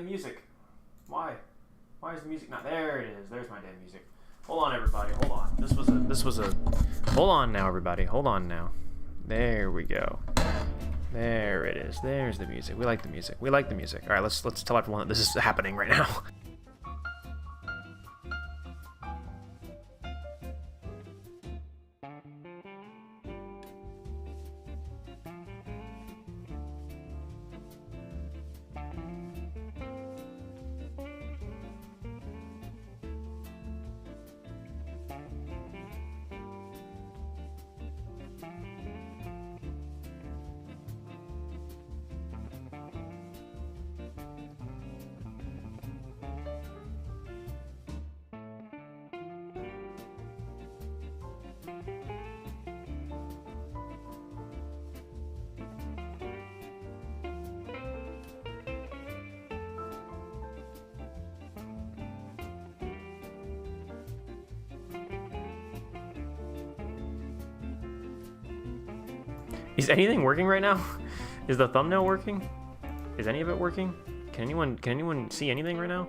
damn music. Why? Why is the music not there? It is. There's my damn music. Hold on, everybody. Hold on. This was a. Hold on now, everybody. Hold on now. There we go. There it is. There's the music. We like the music. We like the music. All right, let's tell everyone that this is happening right now. Is anything working right now? Is the thumbnail working? Is any of it working? Can anyone see anything right now?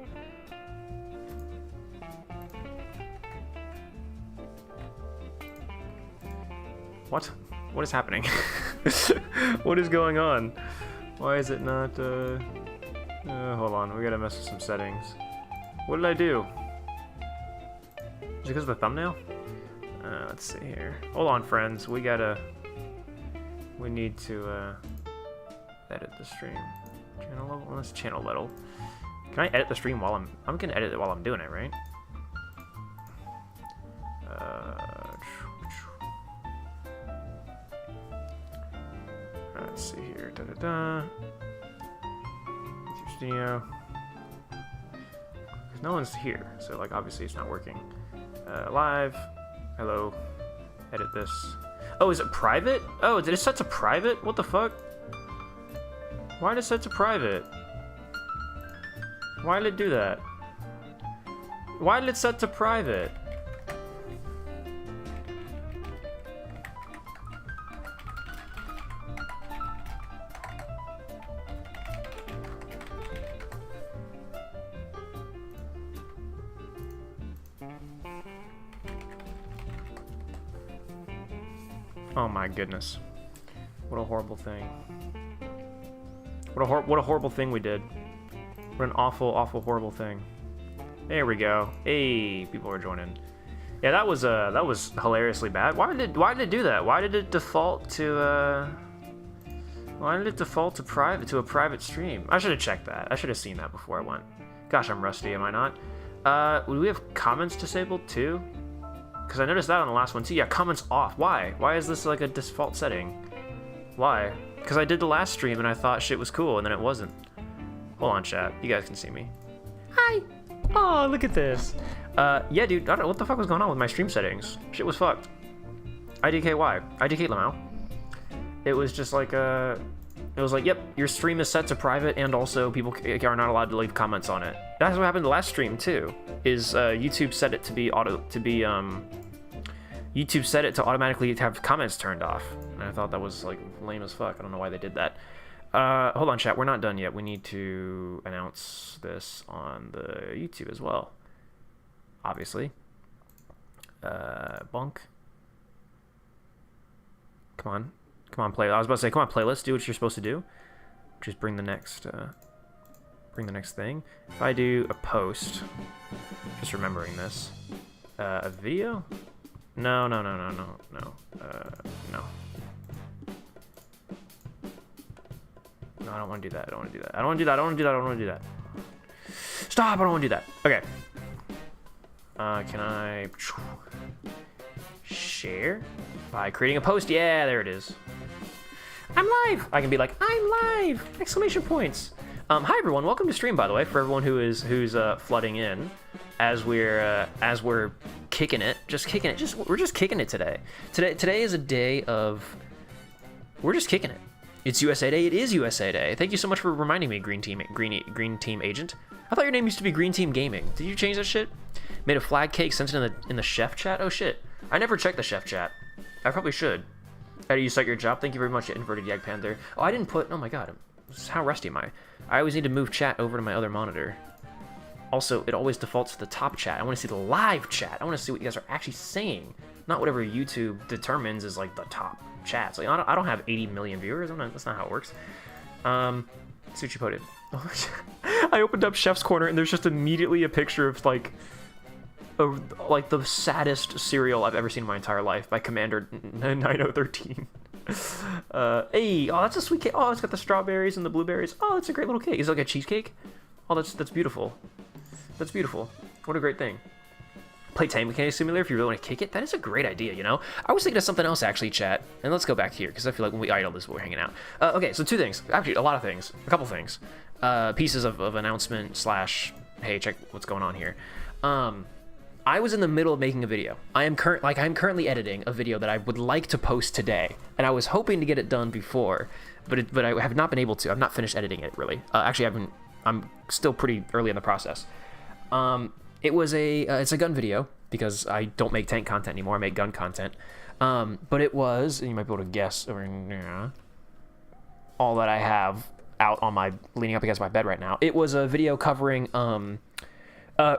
What? What is happening? What is going on? Why is it not, hold on, we gotta mess with some settings. What did I do? Is it because of the thumbnail? Let's see here. Hold on, friends, we need to edit the stream. Channel level? Let's channel level. Can I edit the stream while I'm gonna edit it while I'm doing it, right? Let's see here. YouTube Studio. Because no one's here, so like obviously it's not working. Live. Hello. Edit this. Oh, is it private? Oh, did it set to private? What the fuck? Why did it set to private? Why did it do that? Why did it set to private? Oh my goodness. What a horrible thing. What a horrible thing we did. What an awful, awful, horrible thing. There we go. Hey, people are joining. Yeah, that was hilariously bad. Why did it do that? Why did it default to a private stream? I should have checked that. I should have seen that before I went. Gosh, I'm rusty, am I not? Do we have comments disabled too? Because I noticed that on the last one too. Yeah, comments off. Why? Why is this like a default setting? Why? Because I did the last stream and I thought shit was cool and then it wasn't. Hold on, chat. You guys can see me. Hi! Oh, look at this. Yeah, dude, I don't know what the fuck was going on with my stream settings. Shit was fucked. IDKY. IDK Lamau. It was just like, it was like, yep, your stream is set to private and also people are not allowed to leave comments on it. That's what happened the last stream too, is YouTube set it to be YouTube set it to automatically have comments turned off. And I thought that was like lame as fuck. I don't know why they did that. Hold on, chat. We're not done yet. We need to announce this on the YouTube as well. Obviously. Bonk. Come on. Come on, play. I was about to say, come on, playlist. Do what you're supposed to do. Just bring the next thing. If I do a post, just remembering this. A video? No. No. No, I don't want to do that. I don't want to do that. Stop! I don't want to do that. Okay. Can I share by creating a post? Yeah, there it is. I'm live. I can be like, I'm live! Exclamation points. Hi everyone. Welcome to stream, by the way, for everyone who's flooding in as we're kicking it. We're just kicking it today. Today is a day of we're just kicking it. It's USA Day. It is USA Day. Thank you so much for reminding me, Green Team Agent. I thought your name used to be Green Team Gaming. Did you change that shit? Made a flag cake, sent it in the chef chat. Oh shit! I never checked the chef chat. I probably should. How do you start your job? Thank you very much, Inverted Yag Panther. Oh, I didn't put. Oh my god, How rusty am I? I always need to move chat over to my other monitor. Also, it always defaults to the top chat. I want to see the live chat. I want to see what you guys are actually saying, not whatever YouTube determines is like the top chats. Like I don't have 80 million viewers. That's not how it works. Sushi Poted. I opened up Chef's Corner and there's just immediately a picture of like the saddest cereal I've ever seen in my entire life by Commander 9013. Hey, oh, that's a sweet cake. Oh, it's got the strawberries and the blueberries. Oh, it's a great little cake. Is it like a cheesecake? Oh, that's beautiful. That's beautiful. What a great thing. Play Tank Mechanic Simulator if you really want to kick it. That is a great idea, you know? I was thinking of something else, actually, chat. And let's go back here, because I feel like when we idle this, we're hanging out. Okay, so 2 things. Actually, a lot of things. A couple things. Pieces of announcement / hey, check what's going on here. I was in the middle of making a video. I'm currently editing a video that I would like to post today. And I was hoping to get it done before, but I have not been able to. I've not finished editing it, really. Actually, I'm still pretty early in the process. It's a gun video because I don't make tank content anymore. I make gun content. But it was, and you might be able to guess over here, all that I have out on my, leaning up against my bed right now. It was a video covering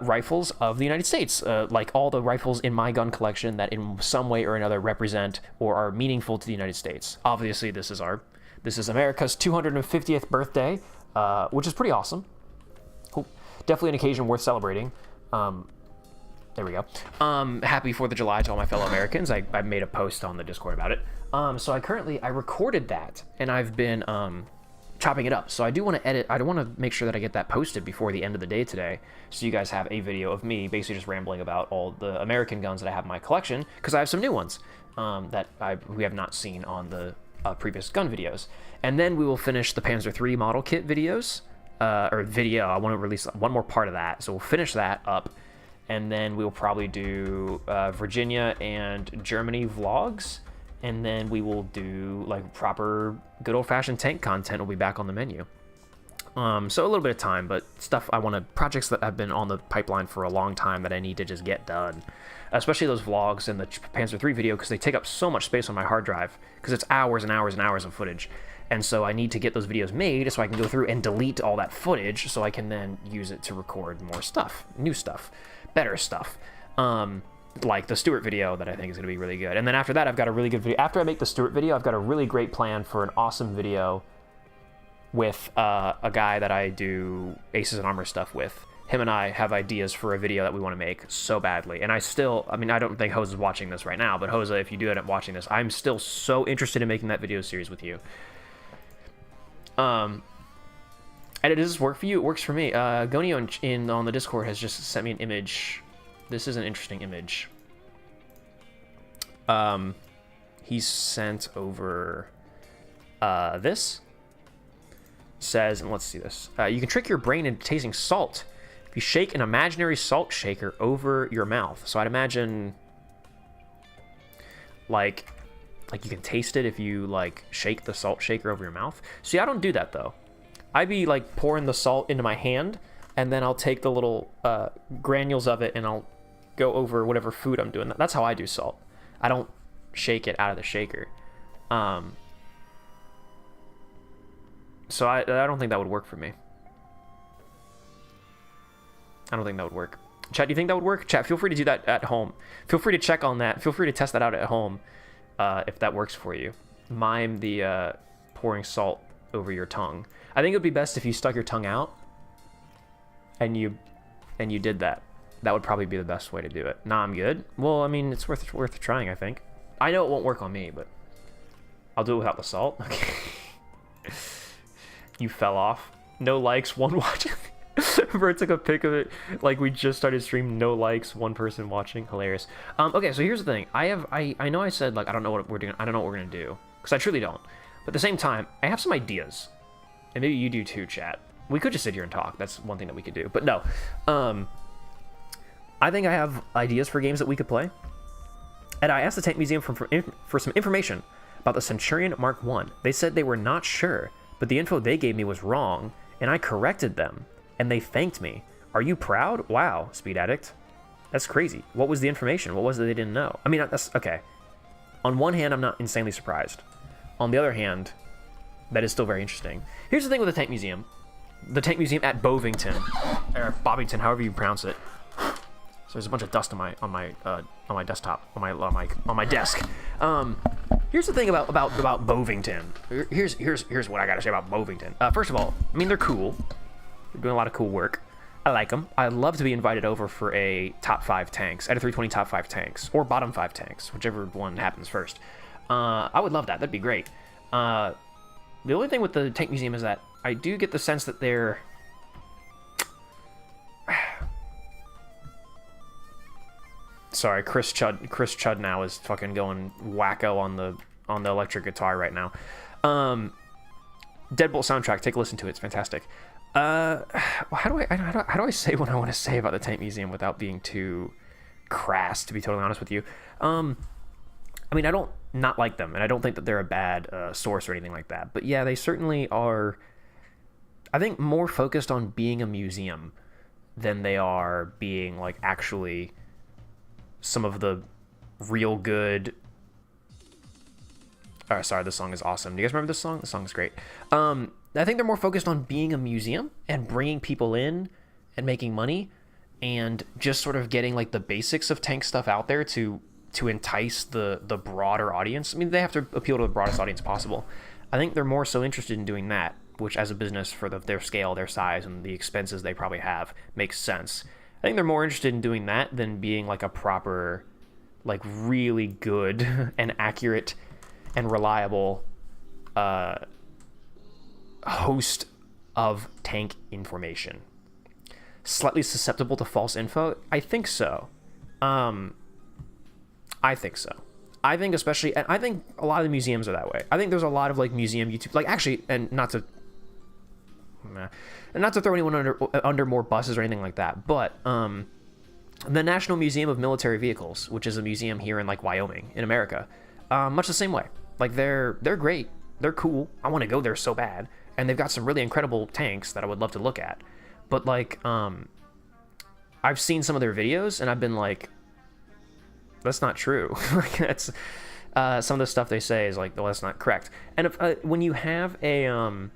rifles of the United States, like all the rifles in my gun collection that in some way or another represent or are meaningful to the United States. Obviously, this is America's 250th birthday, which is pretty awesome. Definitely an occasion worth celebrating. There we go. Happy 4th of July to all my fellow Americans. I made a post on the Discord about it. So I recorded that, and I've been chopping it up. So I do want to edit. I want to make sure that I get that posted before the end of the day today, so you guys have a video of me basically just rambling about all the American guns that I have in my collection, because I have some new ones that we have not seen on the previous gun videos. And then we will finish the Panzer III model kit videos. I want to release one more part of that, so we'll finish that up, and then we'll probably do Virginia and Germany vlogs, and then we will do like proper good old-fashioned tank content will be back on the menu. So a little bit of time, but projects that have been on the pipeline for a long time that I need to just get done, especially those vlogs and the Panzer III video, because they take up so much space on my hard drive, because it's hours and hours and hours of footage. And so I need to get those videos made so I can go through and delete all that footage so I can then use it to record more stuff, new stuff, better stuff. Like the Stewart video that I think is going to be really good. And then after that, I've got a really good video. After I make the Stewart video, I've got a really great plan for an awesome video with a guy that I do Aces and Armor stuff with. Him and I have ideas for a video that we want to make so badly. And I don't think Jose is watching this right now, but Jose, if you do end up watching this, I'm still so interested in making that video series with you. And does this work for you? It works for me. Gonio on the Discord has just sent me an image. This is an interesting image. He's sent over this. Says, and let's see this. You can trick your brain into tasting salt if you shake an imaginary salt shaker over your mouth. So I'd imagine like you can taste it if you like shake the salt shaker over your mouth. See, I don't do that though. I'd be like pouring the salt into my hand, and then I'll take the little granules of it and I'll go over whatever food I'm doing. That's how I do salt. I don't shake it out of the shaker. So I don't think that would work for me. I don't think that would work. Chat, do you think that would work? Chat, feel free to do that at home. Feel free to check on that. Feel free to test that out at home if that works for you. Mime the pouring salt over your tongue. I think it would be best if you stuck your tongue out and you did that. That would probably be the best way to do it. Nah, I'm good. Well, I mean, it's worth trying, I think. I know it won't work on me, but I'll do it without the salt. Okay. You fell off. No likes, one watch. Bert took a pic of it like we just started stream. No likes, one person watching. Hilarious. Okay, so here's the thing. I know I said like I don't know what we're doing. I don't know what we're gonna do because I truly don't. But at the same time, I have some ideas, and maybe you do too, chat. We could just sit here and talk. That's one thing that we could do. But no, I think I have ideas for games that we could play. And I asked the Tank Museum for some information about the Centurion Mark 1. They said they were not sure, but the info they gave me was wrong, and I corrected them. And they thanked me. Are you proud? Wow, Speed Addict. That's crazy. What was the information? What was it they didn't know? I mean, that's okay. On one hand, I'm not insanely surprised. On the other hand, that is still very interesting. Here's the thing with the Tank Museum. The Tank Museum at Bovington, or Bovington, however you pronounce it. So there's a bunch of dust on my desktop, on my desk. Here's the thing about Bovington. Here's what I gotta say about Bovington. First of all, I mean, they're cool. They're doing a lot of cool work. I like them. I'd love to be invited over for a top 5 tanks, out of 320 top 5 tanks, or bottom 5 tanks, whichever one happens first. I would love that. That'd be great. The only thing with the Tank Museum is that I do get the sense that they're... Sorry, Chris Chud now is fucking going wacko on the electric guitar right now. Deadbolt soundtrack, take a listen to it. It's fantastic. How do I say what I want to say about the Tank Museum without being too crass, to be totally honest with you? I mean, I don't not like them, and I don't think that they're a bad source or anything like that. But yeah, they certainly are, I think, more focused on being a museum than they are being, like, actually some of the real good... Oh, sorry, this song is awesome. Do you guys remember this song? This song is great. I think they're more focused on being a museum and bringing people in and making money and just sort of getting, like, the basics of tank stuff out there to entice the broader audience. I mean, they have to appeal to the broadest audience possible. I think they're more so interested in doing that, which as a business for their scale, their size, and the expenses they probably have makes sense. I think they're more interested in doing that than being, like, a proper, like, really good and accurate and reliable host of tank information. Slightly susceptible to false info? I think so. I think so. I think especially, and I think a lot of the museums are that way. I think there's a lot of, like, museum YouTube, like, actually, and not to throw anyone under more buses or anything like that, but the National Museum of Military Vehicles, which is a museum here in, like, Wyoming in America, much the same way. Like, they're great, they're cool. I want to go there so bad, and they've got some really incredible tanks that I would love to look at. But, like, I've seen some of their videos, and I've been like, that's not true. Like, that's some of the stuff they say is like, well, that's not correct. And if, when you have a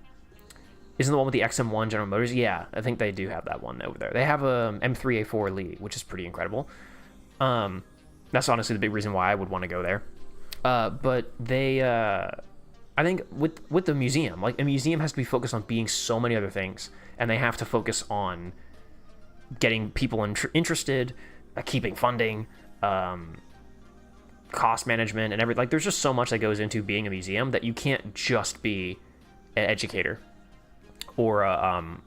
isn't the one with the XM1 General Motors? Yeah, I think they do have that one over there. They have a M3A4 Lee, which is pretty incredible. That's honestly the big reason why I would want to go there. But they, I think with the museum, like, a museum has to be focused on being so many other things, and they have to focus on getting people interested, keeping funding, cost management, and everything. Like, there's just so much that goes into being a museum that you can't just be an educator or a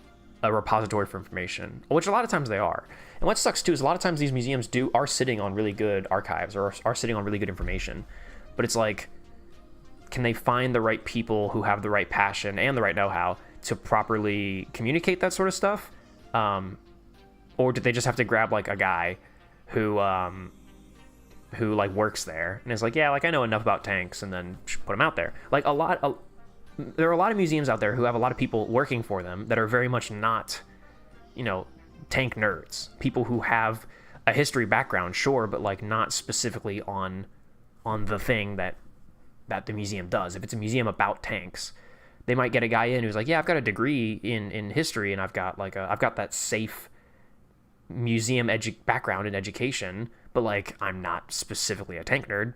repository for information, which a lot of times they are. And what sucks too is a lot of times these museums are sitting on really good archives or are sitting on really good information, but it's like, can they find the right people who have the right passion and the right know-how to properly communicate that sort of stuff? Or do they just have to grab, like, a guy who like works there and is like, yeah, like, I know enough about tanks, and then put them out there? Like, there are a lot of museums out there who have a lot of people working for them that are very much not, you know, tank nerds. People who have a history background, sure, but, like, not specifically on the thing that the museum does. If it's a museum about tanks, they might get a guy in who's like, yeah, I've got a degree in history, and I've got that safe museum background in education, but, like, I'm not specifically a tank nerd.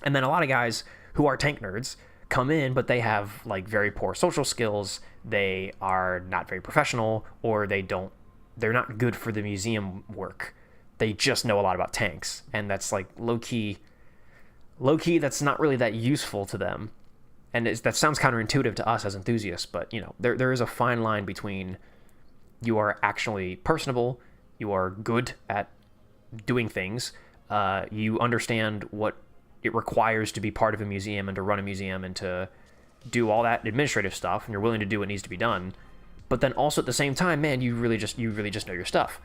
And then a lot of guys who are tank nerds come in, but they have, like, very poor social skills. They are not very professional, or they're not good for the museum work. They just know a lot about tanks, and that's, like, low-key, that's not really that useful to them. And that sounds counterintuitive to us as enthusiasts, but, you know, there is a fine line between you are actually personable, you are good at doing things, you understand what it requires to be part of a museum and to run a museum and to do all that administrative stuff, and you're willing to do what needs to be done, but then also at the same time, man, you really just know your stuff.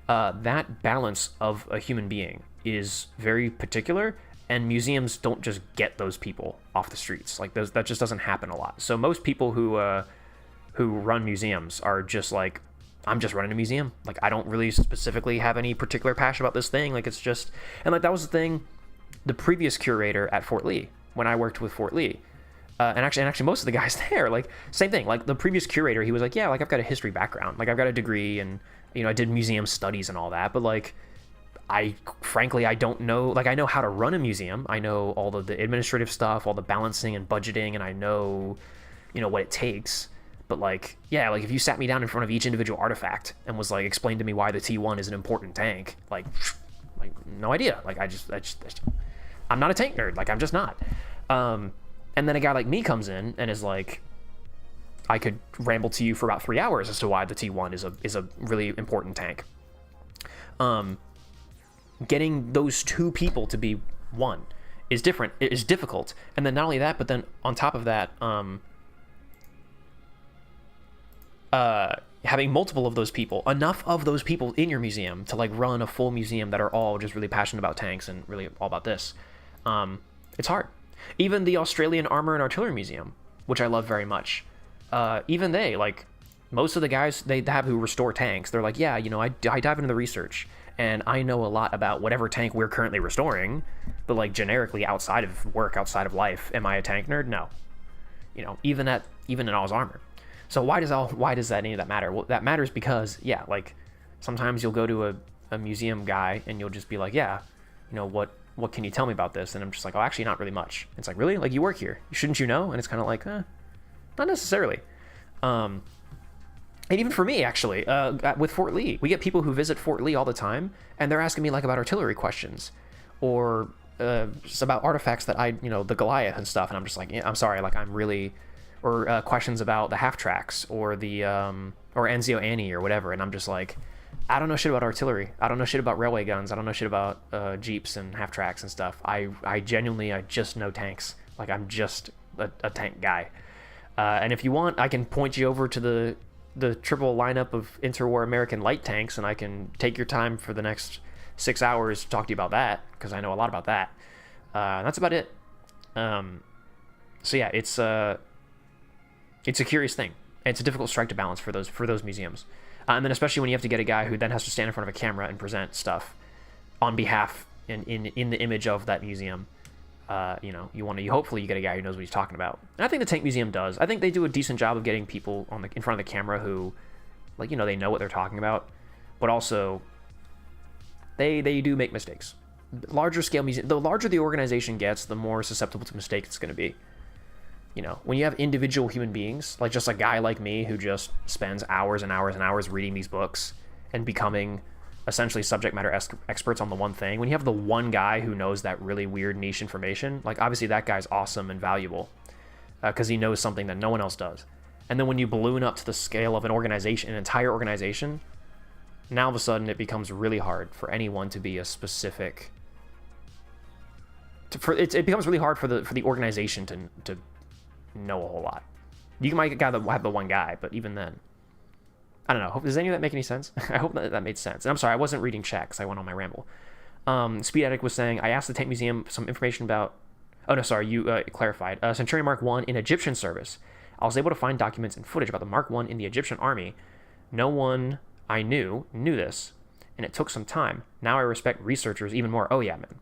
That balance of a human being is very particular, and museums don't just get those people off the streets. Like, that just doesn't happen a lot. So most people who run museums are just like, I'm just running a museum. Like, I don't really specifically have any particular passion about this thing. Like, it's just... And, like, that was the thing, the previous curator at Fort Lee, when I worked with Fort Lee, And actually most of the guys there, like, same thing. Like, the previous curator, he was like, yeah, like, I've got a history background, like, I've got a degree, and, you know, I did museum studies and all that, but, like, frankly, I don't know, like, I know how to run a museum, I know all of the administrative stuff, all the balancing and budgeting, and I know, you know, what it takes, but, like, yeah, like, if you sat me down in front of each individual artifact and was like, explain to me why the T1 is an important tank, like, no idea, like, I'm not a tank nerd, like, I'm just not. And then a guy like me comes in and is like, I could ramble to you for about 3 hours as to why the T1 is a really important tank. Getting those two people to be one is different. It is difficult. And then not only that, but then on top of that, having multiple of those people, enough of those people in your museum to like run a full museum that are all just really passionate about tanks and really all about this. It's hard. Even the Australian Armor and Artillery Museum, which I love very much, even they, like, most of the guys they have who restore tanks, they're like, yeah, you know, I dive into the research, and I know a lot about whatever tank we're currently restoring, but, like, generically, outside of work, outside of life, am I a tank nerd? No. You know, even in Oz Armor. So why does any of that matter? Well, that matters because, yeah, like, sometimes you'll go to a museum guy, and you'll just be like, yeah, you know, what can you tell me about this? And I'm just like, oh, actually, not really much. It's like, really? Like, you work here. Shouldn't you know? And it's kind of like, not necessarily. And even for me, actually, with Fort Lee, we get people who visit Fort Lee all the time, and they're asking me, like, about artillery questions, or just about artifacts that I, you know, the Goliath and stuff, and I'm just like, yeah, I'm sorry, like, I'm really... Or questions about the half-tracks, or the, or Enzio Annie, or whatever, and I'm just like... I don't know shit about artillery. I don't know shit about railway guns. I don't know shit about jeeps and half tracks and stuff. I genuinely just know tanks. Like, I'm just a tank guy. And if you want, I can point you over to the triple lineup of interwar American light tanks, and I can take your time for the next 6 hours to talk to you about that, because I know a lot about that. That's about it. So yeah, it's a curious thing. It's a difficult strike to balance for those museums. And then especially when you have to get a guy who then has to stand in front of a camera and present stuff on behalf in the image of that museum. You know, hopefully you get a guy who knows what he's talking about. And I think the Tank Museum does. I think they do a decent job of getting people in front of the camera who, like, you know, they know what they're talking about, but also they do make mistakes. Larger scale museum, the larger the organization gets, the more susceptible to mistakes it's going to be. You know, when you have individual human beings, like just a guy like me who just spends hours and hours and hours reading these books and becoming essentially subject matter experts on the one thing, when you have the one guy who knows that really weird niche information, like, obviously that guy's awesome and valuable because he knows something that no one else does. And then when you balloon up to the scale of an entire organization, now all of a sudden it becomes really hard for anyone to be a specific... It becomes really hard for the organization to know a whole lot. You might have the one guy, but even then, I don't know. Does any of that make any sense? I hope that made sense. And I'm sorry, I wasn't reading chat because I went on my ramble. Speed Addict was saying, I asked the Tank Museum some information about... Oh, no, sorry, you clarified. Centurion Mark 1 in Egyptian service. I was able to find documents and footage about the Mark 1 in the Egyptian army. No one I knew this, and it took some time. Now I respect researchers even more. Oh, yeah, man.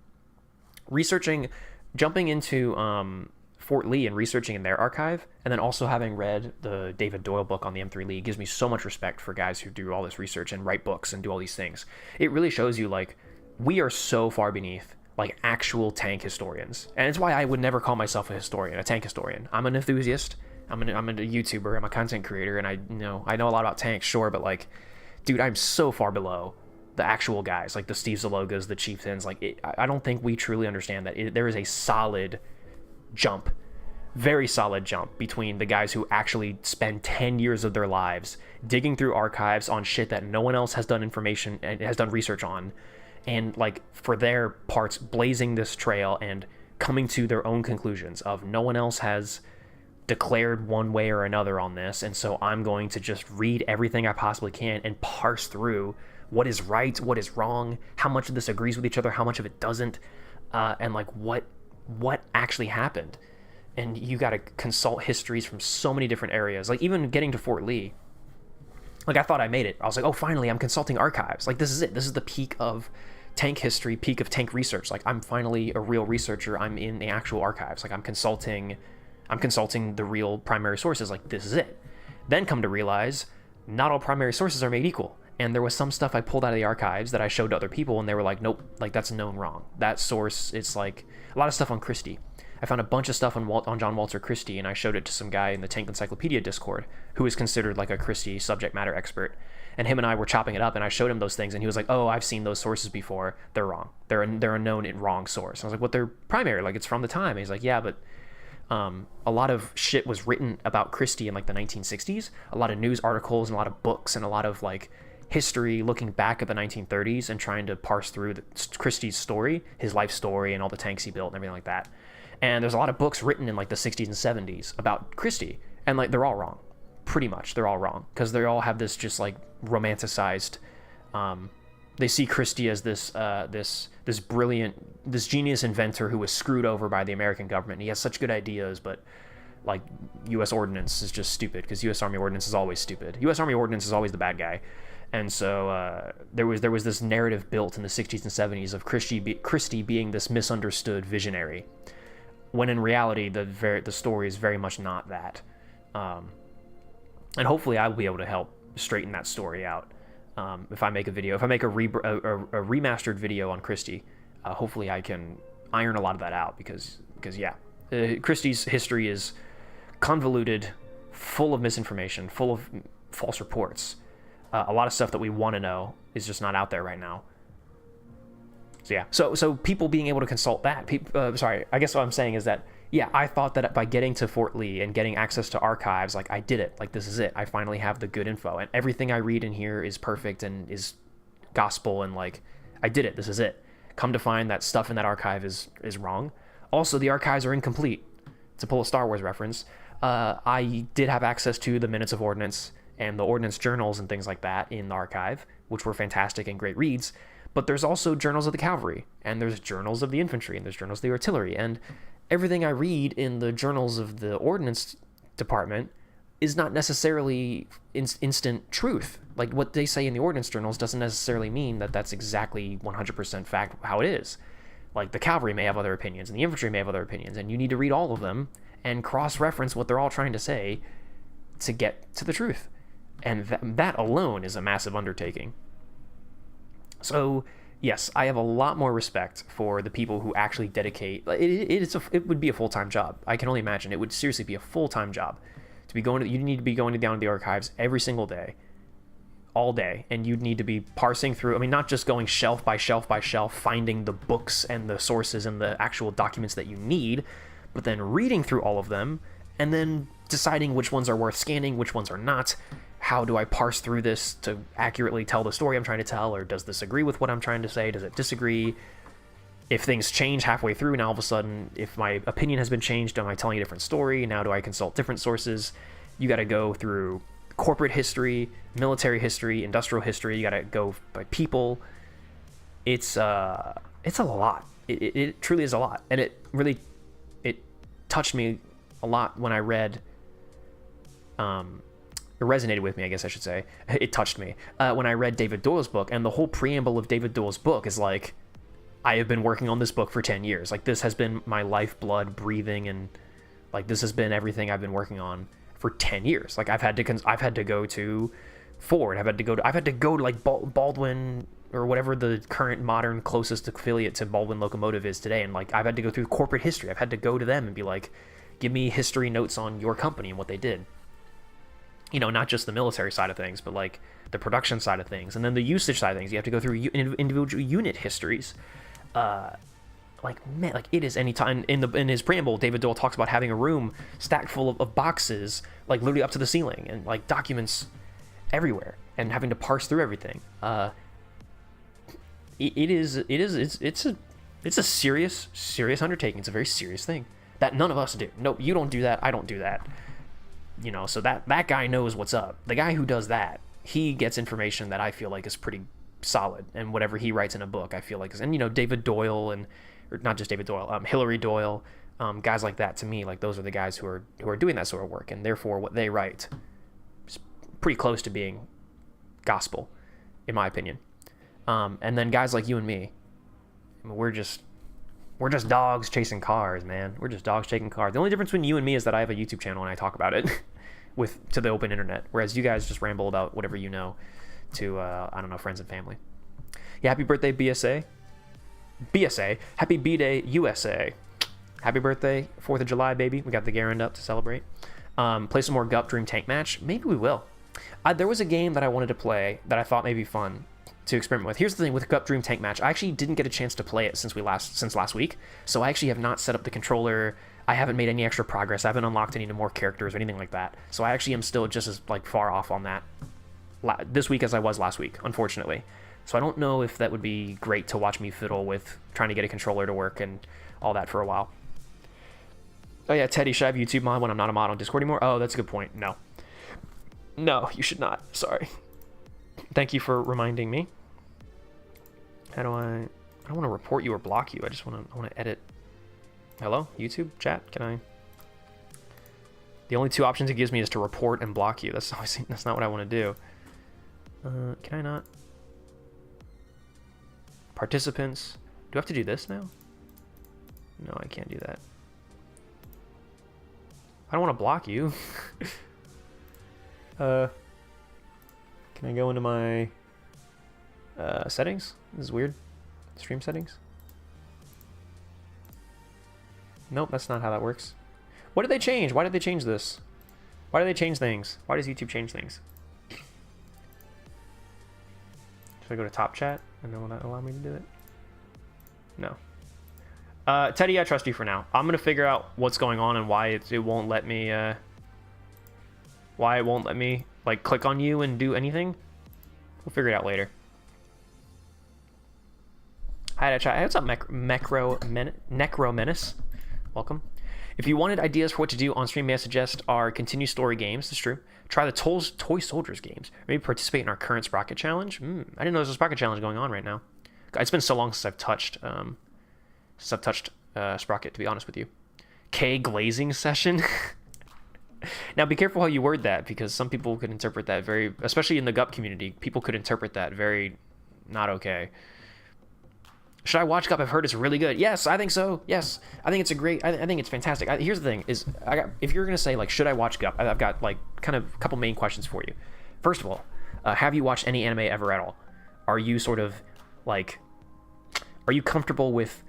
Jumping into... Fort Lee and researching in their archive, and then also having read the David Doyle book on the M3 Lee gives me so much respect for guys who do all this research and write books and do all these things. It really shows you, like, we are so far beneath, like, actual tank historians. And it's why I would never call myself a tank historian. I'm an enthusiast. I'm a YouTuber. I'm a content creator, and I know a lot about tanks, sure, but, like, dude, I'm so far below the actual guys, like the Steve Zalogas, the Chieftains. Like, I don't think we truly understand that there is a very solid jump between the guys who actually spend 10 years of their lives digging through archives on shit that no one else has done information and has done research on, and, like, for their parts blazing this trail and coming to their own conclusions of no one else has declared one way or another on this, and so I'm going to just read everything I possibly can and parse through what is right, what is wrong, how much of this agrees with each other, how much of it doesn't, and, like, what actually happened. And you got to consult histories from so many different areas. Like, even getting to Fort Lee, like, I thought I made it. I was like, oh, finally, I'm consulting archives. Like, this is it. This is the peak of tank history, peak of tank research. Like, I'm finally a real researcher. I'm in the actual archives. Like, I'm consulting I'm consulting the real primary sources, like this is it. Then come to realize not all primary sources are made equal. And there was some stuff I pulled out of the archives that I showed to other people, and they were like, nope, like that's known wrong. That source, it's like a lot of stuff on Christie. I found a bunch of stuff on John Walter Christie, and I showed it to some guy in the Tank Encyclopedia Discord who is considered like a Christie subject matter expert. And him and I were chopping it up, and I showed him those things, and he was like, oh, I've seen those sources before. They're wrong. They're a known and wrong source. And I was like, what, they're primary? Like, it's from the time. And he's like, yeah, but a lot of shit was written about Christie in like the 1960s. A lot of news articles and a lot of books and a lot of like history looking back at the 1930s and trying to parse through Christie's story, his life story, and all the tanks he built and everything like that. And there's a lot of books written in like the 60s and 70s about Christie, and like they're all wrong. Pretty much, they're all wrong because they all have this just like romanticized. They see Christie as this brilliant, this genius inventor who was screwed over by the American government. He has such good ideas, but like U.S. ordnance is just stupid because U.S. Army ordnance is always stupid. U.S. Army ordnance is always the bad guy. And so there was this narrative built in the 60s and 70s of Christie being this misunderstood visionary, when in reality the story is very much not that. And hopefully I'll be able to help straighten that story out. If I make a video, if I make a remastered video on Christie, hopefully I can iron a lot of that out because yeah, Christie's history is convoluted, full of misinformation, full of false reports. A lot of stuff that we want to know is just not out there right now. So yeah, so people being able to consult that. I guess what I'm saying is that, yeah, I thought that by getting to Fort Lee and getting access to archives, like I did it, like this is it. I finally have the good info, and everything I read in here is perfect and is gospel, and like I did it. This is it. Come to find that stuff in that archive is wrong. Also, the archives are incomplete. To pull a Star Wars reference, I did have access to the minutes of ordnance and the ordnance journals and things like that in the archive, which were fantastic and great reads. But there's also journals of the cavalry, and there's journals of the infantry, and there's journals of the artillery, and everything I read in the journals of the ordnance department is not necessarily instant truth. Like what they say in the ordnance journals doesn't necessarily mean that that's exactly 100% fact how it is. Like the cavalry may have other opinions, and the infantry may have other opinions, and you need to read all of them and cross-reference what they're all trying to say to get to the truth. And that alone is a massive undertaking. So, yes, I have a lot more respect for the people who actually dedicate. It would be a full-time job. I can only imagine it would seriously be a full-time job to be going to. You need to be going down to the archives every single day, all day, and you'd need to be parsing through. I mean, not just going shelf by shelf by shelf, finding the books and the sources and the actual documents that you need, but then reading through all of them and then deciding which ones are worth scanning, which ones are not. How do I parse through this to accurately tell the story I'm trying to tell, or does this agree with what I'm trying to say? Does it disagree? If things change halfway through, now all of a sudden, if my opinion has been changed, am I telling a different story? Now do I consult different sources? You got to go through corporate history, military history, industrial history. You got to go by people. It's a lot. It truly is a lot, and it touched me a lot when I read. It resonated with me, I guess I should say. It touched me when I read David Doyle's book, and the whole preamble of David Doyle's book is like, I have been working on this book for 10 years. Like, this has been my lifeblood, breathing, and like this has been everything I've been working on for 10 years. Like, I've had to go to Ford. I've had to go to like Baldwin or whatever the current modern closest affiliate to Baldwin Locomotive is today, and like I've had to go through corporate history. I've had to go to them and be like, give me history notes on your company and what they did. You know, not just the military side of things, but like the production side of things, and then the usage side of things. You have to go through individual unit histories. Like, man, like it is any time in his preamble, David Doyle talks about having a room stacked full of boxes, like literally up to the ceiling, and like documents everywhere, and having to parse through everything. It's a serious undertaking. It's a very serious thing that none of us do. No, you don't do that. I don't do that. You know, so that guy knows what's up. The guy who does that, he gets information that I feel like is pretty solid, and whatever he writes in a book, I feel like is, and you know, David Doyle, and or not just David Doyle, Hilary Doyle, guys like that, to me, like those are the guys who are doing that sort of work, and therefore what they write is pretty close to being gospel, in my opinion. And then guys like you and me, I mean, we're just We're just dogs chasing cars, man. We're just dogs chasing cars. The only difference between you and me is that I have a YouTube channel and I talk about it to the open internet, whereas you guys just ramble about whatever you know to, I don't know, friends and family. Yeah, happy birthday, BSA. BSA. Happy B-Day, USA. Happy birthday, 4th of July, baby. We got the Garand up to celebrate. Play some more Gup Dream Tank Match. Maybe we will. There was a game that I wanted to play that I thought may be fun to experiment with. Here's the thing with Gup Dream Tank Match. I actually didn't get a chance to play it since last week, so I actually have not set up the controller. I haven't made any extra progress. I haven't unlocked any more characters or anything like that. So I actually am still just as like far off on that this week as I was last week, unfortunately. So I don't know if that would be great to watch me fiddle with trying to get a controller to work and all that for a while. Oh yeah, Teddy, should I have YouTube mod when I'm not a mod on Discord anymore? Oh, that's a good point. No. No, you should not. Sorry. Thank you for reminding me. How do I don't want to report you or block you. I want to edit. Hello, YouTube chat. Can I? The only two options it gives me is to report and block you. That's not what I want to do. Can I not? Participants. Do I have to do this now? No, I can't do that. I don't want to block you. Can I go into my settings? This is weird. Stream settings? Nope, that's not how that works. What did they change? Why did they change this? Why do they change things? Why does YouTube change things? Should I go to top chat and then will that allow me to do it? No. Teddy, I trust you for now. I'm gonna figure out what's going on and why it won't let me why it won't let me like click on you and do anything. We'll figure it out later. Hi, chat. What's up, Necro Menace? Welcome. If you wanted ideas for what to do on stream, may I suggest our Continue Story games. That's true. Try the Toy Soldiers games. Maybe participate in our current Sprocket Challenge. I didn't know there's a Sprocket Challenge going on right now. It's been so long since I've touched Sprocket, to be honest with you. K glazing session. Now be careful how you word that, because some people could interpret that very, especially in the Gup community, people could interpret that very not okay. Should I watch Gup? I've heard it's really good. Yes, I think so. Yes, I think it's a great. I think it's fantastic. Here's the thing: is if you're gonna say like, should I watch Gup? I've got like kind of a couple main questions for you. First of all, have you watched any anime ever at all? Are you sort of like, are you comfortable with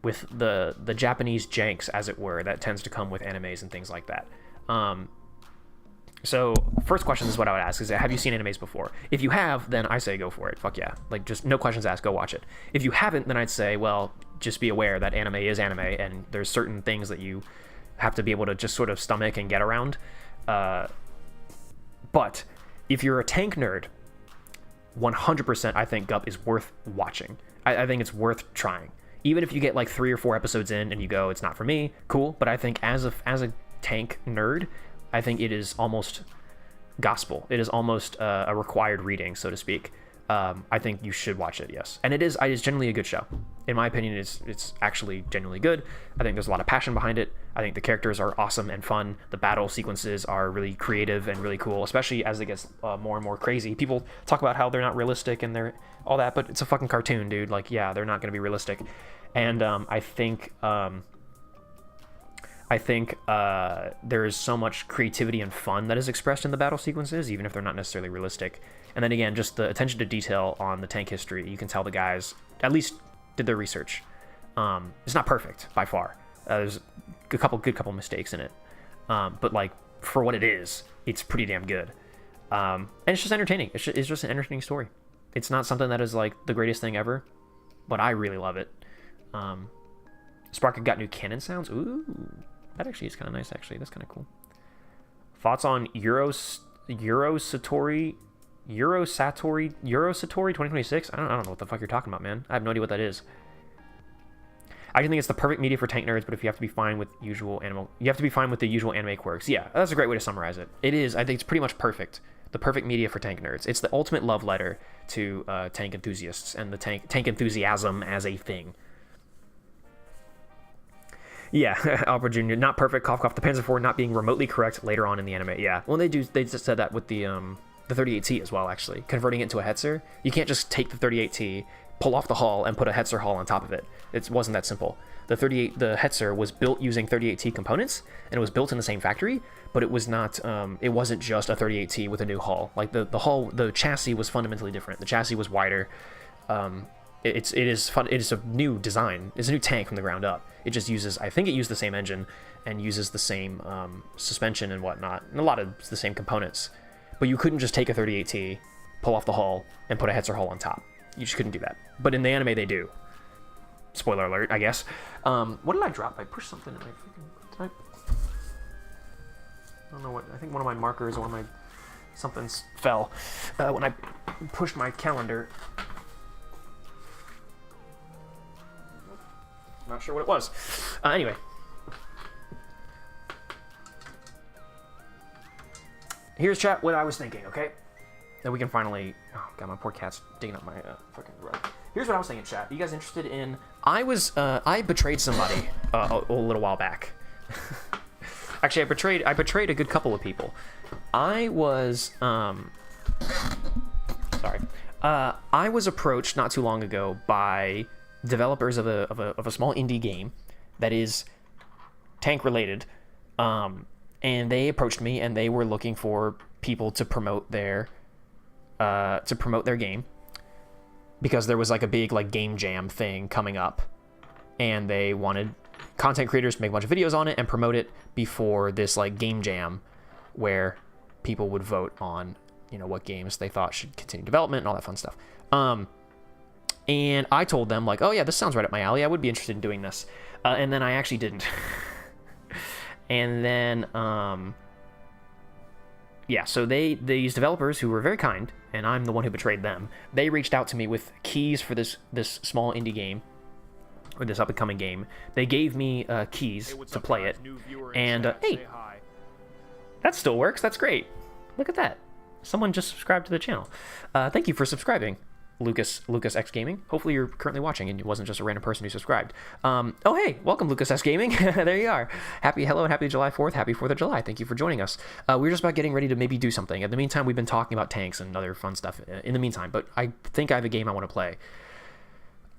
the Japanese janks, as it were, that tends to come with animes and things like that? So first question is what I would ask is, have you seen animes before? If you have, then I say go for it. Fuck yeah. Like, just no questions asked, go watch it. If you haven't, then I'd say, well, just be aware that anime is anime, and there's certain things that you have to be able to just sort of stomach and get around. But if you're a tank nerd, 100% I think Gup is worth watching. I think it's worth trying. Even if you get like 3 or 4 episodes in and you go, it's not for me, cool. But I think as a tank nerd, I think it is almost gospel. It is almost a required reading, so to speak. I think you should watch it, yes. And it is generally a good show. In my opinion, it's actually genuinely good. I think there's a lot of passion behind it. I think the characters are awesome and fun. The battle sequences are really creative and really cool, especially as it gets more and more crazy. People talk about how they're not realistic and they're all that, but it's a fucking cartoon, dude. Like, yeah, they're not going to be realistic. And I think there is so much creativity and fun that is expressed in the battle sequences, even if they're not necessarily realistic. And then again, just the attention to detail on the tank history. You can tell the guys at least did their research. It's not perfect by far. There's a couple mistakes in it, but like for what it is, it's pretty damn good. And it's just entertaining. It's just an entertaining story. It's not something that is like the greatest thing ever, but I really love it. Sprocket got new cannon sounds. Ooh, that actually is kind of nice. Actually, that's kind of cool. Thoughts on Eurosatori 2026? I don't know what the fuck you're talking about, man. I have no idea what that is. I think it's the perfect media for tank nerds, but if you have to be fine with the usual anime quirks. Yeah, that's a great way to summarize it. It is. I think it's pretty much perfect. The perfect media for tank nerds. It's the ultimate love letter to tank enthusiasts and the tank enthusiasm as a thing. Yeah, Albert Jr. Not perfect. Cough cough. The Panzer IV not being remotely correct later on in the anime. Yeah. Well, they just said that with the 38T as well. Actually, converting it into a Hetzer. You can't just take the 38T pull off the hull and put a Hetzer hull on top of it. It wasn't that simple. The Hetzer was built using 38T components, and it was built in the same factory, but it was not. It wasn't just a 38T with a new hull. Like the chassis was fundamentally different. The chassis was wider. It is a new design. It's a new tank from the ground up. It just uses, I think it used the same engine and uses the same suspension and whatnot, and a lot of the same components. But you couldn't just take a 38T, pull off the hull, and put a Hetzer hull on top. You just couldn't do that. But in the anime, they do. Spoiler alert, I guess. What did I drop? I pushed something in my freaking... I don't know what... I think one of my markers or something fell when I pushed my calendar. Not sure what it was. Anyway. Here's, chat, what I was thinking, okay? Then we can finally... Oh, God, my poor cat's digging up my fucking rug. Here's what I was thinking, chat. Are you guys interested in... I betrayed somebody a little while back. Actually, I betrayed a good couple of people. I was... Sorry. I was approached not too long ago by developers of a small indie game that is tank related, and they approached me and they were looking for people to promote their game because there was like a big like game jam thing coming up, and they wanted content creators to make a bunch of videos on it and promote it before this like game jam where people would vote on, you know, what games they thought should continue development and all that fun stuff. And I told them like, oh yeah, this sounds right up my alley. I would be interested in doing this. And then I actually didn't. And then, yeah, so these developers who were very kind, and I'm the one who betrayed them, they reached out to me with keys for this small indie game, or this up-and-coming game. They gave me keys to play it. And, hey, that still works. That's great. Look at that. Someone just subscribed to the channel. Thank you for subscribing, Lucas X Gaming. Hopefully you're currently watching and it wasn't just a random person who subscribed. Oh hey, welcome Lucas X Gaming. There you are. Hello and happy July 4th. Happy 4th of July. Thank you for joining us. We're just about getting ready to maybe do something. In the meantime, we've been talking about tanks and other fun stuff in the meantime, but I think I have a game I want to play.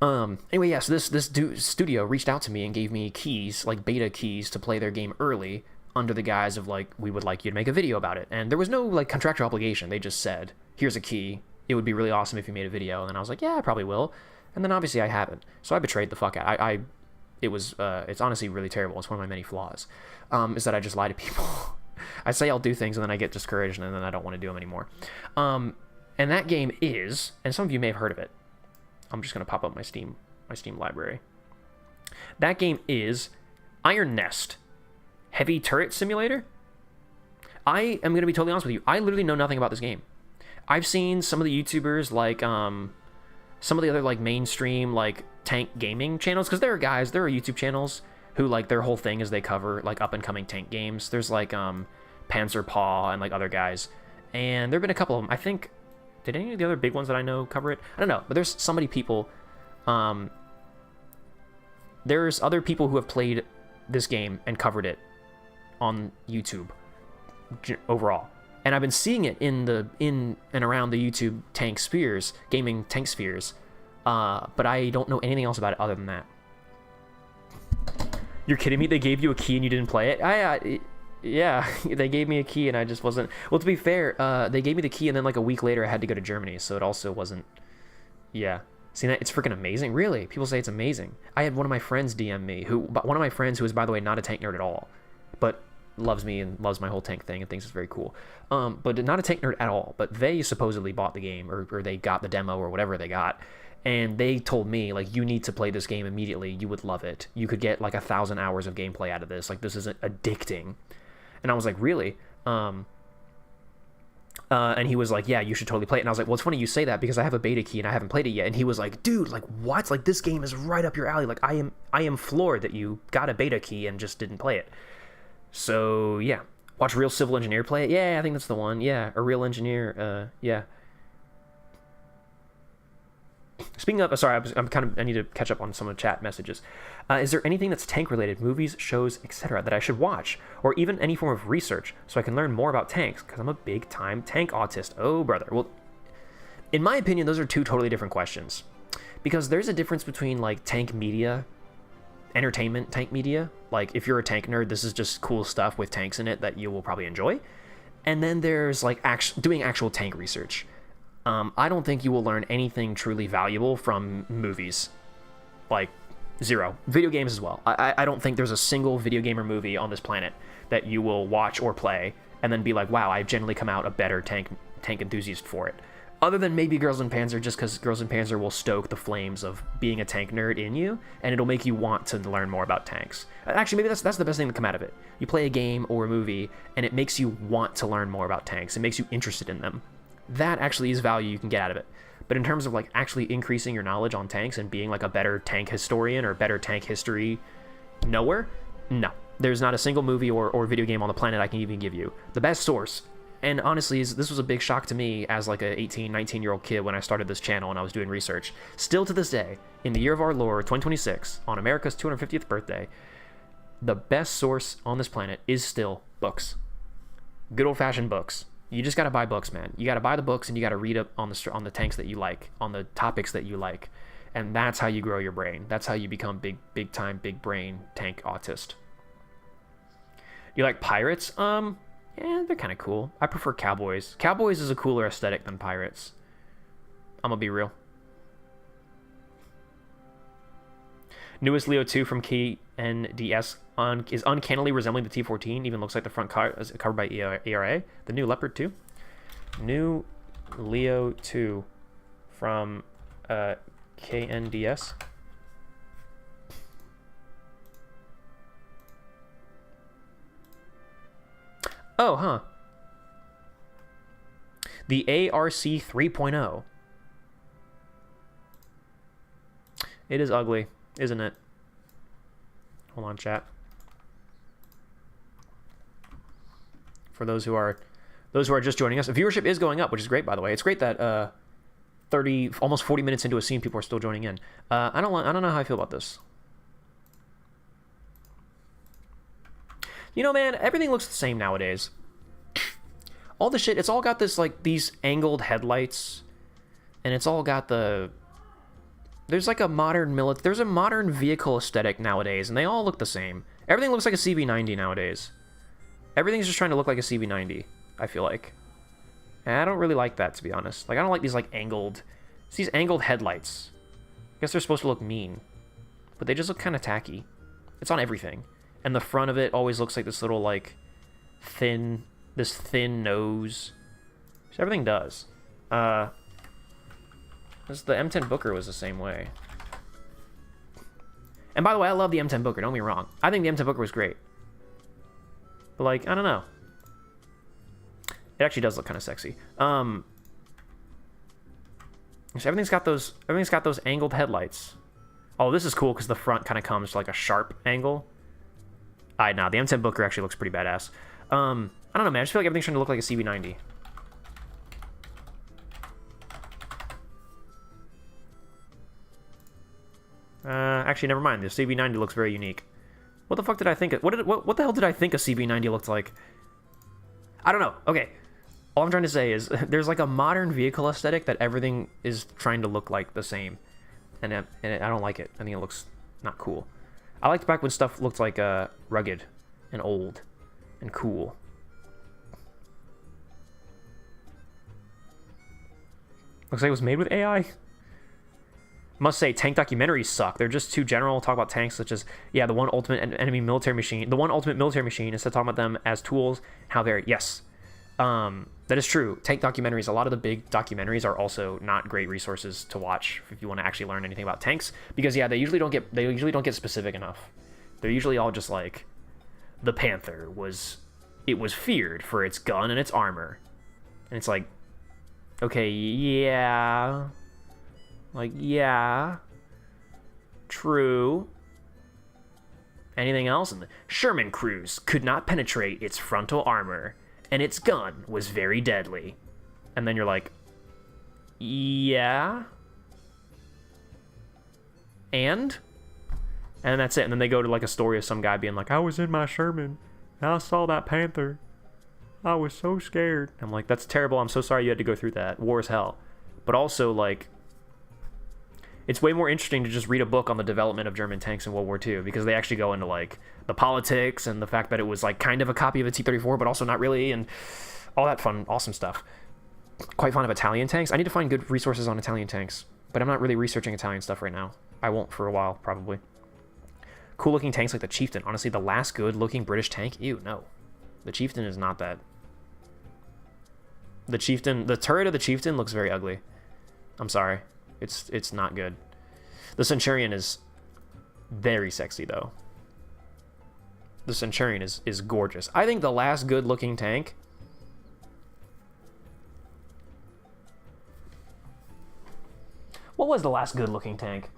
Anyway, yeah, so this studio reached out to me and gave me keys, like beta keys, to play their game early under the guise of like, we would like you to make a video about it. And there was no like contractual obligation. They just said, here's a key. It would be really awesome if you made a video. And then I was like, yeah, I probably will. And then obviously I haven't. So I betrayed the fuck out. It's honestly really terrible. It's one of my many flaws, is that I just lie to people. I say I'll do things and then I get discouraged and then I don't want to do them anymore. And that game is, and some of you may have heard of it. I'm just going to pop up my Steam library. That game is Iron Nest Heavy Turret Simulator. I am going to be totally honest with you. I literally know nothing about this game. I've seen some of the YouTubers, like some of the other like mainstream like tank gaming channels, because there are YouTube channels who like their whole thing is they cover like up and coming tank games. There's like Panzer Paw and like other guys, and there've been a couple of them. I think, did any of the other big ones that I know cover it? I don't know, but there's so many people. There's other people who have played this game and covered it on YouTube overall. And I've been seeing it in and around the YouTube gaming tank spheres, but I don't know anything else about it other than that. You're kidding me? They gave you a key and you didn't play it? Yeah, they gave me a key and I just wasn't... Well, to be fair, they gave me the key and then like a week later I had to go to Germany, so it also wasn't... Yeah. See that? It's freaking amazing. Really? People say it's amazing. I had one of my friends DM me, one of my friends who is, by the way, not a tank nerd at all, but loves me and loves my whole tank thing and thinks it's very cool. But not a tank nerd at all, but they supposedly bought the game or they got the demo or whatever they got. And they told me, like, you need to play this game immediately. You would love it. You could get like 1,000 hours of gameplay out of this. Like, this is addicting. And I was like, really? And he was like, yeah, you should totally play it. And I was like, well, it's funny you say that because I have a beta key and I haven't played it yet. And he was like, dude, like, what? Like, this game is right up your alley. Like, I am floored that you got a beta key and just didn't play it. So, yeah. Watch Real Civil Engineer play it? Yeah, I think that's the one. Yeah, a Real Engineer, yeah. Speaking of, sorry, I need to catch up on some of the chat messages. Is there anything that's tank-related, movies, shows, etc., that I should watch? Or even any form of research so I can learn more about tanks? Because I'm a big-time tank autist. Oh, brother. Well, in my opinion, those are two totally different questions. because there's a difference between like tank media, entertainment tank media. Like if you're a tank nerd, this is just cool stuff with tanks in it that you will probably enjoy. And then there's like doing actual tank research. I don't think you will learn anything truly valuable from movies. Like, zero. Video games as well. I don't think there's a single video game or movie on this planet that you will watch or play and then be like, wow, I've generally come out a better tank enthusiast for it. Other than maybe Girls in Panzer, just because Girls in Panzer will stoke the flames of being a tank nerd in you, and it'll make you want to learn more about tanks. Actually, maybe that's the best thing to come out of it. You play a game or a movie, and it makes you want to learn more about tanks. It makes you interested in them. That actually is value you can get out of it. But in terms of like actually increasing your knowledge on tanks and being like a better tank historian or better tank history knower, no. There's not a single movie or video game on the planet I can even give you. The best source, and honestly, this was a big shock to me as like a 18, 19-year-old kid when I started this channel and I was doing research. Still to this day, in the year of our Lord, 2026, on America's 250th birthday, the best source on this planet is still books. Good old-fashioned books. You just gotta buy books, man. You gotta buy the books and you gotta read up on the tanks that you like, on the topics that you like, and that's how you grow your brain. That's how you become big time, big brain tank autist. You like pirates? Yeah, they're kind of cool. I prefer cowboys. Cowboys is a cooler aesthetic than pirates. I'm gonna be real. Newest Leo 2 from KNDS is uncannily resembling the T14. Even looks like the front car is covered by ERA. The new Leopard 2. New Leo 2 from KNDS. Oh, huh. The ARC 3.0. It is ugly, isn't it? Hold on, chat. For those who are just joining us, viewership is going up, which is great, by the way. It's great that 30, almost 40 minutes into a scene, people are still joining in. I don't know how I feel about this. You know, man, everything looks the same nowadays. All the shit, it's all got this, like, these angled headlights, and it's all got there's like a modern there's a modern vehicle aesthetic nowadays, and they all look the same. Everything looks like a CV90 nowadays. Everything's just trying to look like a CV90, I feel like. And I don't really like that, to be honest. Like, I don't like these, like, these angled headlights. I guess they're supposed to look mean, but they just look kind of tacky. It's on everything. And the front of it always looks like this little, like, thin nose. So everything does. The M10 Booker was the same way. And by the way, I love the M10 Booker, don't get me wrong. I think the M10 Booker was great. But, like, I don't know. It actually does look kind of sexy. So everything's got those angled headlights. Oh, this is cool because the front kind of comes to like a sharp angle. Nah, the M10 Booker actually looks pretty badass. I don't know, man. I just feel like everything's trying to look like a CV90. Actually, never mind. The CV90 looks very unique. What the fuck did I think? What the hell did I think a CV90 looked like? I don't know. Okay. All I'm trying to say is there's like a modern vehicle aesthetic that everything is trying to look like the same. And I don't like it. I think it looks not cool. I liked back when stuff looked like rugged and old and cool. Looks like it was made with AI. Must say, tank documentaries suck. They're just too general. Talk about tanks such as, yeah, the one ultimate enemy military machine. The one ultimate military machine, instead of talking about them as tools, how they're, yes. That is true. Tank documentaries, a lot of the big documentaries are also not great resources to watch if you want to actually learn anything about tanks. Because, yeah, they usually don't get specific enough. They're usually all just like, the Panther was feared for its gun and its armor. And it's like, okay, yeah. Like, yeah. True. Anything else? And the Sherman Cruise could not penetrate its frontal armor, and its gun was very deadly. And then you're like, yeah. And that's it. And then they go to like a story of some guy being like, I was in my Sherman, and I saw that Panther. I was so scared. I'm like, that's terrible. I'm so sorry you had to go through that. War is hell. But also, like, It's way more interesting to just read a book on the development of German tanks in World War II, because they actually go into like the politics and the fact that it was like kind of a copy of a T-34 but also not really, and all that fun, awesome stuff. Quite fond of Italian tanks. I need to find good resources on Italian tanks, but I'm not really researching Italian stuff right now. I won't for a while, probably. Cool looking tanks like the Chieftain. Honestly, the last good looking British tank, ew, no. The Chieftain is not that. The Chieftain, the turret of the Chieftain looks very ugly. I'm sorry. It's not good. The Centurion is very sexy though. The Centurion is gorgeous. I think the last good looking tank, what was the last good looking tank?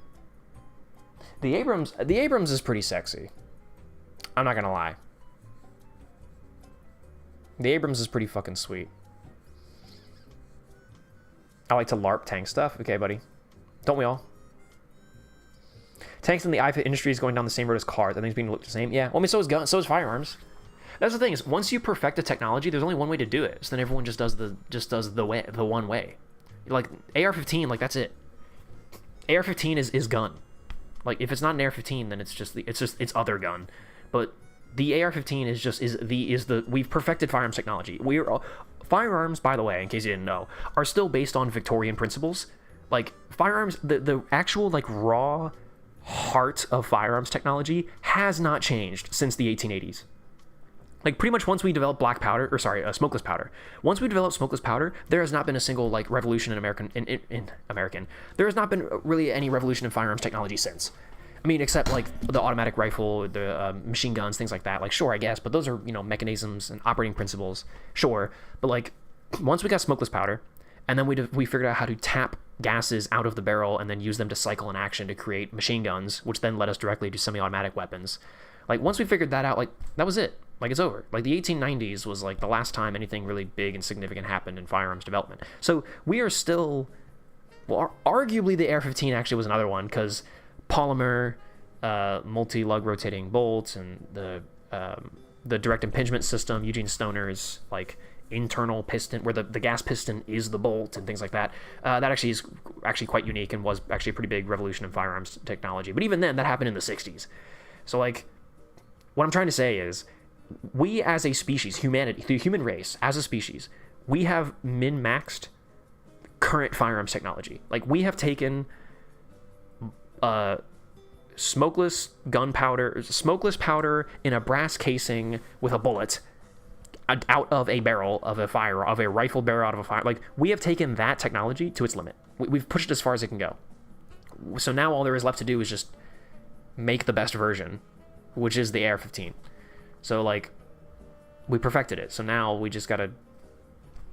The Abrams is pretty sexy. I'm not gonna lie. The Abrams is pretty fucking sweet. I like to LARP tank stuff. Okay, buddy. Don't we all? Tanks in the IFA industry is going down the same road as cars. I think it's being looked the same. Yeah. Well, I mean, so is guns, so is firearms. That's the thing, is once you perfect a technology, there's only one way to do it. So then everyone just does the one way. Like AR-15, like that's it. AR-15 is gun. Like if it's not an AR-15, then it's other gun. But the AR-15 is the we've perfected firearms technology. Firearms, by the way, in case you didn't know, are still based on Victorian principles. Like firearms, the actual like raw heart of firearms technology has not changed since the 1880s. Like pretty much once we developed smokeless powder. Once we developed smokeless powder, there has not been a single like revolution in American. There has not been really any revolution in firearms technology since. I mean, except like the automatic rifle, the machine guns, things like that. Like, sure, I guess, but those are, you know, mechanisms and operating principles. Sure, but like once we got smokeless powder, and then we figured out how to tap gases out of the barrel and then use them to cycle in action to create machine guns, which then led us directly to semi-automatic weapons. Like once we figured that out, like that was it. Like it's over. Like the 1890s was like the last time anything really big and significant happened in firearms development. So we are still, well, arguably the AR-15 actually was another one, because polymer, multi-lug rotating bolts, and the direct impingement system, Eugene Stoner's like internal piston, where the gas piston is the bolt and things like that. That actually is quite unique and was actually a pretty big revolution in firearms technology. But even then, that happened in the 60s. So like, what I'm trying to say is, we as a species, humanity, the human race as a species, we have min-maxed current firearms technology. Like we have taken smokeless powder in a brass casing with a bullet out of a barrel of a rifle barrel out of a fire. Like we have taken that technology to its limit. We've pushed it as far as it can go. So now all there is left to do is just make the best version, which is the AR-15. So like we perfected it. So now we just gotta,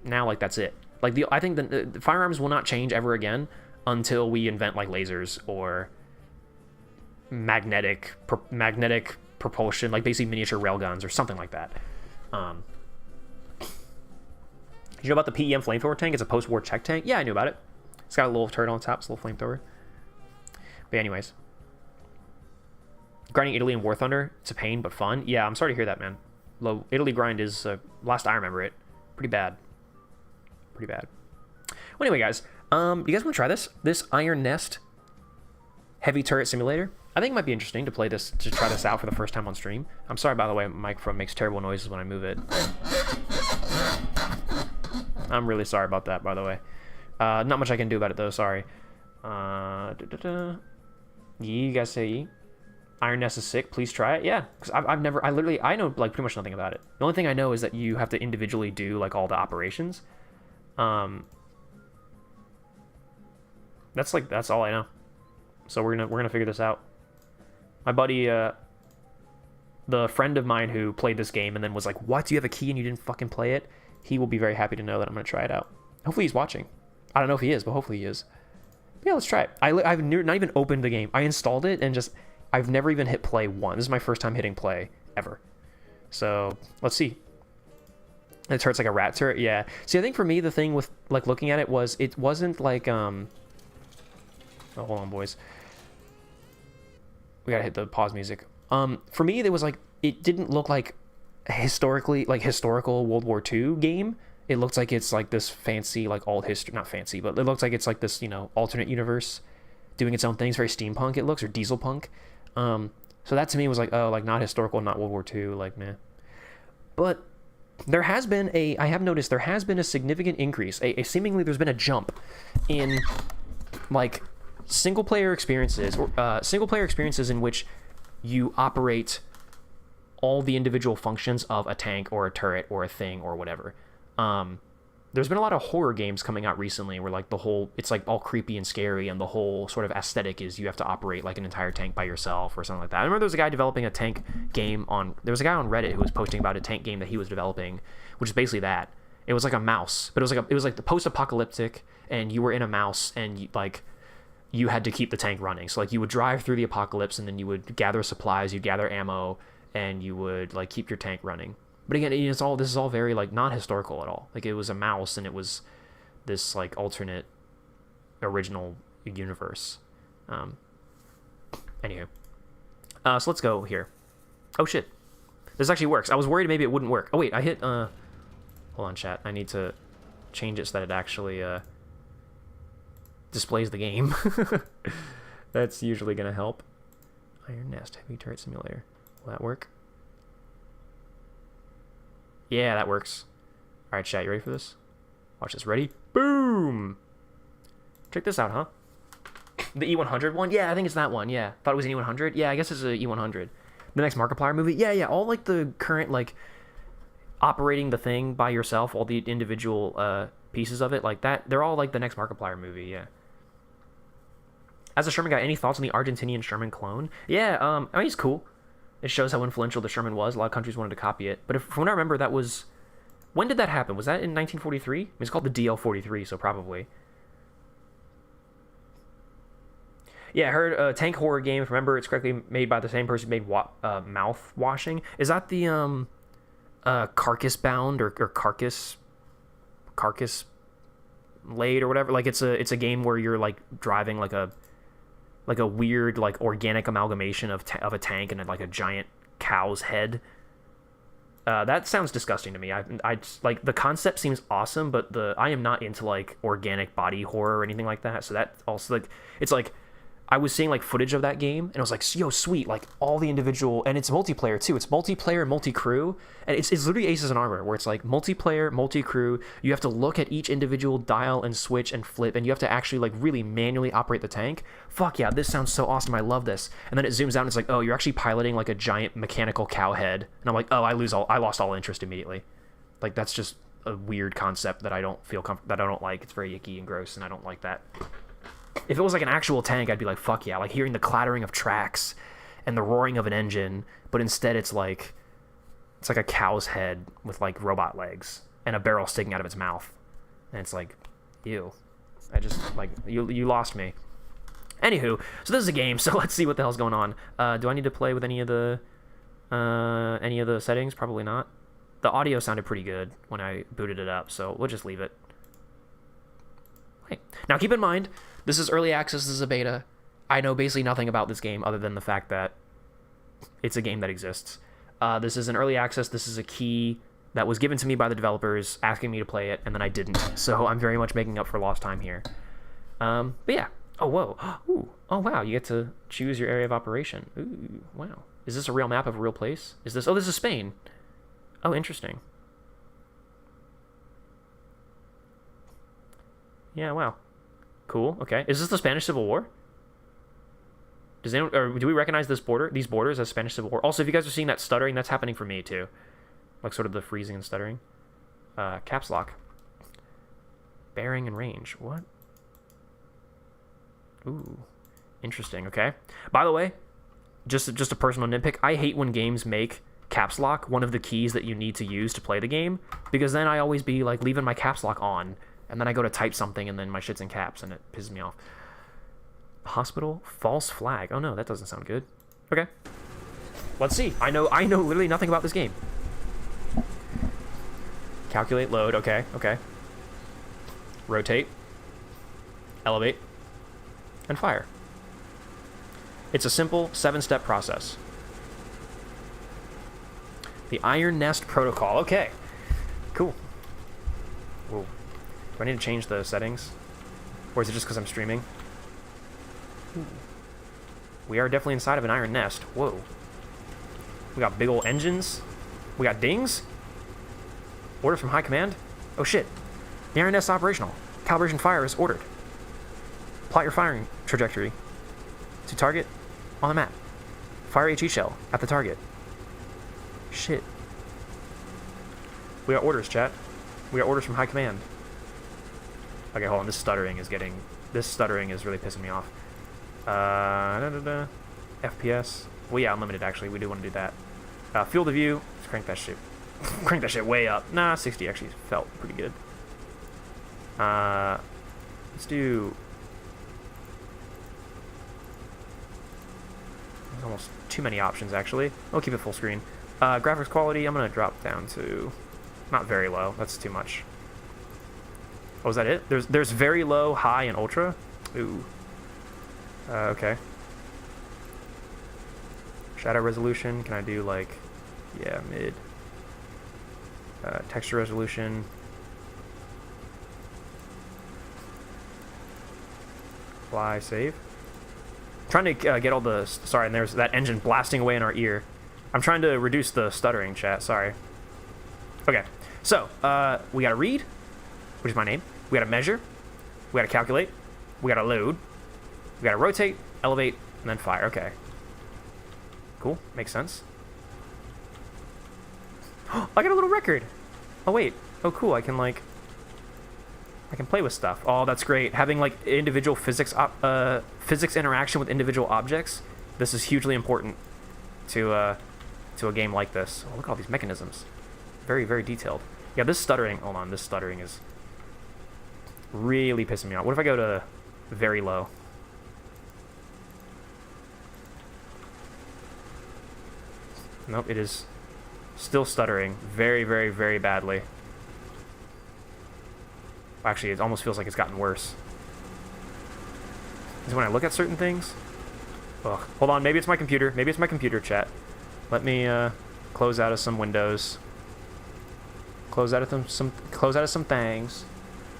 now like that's it. Like I think the firearms will not change ever again until we invent like lasers or magnetic propulsion, like basically miniature railguns or something like that. Did you know about the PEM flamethrower tank? It's a post-war Czech tank. Yeah, I knew about it. It's got a little turret on top. It's a little flamethrower. But anyways, grinding Italy in War Thunder, it's a pain but fun. Yeah, I'm sorry to hear that, man. Low Italy grind is, last I remember it, pretty bad. Pretty bad. Well, anyway, guys, you guys want to try this Iron Nest heavy turret simulator? I think it might be interesting to try this out for the first time on stream. I'm sorry, by the way, my microphone makes terrible noises when I move it. I'm really sorry about that, by the way. Not much I can do about it, though, sorry. You guys say Iron Nest is sick, please try it. Yeah, because I know like pretty much nothing about it. The only thing I know is that you have to individually do like all the operations. That's all I know. So we're gonna figure this out. My buddy, the friend of mine who played this game and then was like, "What? You have a key and you didn't fucking play it?" He will be very happy to know that I'm gonna try it out. Hopefully he's watching. I don't know if he is, but hopefully he is. But yeah, let's try it. I've not even opened the game. I installed it and I've never even hit play once. This is my first time hitting play ever. So let's see. The turret's like a rat turret. Yeah. See, I think for me the thing with like looking at it wasn't like Oh, hold on, boys. We gotta hit the pause music. For me, there was like, it didn't look like historical World War II game. It looks like it's like this fancy, like alt history, not fancy, but it looks like it's like this, you know, alternate universe doing its own thing. It's very steampunk, it looks, or diesel punk. So that to me was like, oh, like not historical, not World War II, like meh. But there has been I have noticed there has been a significant increase, seemingly there's been a jump in like single player experiences in which you operate all the individual functions of a tank or a turret or a thing or whatever. There's been a lot of horror games coming out recently where like it's like all creepy and scary, and the whole sort of aesthetic is you have to operate like an entire tank by yourself or something like that. I remember there was a guy developing a tank game there was a guy on Reddit who was posting about a tank game that he was developing, which is basically that. It was like a mouse, but it was like the post-apocalyptic, and you were in a mouse, and you had to keep the tank running. So like you would drive through the apocalypse, and then you would gather supplies, you'd gather ammo, and you would like keep your tank running. But again, this is all very like not historical at all. Like it was a mouse, and it was this like alternate original universe. Anywho, so let's go here. Oh shit, this actually works. I was worried maybe it wouldn't work. Oh wait, I hit hold on, chat. I need to change it so that it actually displays the game. That's usually gonna help. Iron Nest Heavy Turret Simulator. Will that work? Yeah, that works. Alright, chat, you ready for this? Watch this. Ready? Boom! Check this out, huh? The E100 one? Yeah, I think it's that one, yeah. Thought it was an E100? Yeah, I guess it's an E100. The next Markiplier movie? Yeah, all like the current, like, operating the thing by yourself, all the individual pieces of it, like that, they're all like the next Markiplier movie, yeah. As a Sherman guy, any thoughts on the Argentinian Sherman clone? Yeah, I mean, he's cool. It shows how influential the Sherman was. A lot of countries wanted to copy it. But from what I remember, that was... When did that happen? Was that in 1943? I mean, it's called the DL-43, so probably. Yeah, I heard a tank horror game. If I remember, it's correctly made by the same person who made Mouth Washing. Is that the Carcass Bound or Carcass Laid or whatever? Like it's a game where you're like driving like a weird like organic amalgamation of a tank and like a giant cow's head. That sounds disgusting to me. I just, like, the concept seems awesome, but I am not into like organic body horror or anything like that. So that also, like, it's like I was seeing like footage of that game and I was like, yo, sweet, like all the individual, and it's multiplayer too. It's multiplayer, multi-crew, and it's literally Aces in Armor, where it's like multiplayer, multi-crew. You have to look at each individual dial and switch and flip, and you have to actually like really manually operate the tank. Fuck yeah, this sounds so awesome. I love this. And then it zooms out and it's like, oh, you're actually piloting like a giant mechanical cow head. And I'm like, oh, I lost all interest immediately. Like that's just a weird concept that I don't feel that I don't like. It's very icky and gross, and I don't like that. If it was like an actual tank, I'd be like, fuck yeah, like hearing the clattering of tracks and the roaring of an engine, but instead it's like a cow's head with like robot legs and a barrel sticking out of its mouth. And it's like, ew. I just, like, you lost me. Anywho, so this is a game, so let's see what the hell's going on. Do I need to play with any of the settings? Probably not. The audio sounded pretty good when I booted it up, so we'll just leave it. Okay. Now keep in mind, this is early access, this is a beta. I know basically nothing about this game other than the fact that it's a game that exists. This is an early access, this is a key that was given to me by the developers asking me to play it, and then I didn't. So I'm very much making up for lost time here. But yeah. Oh, whoa. Ooh. Oh, wow, you get to choose your area of operation. Ooh, wow. Is this a real map of a real place? Is this... Oh, this is Spain. Oh, interesting. Yeah, wow. Cool. Okay. Is this the Spanish Civil War? Does anyone, or do we recognize these borders as Spanish Civil War? Also, if you guys are seeing that stuttering, that's happening for me too. Like sort of the freezing and stuttering. Caps lock. Bearing and range. What? Ooh. Interesting. Okay. By the way, just a personal nitpick. I hate when games make caps lock one of the keys that you need to use to play the game, because then I always be like leaving my caps lock on, and then I go to type something and then my shit's in caps and it pisses me off. Hospital? False flag. Oh no, that doesn't sound good. Okay. Let's see. I know literally nothing about this game. Calculate load. Okay. Rotate. Elevate. And fire. It's a simple 7-step process. The Iron Nest Protocol. Okay. Cool. Whoa. Do I need to change the settings? Or is it just because I'm streaming? We are definitely inside of an iron nest. Whoa. We got big old engines. We got dings. Orders from high command. Oh shit. The iron nest is operational. Calibration fire is ordered. Plot your firing trajectory to target on the map. Fire HE shell at the target. Shit. We got orders, chat. We got orders from high command. Okay, hold on. This stuttering is really pissing me off. FPS. Well, yeah, unlimited, actually. We do want to do that. Field of view. Let's crank that shit. Crank that shit way up. Nah, 60 actually felt pretty good. Let's do... There's almost too many options, actually. I'll keep it full screen. Graphics quality, I'm going to drop down to... Not very low. That's too much. Oh, is that it? There's very low, high, and ultra? Ooh. Okay. Shadow resolution, can I do, like... Yeah, mid. Texture resolution. Apply, save. Trying to get all the... Sorry, and there's that engine blasting away in our ear. I'm trying to reduce the stuttering, chat. Sorry. Okay. So, we gotta read, which is my name. We gotta measure. We gotta calculate. We gotta load. We gotta rotate, elevate, and then fire. Okay. Cool. Makes sense. I got a little record. Oh, wait. Oh, cool. I can play with stuff. Oh, that's great. Having, like, individual physics interaction with individual objects. This is hugely important to a game like this. Oh, look at all these mechanisms. Very, very detailed. Yeah, this stuttering... Hold on. This stuttering is really pissing me off. What if I go to very low? Nope, it is still stuttering very, very, very badly. Actually, it almost feels like it's gotten worse. Is when I look at certain things... Ugh. Hold on, maybe it's my computer. Maybe it's my computer, chat. Let me close out of some windows. Close out of some things.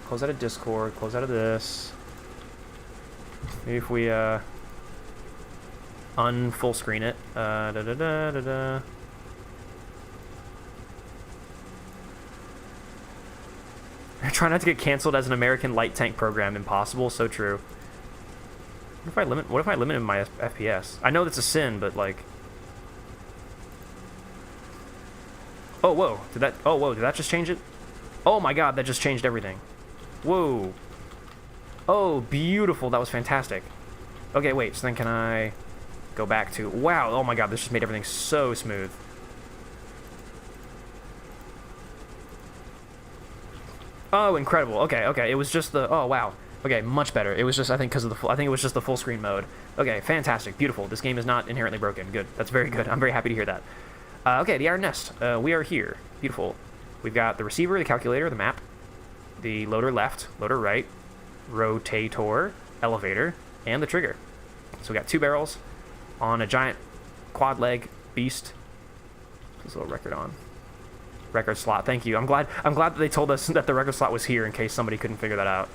Close out of Discord. Close out of this. Maybe if we unfull screen it. Try not to get canceled as an American light tank program. Impossible. So true. What if I limit my FPS? I know that's a sin, but like. Oh whoa! Did that just change it? Oh my god! That just changed everything. Whoa! Oh, beautiful! That was fantastic. Okay, wait. So then can I go back to? Wow! Oh my god! This just made everything so smooth. Oh, incredible. Okay, okay. It was just the... Oh, wow. Okay, much better. It was just, I think, because of the full... I think it was just the full screen mode. Okay, fantastic. Beautiful. This game is not inherently broken. Good. That's very good. I'm very happy to hear that. Okay, the iron nest. We are here. Beautiful. We've got the receiver, the calculator, the map, the loader left, loader right, rotator, elevator, and the trigger. So we got 2 barrels on a giant quad leg beast. Put this little record on. Record slot. Thank you. I'm glad that they told us that the record slot was here in case somebody couldn't figure that out.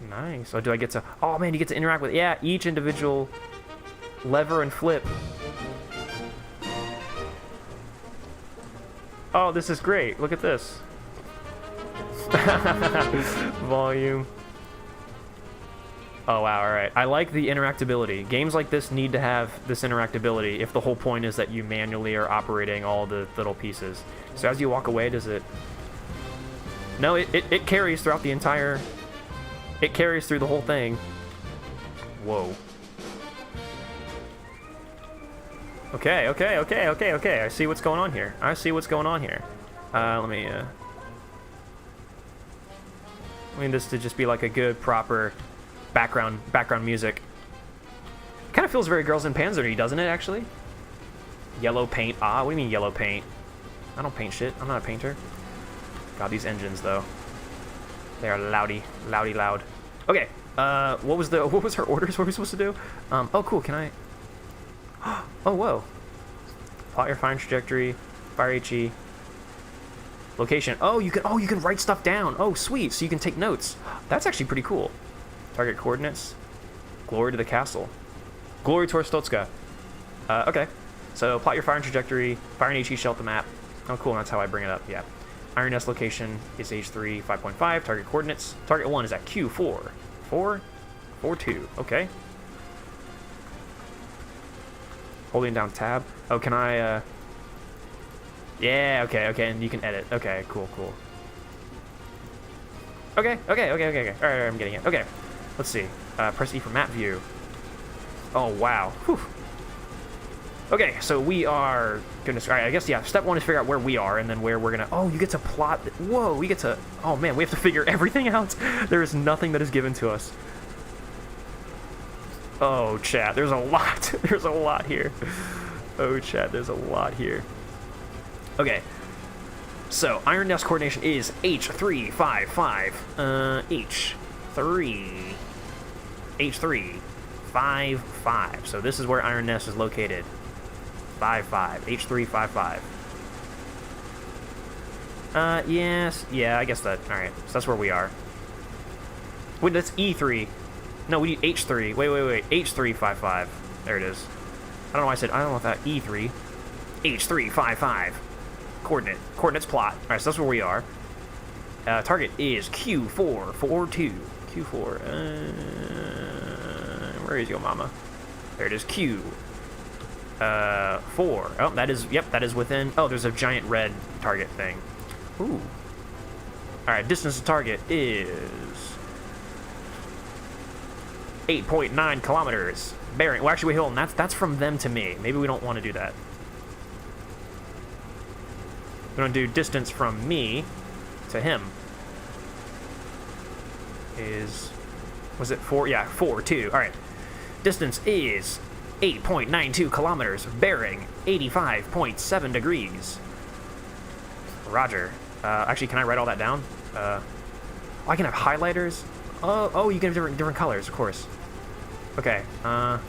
Nice. Oh, do I get to... Oh, man, you get to interact with... Yeah, each individual lever and flip. Oh, this is great. Look at this. Volume. Oh, wow, alright. I like the interactability. Games like this need to have this interactability if the whole point is that you manually are operating all the little pieces. So as you walk away, does it... No, it carries throughout the entire... It carries through the whole thing. Whoa. Okay, okay, okay, okay, okay. I see what's going on here. I see what's going on here. Let me this to just be like a good, proper... background music. Kind of feels very Girls in Panzer-y, doesn't it, actually? Yellow paint. Ah, what do you mean yellow paint? I don't paint shit. I'm not a painter. God, these engines, though. They are loudy loud. Okay, what was her orders? What were we supposed to do? Oh, cool, can I... Oh, whoa. Plot your firing trajectory, fire HE. Location. Oh, you can write stuff down. Oh, sweet. So you can take notes. That's actually pretty cool. Target coordinates. Glory to the castle. Glory to Arstotzka. Okay. So plot your firing trajectory. Fire an HE shell at the map. Oh, cool. That's how I bring it up. Yeah. Iron Nest location is H3 5.5. Target coordinates. Target 1 is at Q4. 4.2. Okay. Holding down tab. Oh, can I, Yeah, okay, and you can edit. Okay, cool. Okay. Alright, I'm getting it. Okay, let's see. Press E for map view. Oh, wow. Whew. Okay, so we are... Goodness, alright, I guess, yeah, step 1 is figure out where we are, and then where we're gonna... Oh, you get to plot... Whoa, we get to... Oh, man, we have to figure everything out. There is nothing that is given to us. Oh, chat, there's a lot. There's a lot here. Oh, chat, there's a lot here. Okay. So, Iron Nest coordination is H355. H355. So this is where Iron Nest is located. 55. H355. Yes. Yeah, I guess that. Alright. So that's where we are. Wait, that's E3. No, we need H3. Wait. H355. There it is. I don't know why I said, I don't know what that. E3. H355. Coordinates plot. Alright, so that's where we are. Target is Q442. Q4. Where is your mama? There it is. Q. 4. Oh, that is, yep, that is within. Oh, there's a giant red target thing. Ooh. Alright, distance to target is 8.9 kilometers. Bearing. Well, actually, wait, hold on. That's from them to me. Maybe we don't want to do that. We're going to do distance from me to him. Was it 4? Yeah, 4.2. All right. Distance is 8.92 kilometers, bearing 85.7 degrees. Roger. Actually, can I write all that down? Oh, I can have highlighters. Oh, you can have different colors, of course. Okay. Oh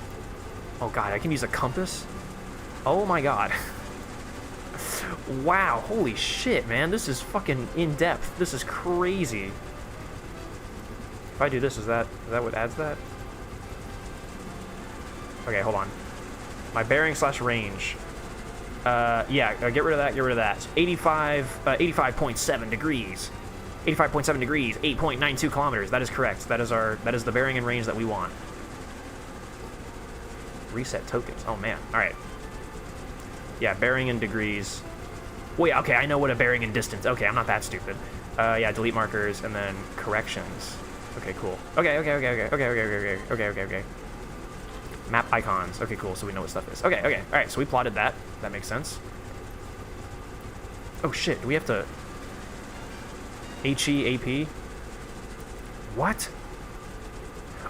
god, I can use a compass. Oh my god. Wow, holy shit, man. This is fucking in-depth. This is crazy. If I do this, is that what adds that? Okay, hold on. My bearing / range. Yeah, get rid of that, get rid of that. 85.7 degrees. 85.7 degrees, 8.92 kilometers. That is correct. That is the bearing and range that we want. Reset tokens. Oh, man. All right. Yeah, bearing and degrees. Wait, okay, I know what a bearing and distance. Okay, I'm not that stupid. Yeah, delete markers and then corrections. Okay, cool. Okay. Map icons. Okay, cool, so we know what stuff is. Okay. All right, so we plotted that. That makes sense. Oh, shit, do we have to... HE, AP? What?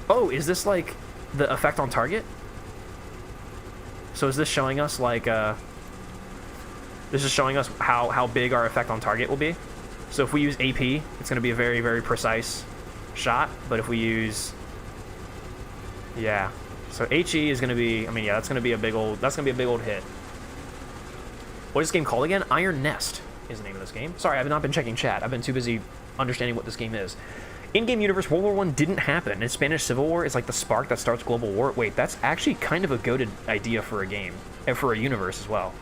Oh, is this, like, the effect on target? So is this showing us, like, this is showing us how big our effect on target will be? So if we use AP, it's going to be a very, very precise shot, but if we use... Yeah. So HE is going to be... I mean, yeah, that's going to be a big old hit. What is this game called again? Iron Nest is the name of this game. Sorry, I've not been checking chat. I've been too busy understanding what this game is. In-game universe, World War I didn't happen. In Spanish Civil War is like the spark that starts global war. Wait, that's actually kind of a goated idea for a game. And for a universe as well.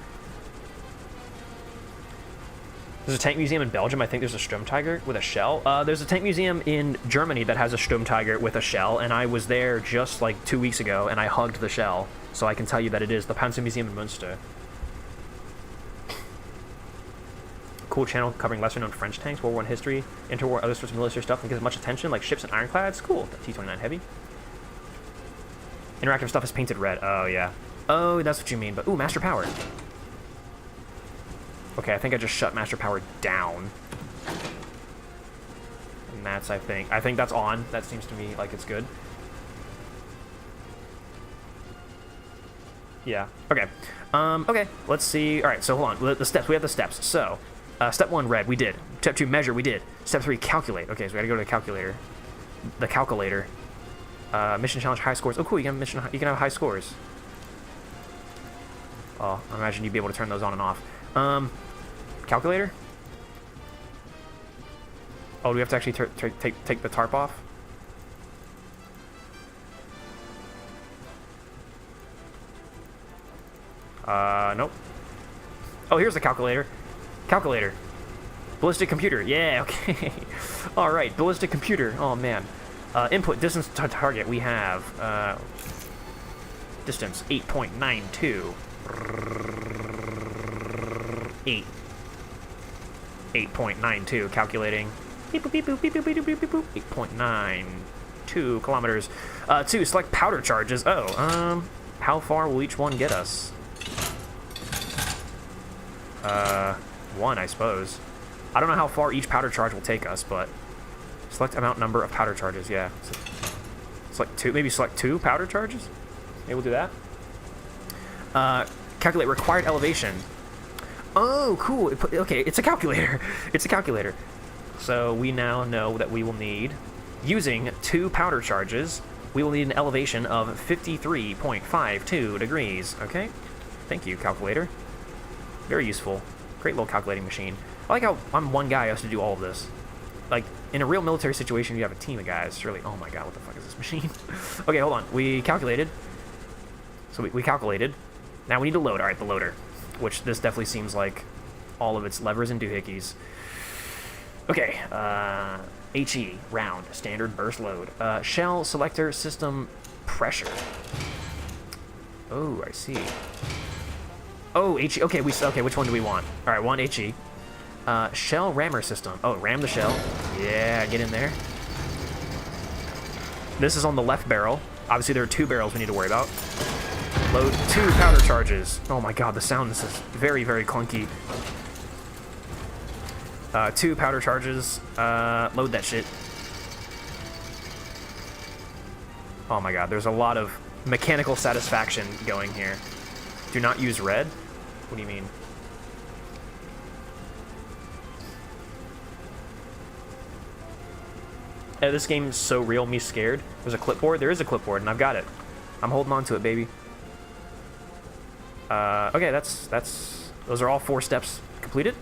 There's a tank museum in Belgium. I think there's a Sturmtiger with a shell. There's a tank museum in Germany that has a Sturmtiger with a shell, and I was there just like 2 weeks ago, and I hugged the shell. So I can tell you that it is the Panzer Museum in Münster. Cool channel covering lesser-known French tanks, World War I history, interwar, other sorts of military stuff, and gives much attention, like ships and ironclads. Cool. T-29 Heavy. Interactive stuff is painted red. Oh, yeah. Oh, that's what you mean. But, ooh, Master Power. Okay, I think I just shut Master Power down. And that's, I think that's on. That seems to me like it's good. Yeah. Okay. Okay, let's see. All right, so hold on. The steps. We have the steps. So... step 1, red, we did. Step 2, measure, we did. Step 3, calculate. Okay, so we gotta go to the calculator. The calculator. Mission challenge, high scores. Oh, cool, you can have high scores. Oh, I imagine you'd be able to turn those on and off. Calculator? Oh, do we have to actually take the tarp off? Nope. Oh, here's the calculator. Calculator. Ballistic computer. Yeah, okay. Alright, ballistic computer. Oh, man. Input distance to target. We have, distance 8.92. 8.92. Calculating. Beep, boop, beep, boop, beep, boop, beep, boop, beep, boop. 8.92 kilometers. 2. Select powder charges. Oh, how far will each one get us? 1, I suppose. I don't know how far each powder charge will take us, but select amount number of powder charges. Yeah. So select 2. Maybe select 2 powder charges. Maybe we'll do that. Calculate required elevation. Oh, cool. Okay, it's a calculator. It's a calculator. So we now know that we will need, using 2 powder charges, we will need an elevation of 53.52 degrees. Okay. Thank you, calculator. Very useful. Great little calculating machine. I like how I'm one guy who has to do all of this. Like, in a real military situation, you have a team of guys. It's really, oh my god, what the fuck is this machine? Okay, hold on. We calculated. So we calculated. Now we need to load. Alright, the loader. Which this definitely seems like all of its levers and doohickeys. Okay, HE, round, standard burst load. Shell selector system pressure. Oh, I see. Oh, HE. Okay, okay, which one do we want? All right, one HE. Shell rammer system. Oh, ram the shell. Yeah, get in there. This is on the left barrel. Obviously, there are 2 barrels we need to worry about. Load 2 powder charges. Oh my god, the sound is very, very clunky. 2 powder charges. Load that shit. Oh my god, there's a lot of mechanical satisfaction going here. Do not use red? What do you mean? This game's so real, me scared. There's a clipboard? There is a clipboard, and I've got it. I'm holding on to it, baby. Okay, those are all 4 steps completed.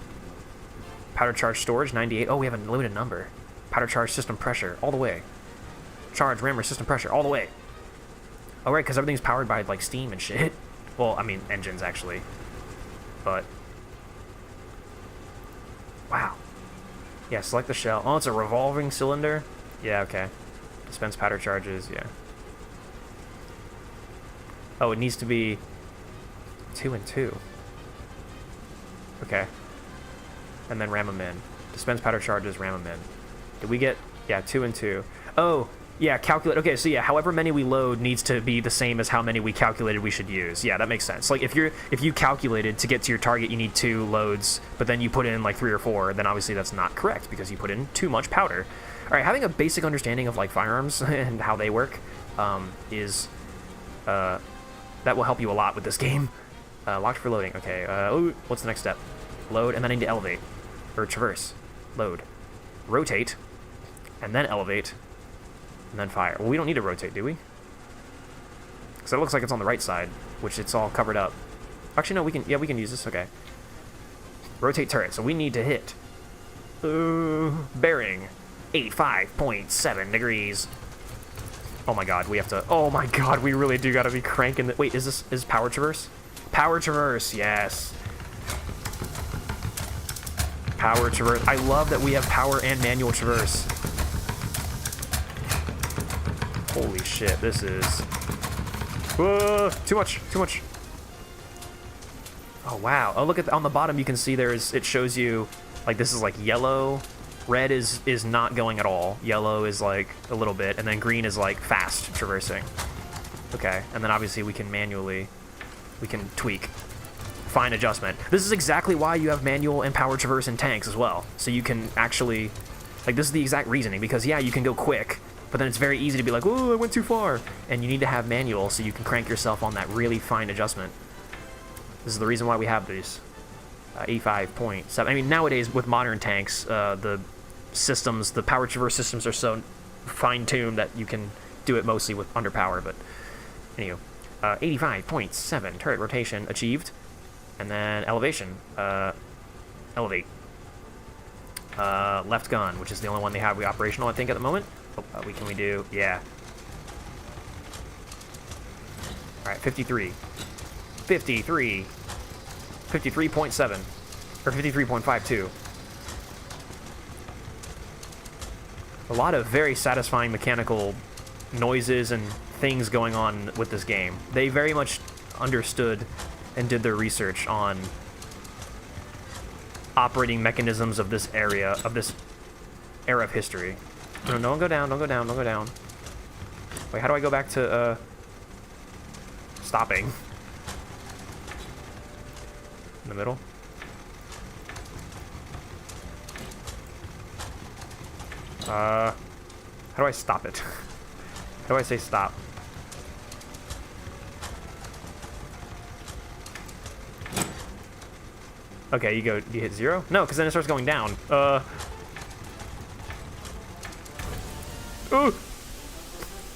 Powder charge storage, 98. Oh, we have a limited number. Powder charge system pressure, all the way. Charge rammer system pressure, all the way. Oh, right, because everything's powered by, like, steam and shit. Well, I mean, engines, actually. But... wow. Yeah, select the shell. Oh, it's a revolving cylinder? Yeah, okay. Dispense powder charges, yeah. Oh, it needs to be 2 and 2. Okay. And then ram them in. Dispense powder charges, ram them in. Did we get... yeah, 2 and 2. Oh, yeah, calculate... okay, so yeah, however many we load needs to be the same as how many we calculated we should use. Yeah, that makes sense. Like, if you calculated to get to your target you need 2 loads, but then you put in, like, 3 or 4, then obviously that's not correct, because you put in too much powder. Alright, having a basic understanding of, like, firearms and how they work is... that will help you a lot with this game. Locked for loading. Okay, what's the next step? Load, and then I need to elevate. Or traverse. Load. Rotate. And then elevate. And then fire. Well, we don't need to rotate, do we? Because it looks like it's on the right side, which it's all covered up. Actually, no, we can use this. Okay. Rotate turret. So we need to hit... bearing. 85.7 degrees. Oh my god, we have to... oh my god, we really do gotta be cranking the... wait, is power traverse? Power traverse, yes. Power traverse. I love that we have power and manual traverse. Holy shit, this is... whoa, too much, too much. Oh wow. Oh, look at on the bottom you can see it shows you, like, this is like yellow. Red is not going at all. Yellow is like a little bit, and then green is like fast traversing. Okay, and then obviously we can tweak. Fine adjustment. This is exactly why you have manual and power traverse in tanks as well. So you can actually, like, this is the exact reasoning, because yeah, you can go quick, but then it's very easy to be like, oh, I went too far. And you need to have manual so you can crank yourself on that really fine adjustment. This is the reason why we have these. 85.7. I mean, nowadays with modern tanks, the power traverse systems are so fine-tuned that you can do it mostly with under power, but anyway. 85.7 turret rotation achieved. And then elevation. Elevate. Left gun, which is the only one they have operational, I think, at the moment. Oh, can we do? Yeah. All right, 53. 53. 53.7. Or 53.52. A lot of very satisfying mechanical noises and things going on with this game. They very much understood and did their research on operating mechanisms of this area, of this era of history. No, don't go down, don't go down, don't go down. Wait, how do I go back to, stopping? In the middle? How do I stop it? How do I say stop? Okay, you hit 0? No, because then it starts going down. Ooh!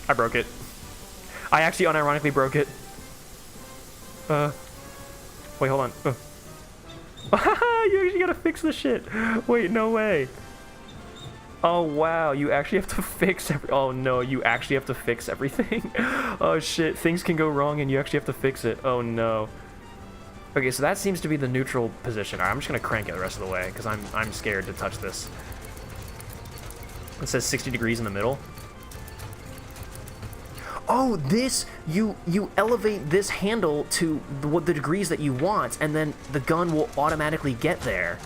I broke it. I actually unironically broke it. Wait, hold on. You actually gotta fix this shit. Wait, no way. Oh, wow, you actually have to fix oh no, you actually have to fix everything. Oh shit, things can go wrong and you actually have to fix it. Oh no. Okay, so that seems to be the neutral position. All right, I'm just gonna crank it the rest of the way because I'm scared to touch this. It says 60 degrees in the middle. Oh, this, you elevate this handle to the degrees that you want, and then the gun will automatically get there.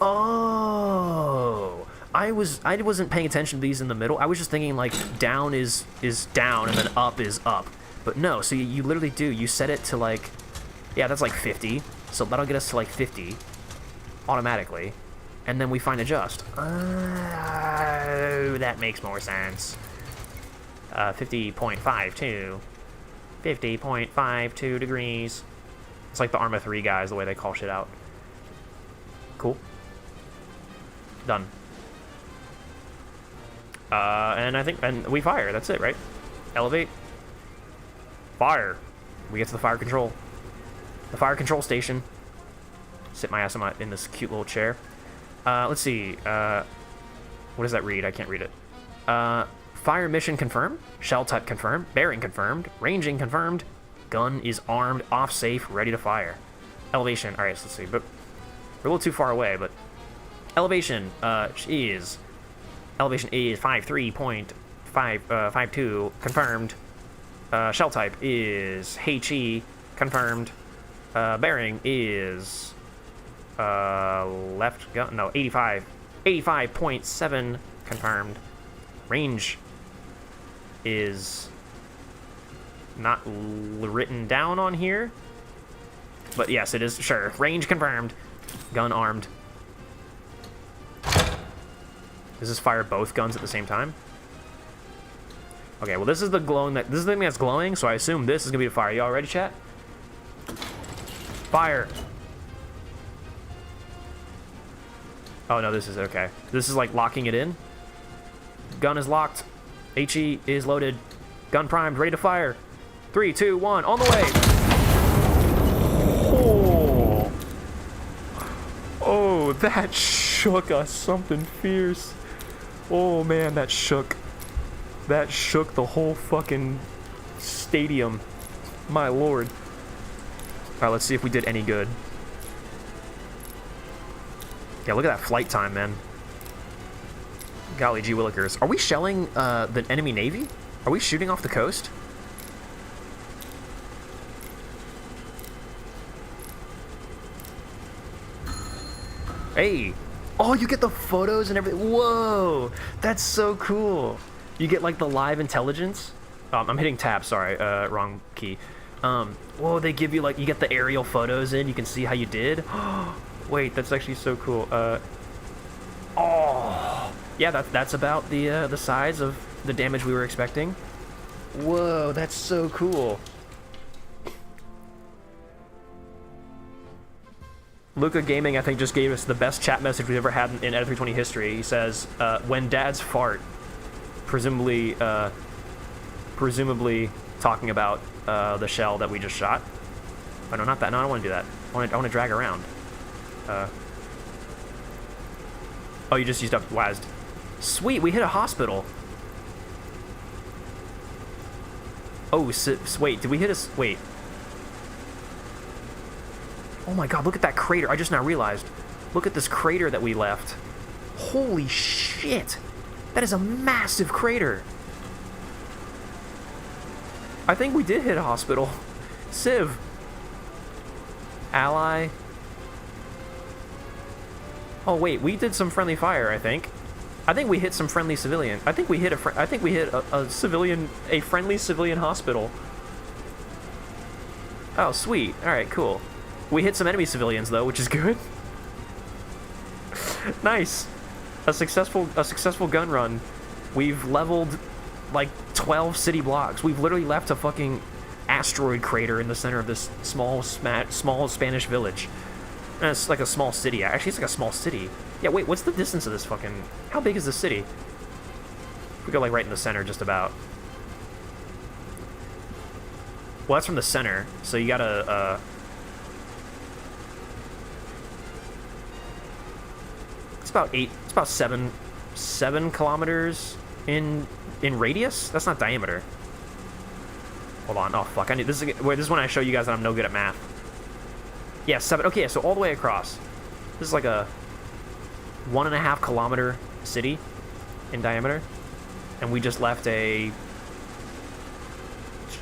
Oh, I wasn't paying attention to these in the middle. I was just thinking like down is down and then up is up. But no, so you literally do. You set it to like, yeah, that's like 50. So that'll get us to like 50 automatically. And then we find adjust. Oh, that makes more sense. 50.52. 50.52 degrees. It's like the Arma 3 guys, the way they call shit out. Cool. Done. And we fire. That's it, right? Elevate. Fire. We get to the fire control. The fire control station. Sit my ass in this cute little chair. Let's see. What does that read? I can't read it. Fire mission confirmed. Shell type confirmed. Bearing confirmed. Ranging confirmed. Gun is armed, off safe, ready to fire. Elevation. All right, so let's see. But we're a little too far away. But elevation is 53.52 confirmed. Shell type is HE confirmed. Bearing is left gun. No, 85.7 confirmed. Range is not written down on here, but yes, it is. Sure, range confirmed. Gun armed. Does this fire both guns at the same time? Okay, well this is the glowing this is the thing that's glowing, so I assume this is gonna be the fire. Y'all ready, chat? Fire. Oh no, this is okay. This is like locking it in. Gun is locked. HE is loaded. Gun primed, ready to fire. 3, 2, 1, on the way. Oh, oh, that shook us something fierce. Oh man, that shook. That shook the whole fucking stadium. My lord. All right, let's see if we did any good. Yeah, look at that flight time, man. Golly gee willikers. Are we shelling the enemy navy? Are we shooting off the coast? Hey. Oh, you get the photos and everything. Whoa. That's so cool. You get like the live intelligence. I'm hitting tab, sorry. Wrong key. Whoa, they give you like, you get the aerial photos in. You can see how you did. Wait, that's actually so cool. Oh. Yeah, that's about the size of the damage we were expecting. Whoa, that's so cool. Luca Gaming, I think, just gave us the best chat message we've ever had in Edit 320 history. He says, when dads fart, presumably talking about the shell that we just shot. Oh, no, not that. No, I don't want to do that. I want to drag around. Oh, you just used up WASD. Sweet, we hit a hospital. Oh, wait, did we hit a... Wait. Oh my god, look at that crater. I just now realized. Look at this crater that we left. Holy shit. That is a massive crater. I think we did hit a hospital. Civ. Ally. Oh wait, we did some friendly fire, I think. I think we hit some friendly civilian. I think we hit a civilian, a friendly civilian hospital. Oh, sweet. All right, cool. We hit some enemy civilians though, which is good. Nice. A successful gun run. We've leveled like 12 city blocks. We've literally left a fucking asteroid crater in the center of this small Spanish village. And it's like a small city. Actually, it's like a small city. Yeah, wait, what's the distance of this fucking... How big is this city? We go like right in the center, just about. Well, that's from the center, so you gotta, It's about 7 kilometers in radius? That's not diameter. Hold on, oh fuck, this is when I show you guys that I'm no good at math. Yeah, 7, okay, so all the way across. This is like a 1.5 kilometer city in diameter. And we just left a...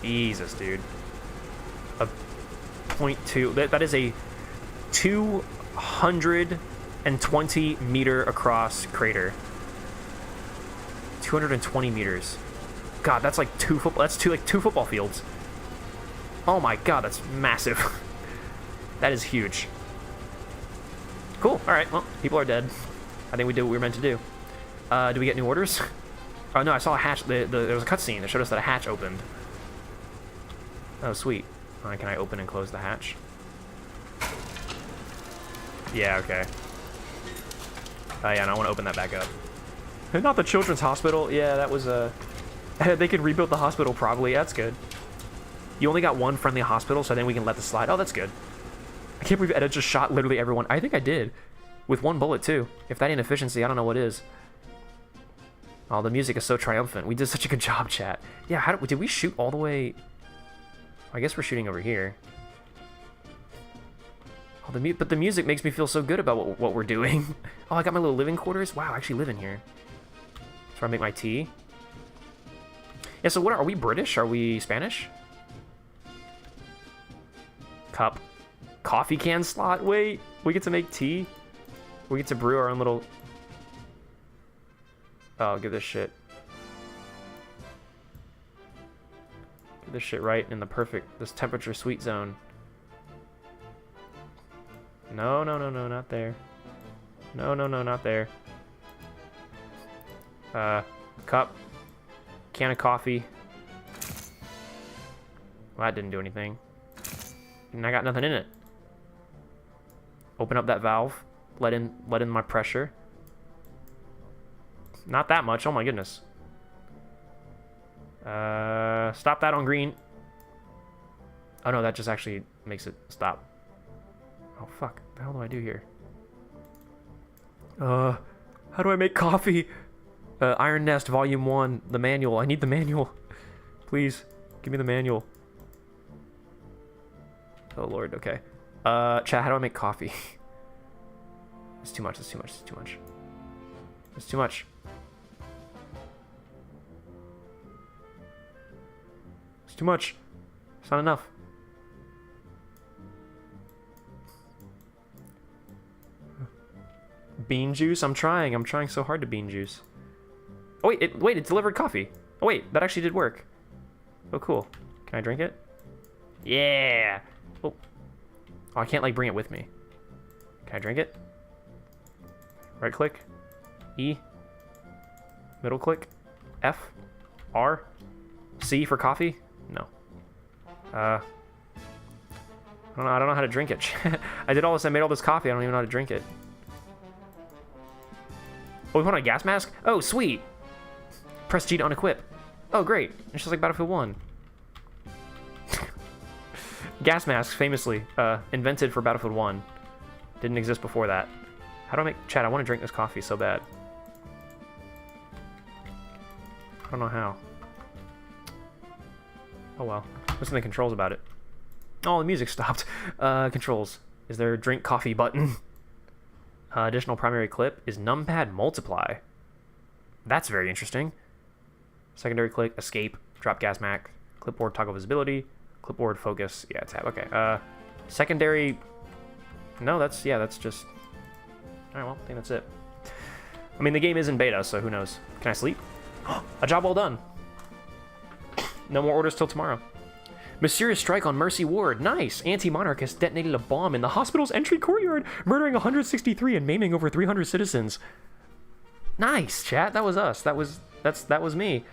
Jesus, dude. A 0.2, that is a 220 meter across crater. 220 meters. God, that's like two football fields. Oh my god, that's massive. That is huge. Cool. All right. Well, people are dead. I think we did what we were meant to do. Do we get new orders? Oh no, I saw a hatch. There was a cutscene that showed us that a hatch opened. Oh sweet. All right, can I open and close the hatch? Yeah. Okay. Oh yeah, and I want to open that back up. Not the children's hospital. Yeah, that was a. They could rebuild the hospital probably. That's good. You only got one friendly hospital, so then we can let this slide. Oh, that's good. I can't believe Edda just shot literally everyone. I think I did. With one bullet, too. If that ain't efficiency, I don't know what is. Oh, the music is so triumphant. We did such a good job, chat. Yeah, did we shoot all the way... I guess we're shooting over here. Oh, but the music makes me feel so good about what we're doing. Oh, I got my little living quarters. Wow, I actually live in here. So I make my tea. Yeah, so what are we British? Are we Spanish? Cup. Coffee can slot? Wait, we get to make tea? We get to brew our own little... Oh, give this shit. Get this shit right in the this temperature sweet zone. No, no, no, no, not there. No, no, no, not there. Cup. Can of coffee. Well, that didn't do anything. And I got nothing in it. Open up that valve. Let in my pressure. Not that much. Oh my goodness. Stop that on green. Oh no, that just actually makes it stop. Oh fuck. What the hell do I do here? How do I make coffee? Iron Nest Volume 1. The manual. I need the manual. Please. Give me the manual. Oh lord, okay. Chat, how do I make coffee? It's too much, it's too much, it's too much. It's too much. It's too much. It's not enough. Bean juice? I'm trying so hard to bean juice. Oh wait, it delivered coffee. Oh wait, that actually did work. Oh cool. Can I drink it? Yeah! Oh, I can't like bring it with me. Can I drink it? Right click. E. Middle click. F. R. C for coffee? No. I don't know how to drink it. I did all this, I made all this coffee, I don't even know how to drink it. Oh, we put on a gas mask? Oh, sweet! Press G to unequip. Oh, great. It's just like Battlefield 1. Gas masks, famously, invented for Battlefield 1. Didn't exist before that. How do I make... Chat, I want to drink this coffee so bad. I don't know how. Oh well. What's in the controls about it? Oh, the music stopped. Controls. Is there a drink coffee button? Additional primary clip is numpad multiply. That's very interesting. Secondary click, escape, drop gas mac, clipboard toggle visibility, clipboard focus. Yeah, tab. Okay. Secondary. No, that's just. All right. Well, I think that's it. I mean, the game is in beta, so who knows? Can I sleep? A job well done. No more orders till tomorrow. Mysterious strike on Mercy Ward. Nice. Anti-monarchist detonated a bomb in the hospital's entry courtyard, murdering 163 and maiming over 300 citizens. Nice, chat. That was us. That was me.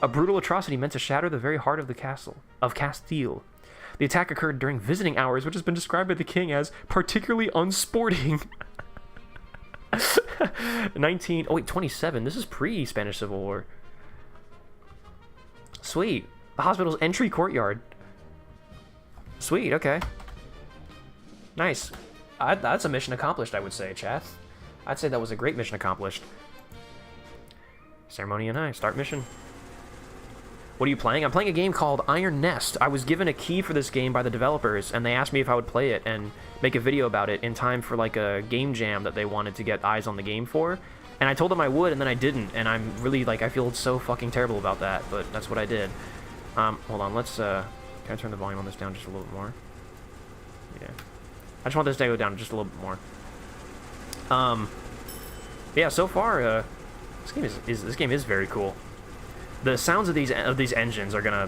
A brutal atrocity meant to shatter the very heart of the castle of Castile. The attack occurred during visiting hours, which has been described by the king as particularly unsporting. 27. This is pre-Spanish Civil War. Sweet. The hospital's entry courtyard. Sweet, okay. Nice. That's a mission accomplished, I would say, chat. I'd say that was a great mission accomplished. Ceremony and I. Start mission. What are you playing? I'm playing a game called Iron Nest. I was given a key for this game by the developers, and they asked me if I would play it and make a video about it in time for like a game jam that they wanted to get eyes on the game for. And I told them I would, and then I didn't, and I'm really, like, I feel so fucking terrible about that, but that's what I did. Hold on, let's, can I turn the volume on this down just a little bit more? Yeah. I just want this to go down just a little bit more. Yeah, so far, this game is very cool. The sounds of these engines are gonna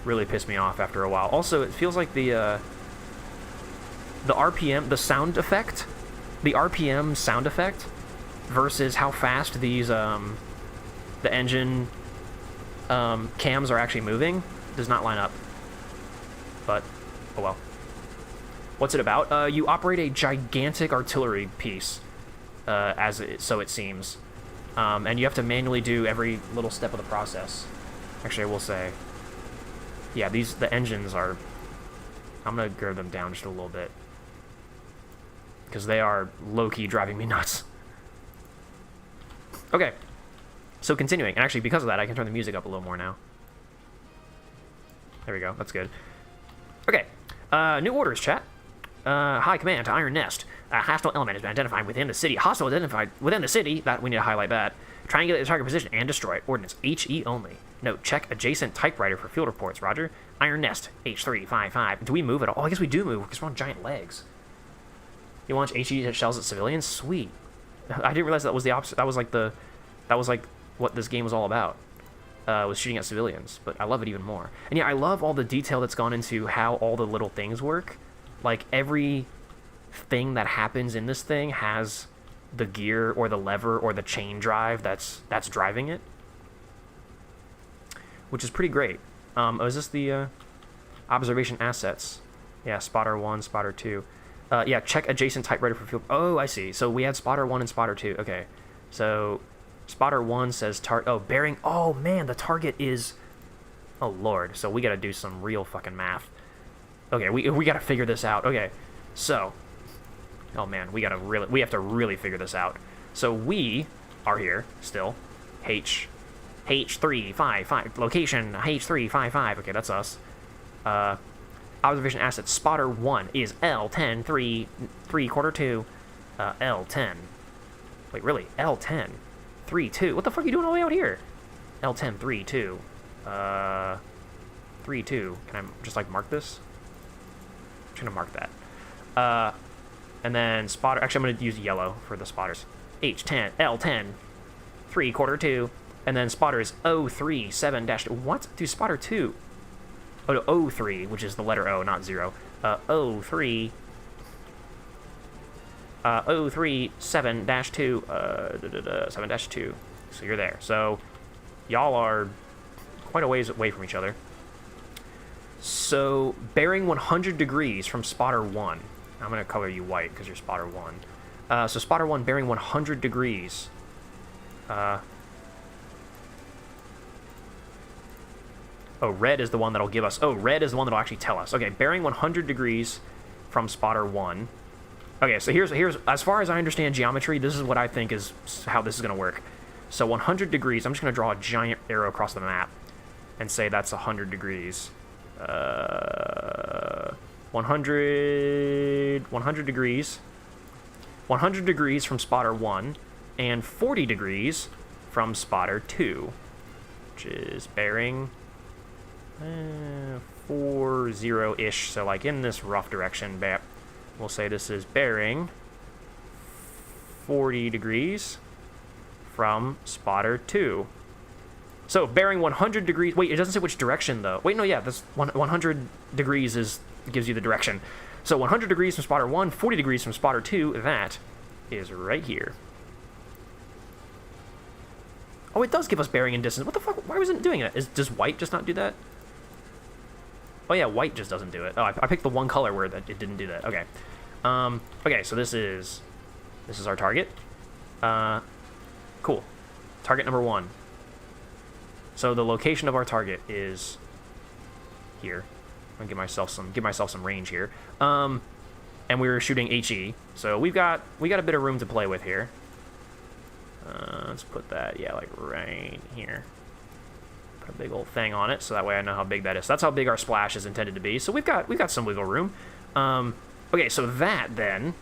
really piss me off after a while. Also, it feels like the RPM, the sound effect, the RPM sound effect versus how fast these the engine cams are actually moving does not line up. But oh well. What's it about? You operate a gigantic artillery piece, so it seems. And you have to manually do every little step of the process. Actually, I will say, yeah, the engines are... I'm going to grab them down just a little bit, because they are low-key driving me nuts. Okay, so continuing. And actually, because of that, I can turn the music up a little more now. There we go. That's good. Okay, new orders, chat. High command to Iron Nest. A hostile element has been identified within the city. Hostile identified within the city. That we need to highlight that. Triangulate the target position and destroy it. Ordnance HE only. Note, check adjacent typewriter for field reports. Roger. Iron Nest H355. Do we move at all? Oh, I guess we do move because we're on giant legs. You launch HE shells at civilians? Sweet. I didn't realize that was the opposite. That was like what this game was all about. Was shooting at civilians, but I love it even more. And yeah, I love all the detail that's gone into how all the little things work. Like, every thing that happens in this thing has the gear or the lever or the chain drive that's driving it, which is pretty great. Oh, is this the observation assets? Yeah, spotter 1, spotter 2. Yeah, check adjacent typewriter for field. Oh, I see. So we had spotter 1 and spotter 2. Okay, so spotter 1 says bearing. Oh man, the target is. Oh lord. So we got to do some real fucking math. Okay, we got to figure this out. Okay, so, oh man, we have to really figure this out. So we are here still, H355 location H355. Okay, that's us. Observation asset spotter 1 is L10 3 quarter 2, L10. Wait, really? L10 3 2. What the fuck are you doing all the way out here? L10 3 2. 3 2. Can I just like mark this? Gonna mark that, and then spotter. Actually, I'm gonna use yellow for the spotters. H10, L10, 3 quarter 2, and then spotters O3 7 dash. What? Do spotter 2? Oh no, O3, which is the letter O, not 0. O3. O3 7 dash 2. 7 dash 2. So you're there. So y'all are quite a ways away from each other. So, bearing 100 degrees from spotter 1. I'm going to color you white because you're spotter 1. So, spotter 1 bearing 100 degrees. Oh, red is the one that'll give us... Oh, red is the one that'll actually tell us. Okay, bearing 100 degrees from spotter 1. Okay, so here's as far as I understand geometry, this is what I think is how this is going to work. So 100 degrees, I'm just going to draw a giant arrow across the map and say that's 100 degrees. 100 degrees. 100 degrees from spotter 1 and 40 degrees from spotter 2, which is bearing 40-ish, so like in this rough direction. We'll say this is bearing 40 degrees from spotter 2. So bearing 100 degrees. Wait, it doesn't say which direction though. Wait, no, yeah, this 100 degrees gives you the direction. So 100 degrees from spotter 1, 40 degrees from spotter 2. That is right here. Oh, it does give us bearing and distance. What the fuck? Why wasn't it doing it? Does white just not do that? Oh yeah, white just doesn't do it. Oh, I picked the one color where it didn't do that. Okay. Okay, so this is our target. Cool. Target number 1. So the location of our target is here. I'm gonna give myself some range here. And we were shooting HE, so we got a bit of room to play with here. Let's put that, yeah, like right here. Put a big old thing on it, so that way I know how big that is. So that's how big our splash is intended to be. So we've got some wiggle room. Okay, so that then,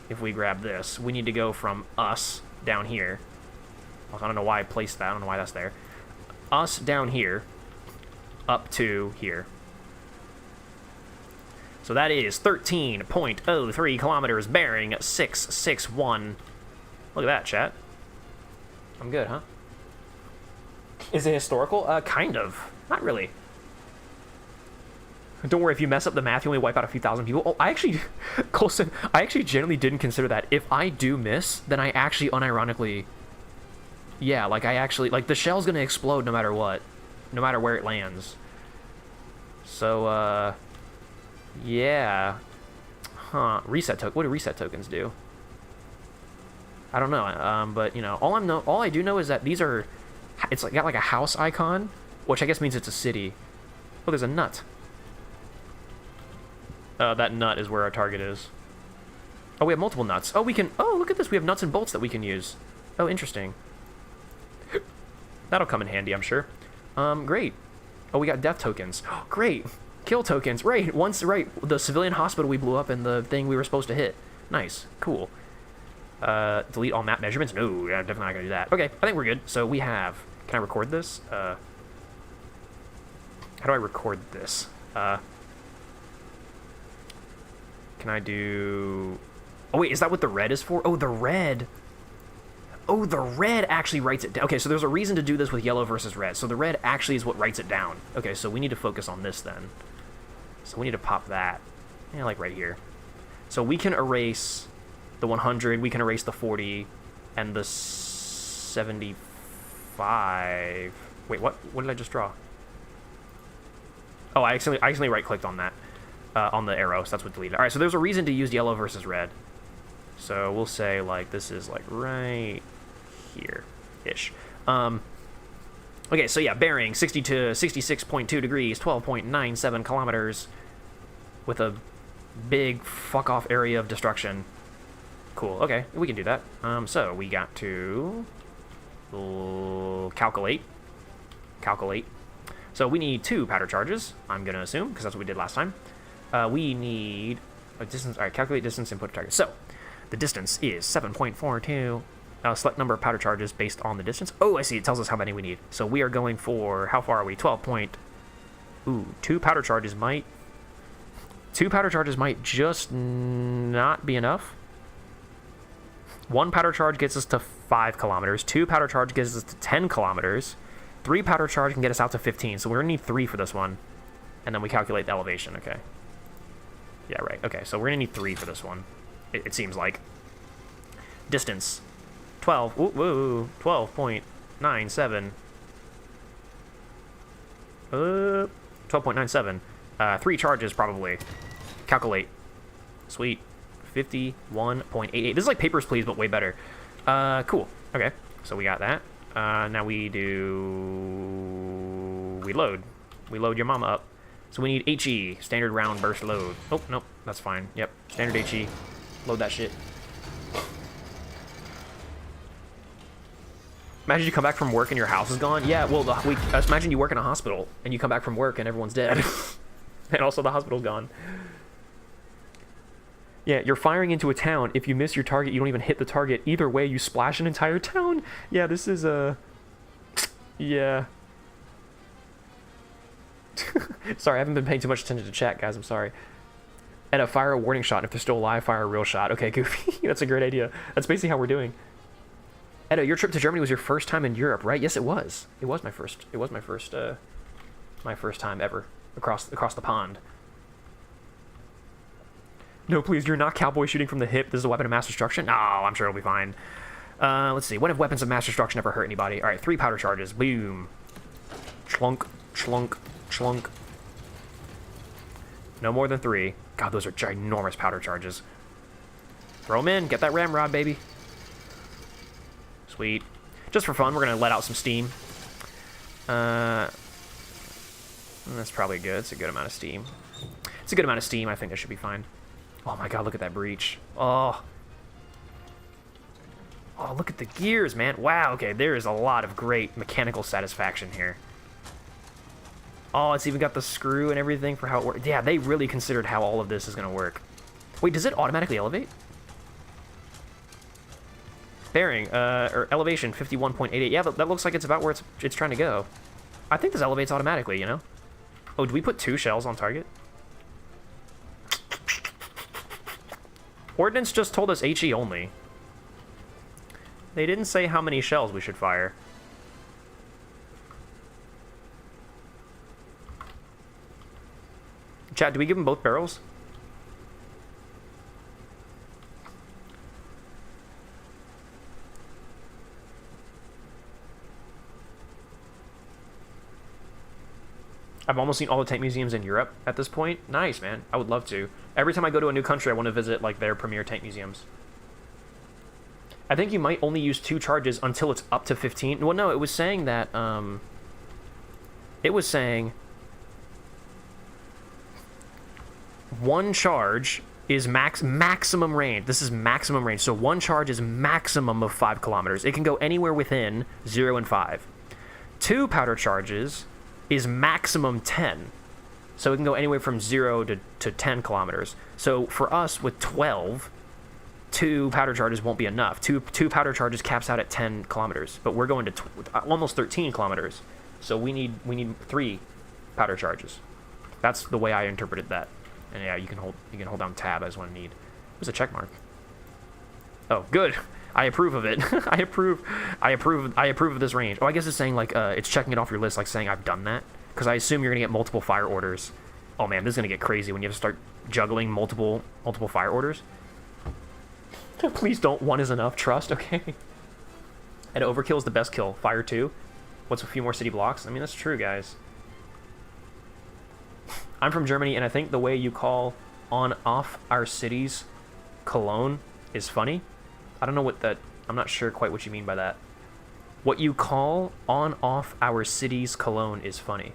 if we grab this, we need to go from us down here. I don't know why I placed that. I don't know why that's there. Us down here, up to here. So that is 13.03 kilometers, bearing 661. Look at that, chat. I'm good, huh? Is it historical? Kind of. Not really. Don't worry, if you mess up the math, you only wipe out a few thousand people. Oh, I actually, Colson, I actually genuinely didn't consider that. If I do miss, then I actually unironically, yeah, like I actually, like the shell's gonna explode no matter what. No matter where it lands. So, yeah. Huh, reset token. What do reset tokens do? I don't know, but you know, all I do know is that these are, it's like got like a house icon, which I guess means it's a city. Oh, there's a nut. That nut is where our target is. Oh, we have multiple nuts. Oh, we can, oh, look at this, we have nuts and bolts that we can use. Oh, interesting. That'll come in handy, I'm sure. Great. Oh, we got death tokens. Oh, great. Kill tokens. Right, right, the civilian hospital we blew up and the thing we were supposed to hit. Nice, cool. Delete all map measurements? No, yeah, definitely not gonna do that. Okay, I think we're good. So we have, can I record this? How do I record this? Can I do, oh wait, is that what the red is for? Oh, the red. Oh, the red actually writes it down. Okay, so there's a reason to do this with yellow versus red. So the red actually is what writes it down. Okay, so we need to focus on this then. So we need to pop that. Yeah, like right here. So we can erase the 100, we can erase the 40, and the 75. Wait, what did I just draw? Oh, I accidentally right-clicked on that, on the arrow, so that's what deleted it. All right, so there's a reason to use yellow versus red. So we'll say, like, this is, like, right here-ish. Okay, so yeah, bearing 60 to 66.2 degrees, 12.97 kilometers, with a big fuck-off area of destruction. Cool, okay, we can do that. So we got to calculate. So we need 2 powder charges, I'm gonna assume, because that's what we did last time. We need a distance, all right, calculate distance, input target. So the distance is 7.42. Select number of powder charges based on the distance. Oh, I see, it tells us how many we need. So we are going for, how far are we? 12 point, ooh, 2 powder charges might just not be enough. 1 powder charge gets us to 5 kilometers. 2 powder charge gets us to 10 kilometers. 3 powder charge can get us out to 15. So we're gonna need 3 for this one. And then we calculate the elevation, okay. Yeah, right, okay, so we're gonna need 3 for this one. It seems like. Distance, 12, whoa, 12.97. 12.97. 3 charges, probably. Calculate. Sweet. 51.88. This is like Papers, Please, but way better. Cool. Okay, so we got that. Now we load. We load your mama up. So we need HE, standard round burst load. Oh, nope, that's fine. Yep, standard HE. Load that shit. Imagine you come back from work and your house is gone. Yeah, well, imagine you work in a hospital and you come back from work and everyone's dead. And also the hospital's gone. Yeah, you're firing into a town. If you miss your target, you don't even hit the target. Either way, you splash an entire town. Yeah, this is a... Yeah. Sorry, I haven't been paying too much attention to chat, guys. I'm sorry. And fire a warning shot. If they're still alive, fire a real shot. Okay, Goofy. That's a great idea. That's basically how we're doing. Edo, your trip to Germany was your first time in Europe, right? Yes, it was. It was my first. It was my first time ever across the pond. No, please, you're not cowboy shooting from the hip. This is a weapon of mass destruction. No, I'm sure it'll be fine. Let's see. When have weapons of mass destruction ever hurt anybody? All right, 3 powder charges. Boom. Chlunk, chlunk, chlunk. No more than 3. God, those are ginormous powder charges. Throw them in. Get that ramrod, baby. Sweet. Just for fun, we're going to let out some steam. That's probably good. It's a good amount of steam. It's a good amount of steam. I think that should be fine. Oh my god, look at that breach. Oh. Oh, look at the gears, man. Wow, okay, there is a lot of great mechanical satisfaction here. Oh, it's even got the screw and everything for how it works. Yeah, they really considered how all of this is going to work. Wait, does it automatically elevate? Bearing, or elevation, 51.88. Yeah, that looks like it's about where it's trying to go. I think this elevates automatically, you know? Oh, do we put 2 shells on target? Ordnance just told us HE only. They didn't say how many shells we should fire. Chat, do we give them both barrels? I've almost seen all the tank museums in Europe at this point. Nice, man. I would love to. Every time I go to a new country, I want to visit like their premier tank museums. I think you might only use 2 charges until it's up to 15. Well, no, it was saying that, it was saying 1 charge is maximum range. This is maximum range. So 1 charge is maximum of 5 kilometers. It can go anywhere within 0 and 5. 2 powder charges is maximum 10. So it can go anywhere from 0 to 10 kilometers. So for us, with 12, 2 powder charges won't be enough. Two powder charges caps out at 10 kilometers. But we're going to almost 13 kilometers. So we need 3 powder charges. That's the way I interpreted that. And yeah, you can hold down tab as one need. There's a check mark. Oh, good. I approve of it. I approve of this range. Oh, I guess it's saying like it's checking it off your list, like saying I've done that. Because I assume you're gonna get multiple fire orders. Oh man, this is gonna get crazy when you have to start juggling multiple fire orders. Please don't. 1 is enough. Trust. Okay. And overkill is the best kill. Fire 2. What's a few more city blocks? I mean, that's true, guys. I'm from Germany, and I think the way you call on off our cities Cologne is funny. I don't know what that... I'm not sure quite what you mean by that. What you call on off our cities Cologne is funny.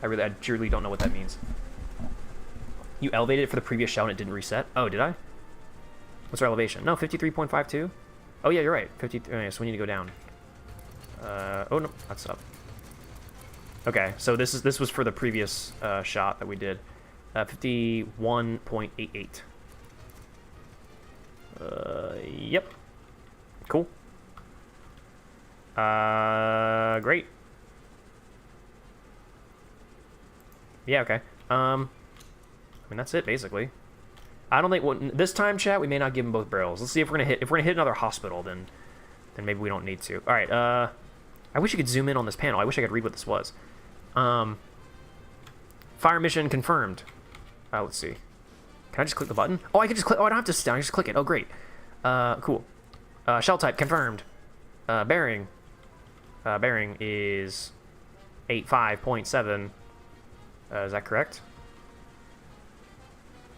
I truly don't know what that means. You elevated it for the previous shell and it didn't reset? Oh, did I? What's our elevation? No, 53.52? Oh yeah, you're right. 53. Okay, so we need to go down. Oh no, that's up. Okay, so this was for the previous shot that we did. 51.88. Yep. Cool. Great. Yeah, okay. I mean, that's it, basically. I don't think... this time, chat, we may not give them both barrels. Let's see if we're gonna hit... If we're gonna hit another hospital, then maybe we don't need to. Alright, I wish you could zoom in on this panel. I wish I could read what this was. Fire mission confirmed. Let's see. Can I just click the button? Oh, I can just click... Oh, I don't have to sit down. I just click it. Oh, great. Cool. Shell type confirmed. Bearing. Bearing is 85.7. Is that correct?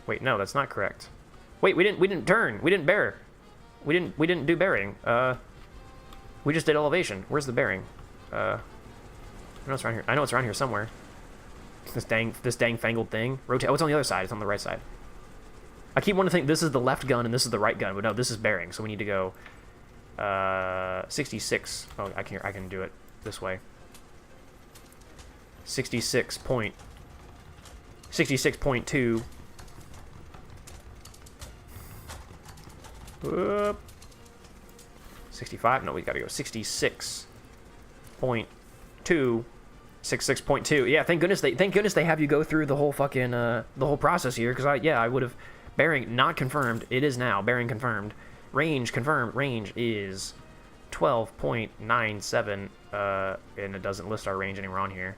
Wait, no, that's not correct. Wait, we didn't turn. We didn't bear. We didn't do bearing. We just did elevation. Where's the bearing? I know it's around here. I know it's around here somewhere. This dang fangled thing. Rotate. Oh, it's on the other side. It's on the right side. I keep wanting to think this is the left gun and this is the right gun, but no, this is bearing. So we need to go 66. Oh, I can do it this way. 66.2. Whoop. 65. No, we gotta go 66.2. 66.2. Yeah, thank goodness they have you go through the whole fucking the whole process here, because I would have. Bearing not confirmed. It is now bearing confirmed. Range confirmed. Range is 12.97. And it doesn't list our range anywhere on here.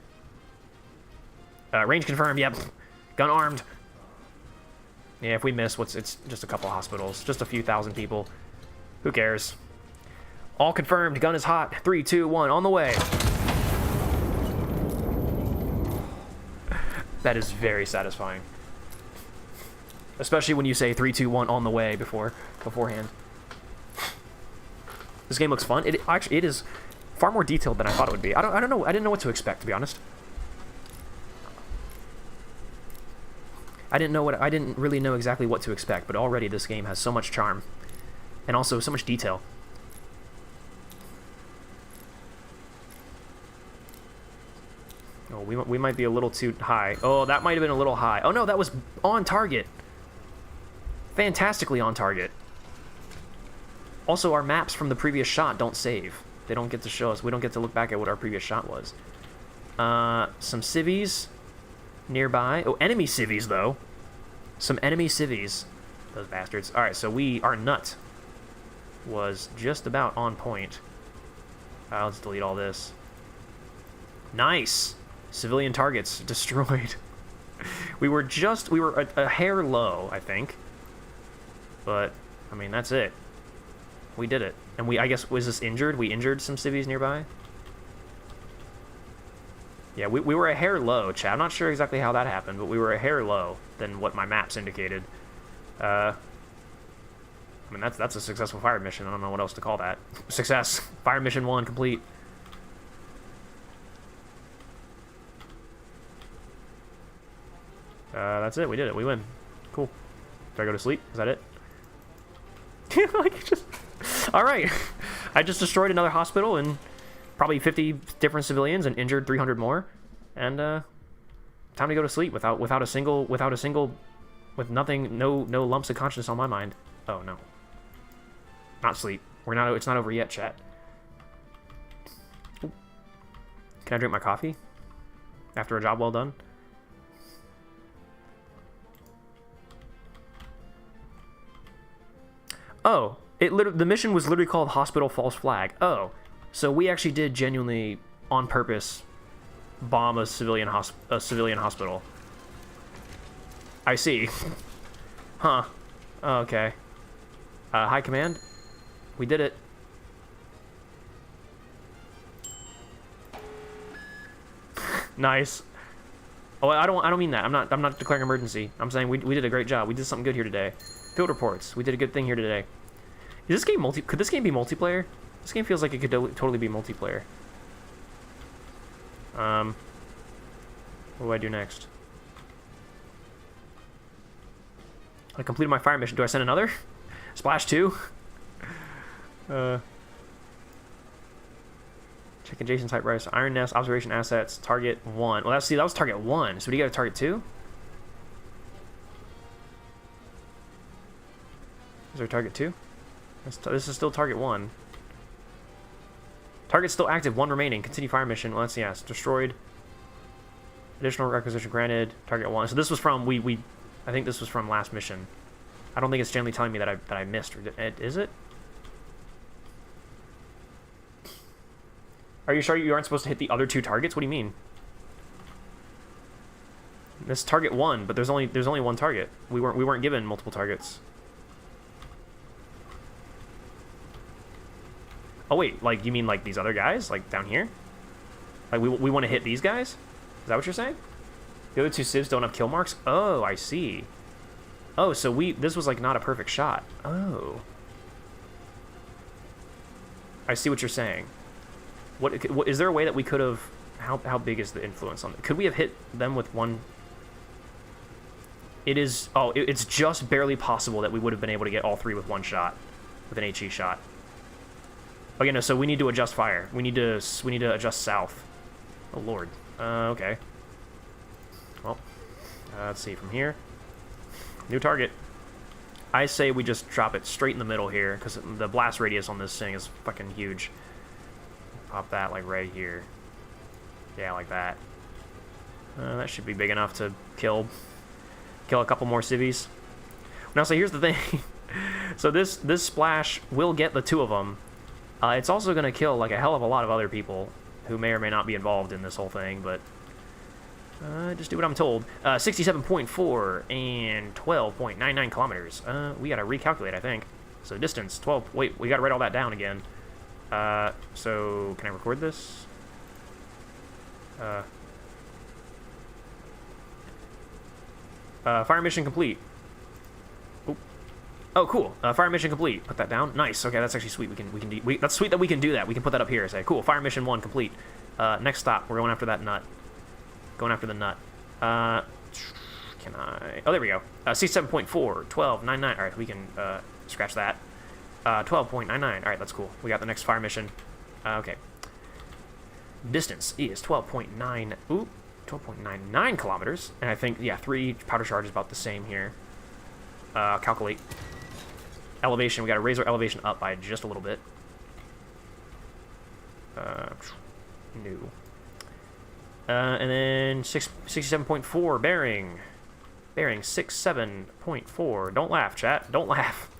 Range confirmed. Yep. Gun armed. Yeah, if we miss, it's just a couple hospitals, just a few thousand people. Who cares? All confirmed. Gun is hot. 3, 2, 1. On the way. That is very satisfying. Especially when you say 3, 2, 1 on the way beforehand. This game looks fun. It is far more detailed than I thought it would be. I don't know. I didn't know what to expect, to be honest. I didn't really know exactly what to expect, but already this game has so much charm and also so much detail. Oh, we might be a little too high. Oh, that might have been a little high. Oh no, that was on target. Fantastically on target. Also, our maps from the previous shot don't save. They don't get to show us. We don't get to look back at what our previous shot was. Some civvies nearby. Oh, enemy civvies, though. Some enemy civvies. Those bastards. Alright, so our nut was just about on point. Let's delete all this. Nice! Civilian targets destroyed. we were a hair low, I think. But, I mean, that's it. We did it. And I guess, was this injured? We injured some civvies nearby? Yeah, we were a hair low, chat. I'm not sure exactly how that happened, but we were a hair low than what my maps indicated. I mean, that's a successful fire mission. I don't know what else to call that. Success. Fire mission 1 complete. That's it. We did it. We win. Cool. Do I go to sleep? Is that it? All right. I just destroyed another hospital and probably 50 different civilians and injured 300 more. And time to go to sleep with nothing, no lumps of conscience on my mind. Oh no. Not sleep. It's not over yet, chat. Ooh. Can I drink my coffee after a job well done? Oh, the mission was literally called Hospital False Flag. Oh, so we actually did genuinely, on purpose, bomb a civilian hospital. I see. Huh. Oh, okay. High command. We did it. Nice. Oh, I don't mean that. I'm not declaring emergency. I'm saying we did a great job. We did something good here today. Field reports. We did a good thing here today. Is this game could this game be multiplayer? This game feels like it could totally be multiplayer. What do I do next? I completed my fire mission. Do I send another? Splash 2? Check adjacent typewriters. Iron Nest, observation assets, target 1. Well, that was target 1. So do you got a target 2? Is there a target 2? This is still target 1. Target still active, 1 remaining. Continue fire mission. Well, let's see. Yes, destroyed. Additional requisition granted. Target 1. So this was from I think this was from last mission. I don't think it's generally telling me that I missed. Is it? Are you sure you aren't supposed to hit the other 2 targets? What do you mean? This target 1, but there's only 1 target. We weren't given multiple targets. Oh wait, like you mean like these other guys, like down here? Like we want to hit these guys? Is that what you're saying? The other 2 civs don't have kill marks? Oh, I see. Oh, so this was like not a perfect shot. Oh. I see what you're saying. What is there a way that we could have? How big is the influence on it? Could we have hit them with one? It is... Oh, it's just barely possible that we would have been able to get all 3 with one shot. With an HE shot. Okay, no, so we need to adjust fire. We need to adjust south. Oh, Lord. Okay. Well, let's see, from here. New target. I say we just drop it straight in the middle here, because the blast radius on this thing is fucking huge. Pop that, like, right here. Yeah, like that. That should be big enough to kill a couple more civvies. Now, so here's the thing. So this splash will get the 2 of them. It's also going to kill, like, a hell of a lot of other people who may or may not be involved in this whole thing, but... just do what I'm told. 67.4 and 12.99 kilometers. We gotta recalculate, I think. So distance, 12... Wait, we gotta write all that down again. So, can I record this? Fire mission complete. Oop. Oh, cool. Fire mission complete. Put that down. Nice. Okay, that's actually sweet. That's sweet that we can do that. We can put that up here and say, cool, fire mission 1 complete. Next stop, we're going after that nut. Going after the nut. Can I... Oh, there we go. 67.4, 12.99. Alright, we can scratch that. 12.99. Alright, that's cool. We got the next fire mission. Okay. Distance is 12.9... Ooh, 12.99 kilometers. And I think, yeah, 3 powder charges about the same here. Calculate. Elevation. We got to raise our elevation up by just a little bit. New. And then 67.4 bearing. Bearing 67.4. Don't laugh, chat. Don't laugh.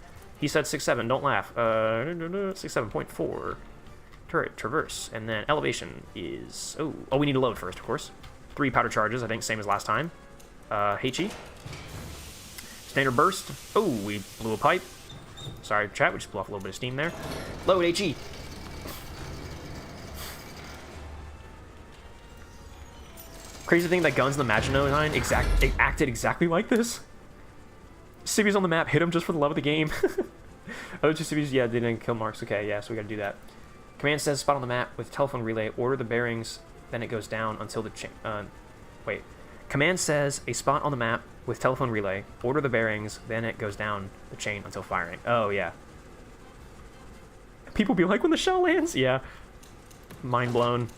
He said 67. Don't laugh. 67.4. Turret traverse. And then elevation is... Oh, we need to load first, of course. 3 powder charges, I think, same as last time. HE. Standard burst. Oh, we blew a pipe. Sorry, chat. We just blew off a little bit of steam there. Load HE. Crazy thing that guns in the Maginot 9 acted exactly like this. Civvies on the map hit him just for the love of the game. Other 2 civvies, yeah, they didn't kill marks. Okay, yeah, so we gotta do that. Command says spot on the map with telephone relay. Order the bearings, then it goes down until the chain. Wait. Command says a spot on the map with telephone relay. Order the bearings, then it goes down the chain until firing. Oh, yeah. People be like when the shell lands? Yeah. Mind blown.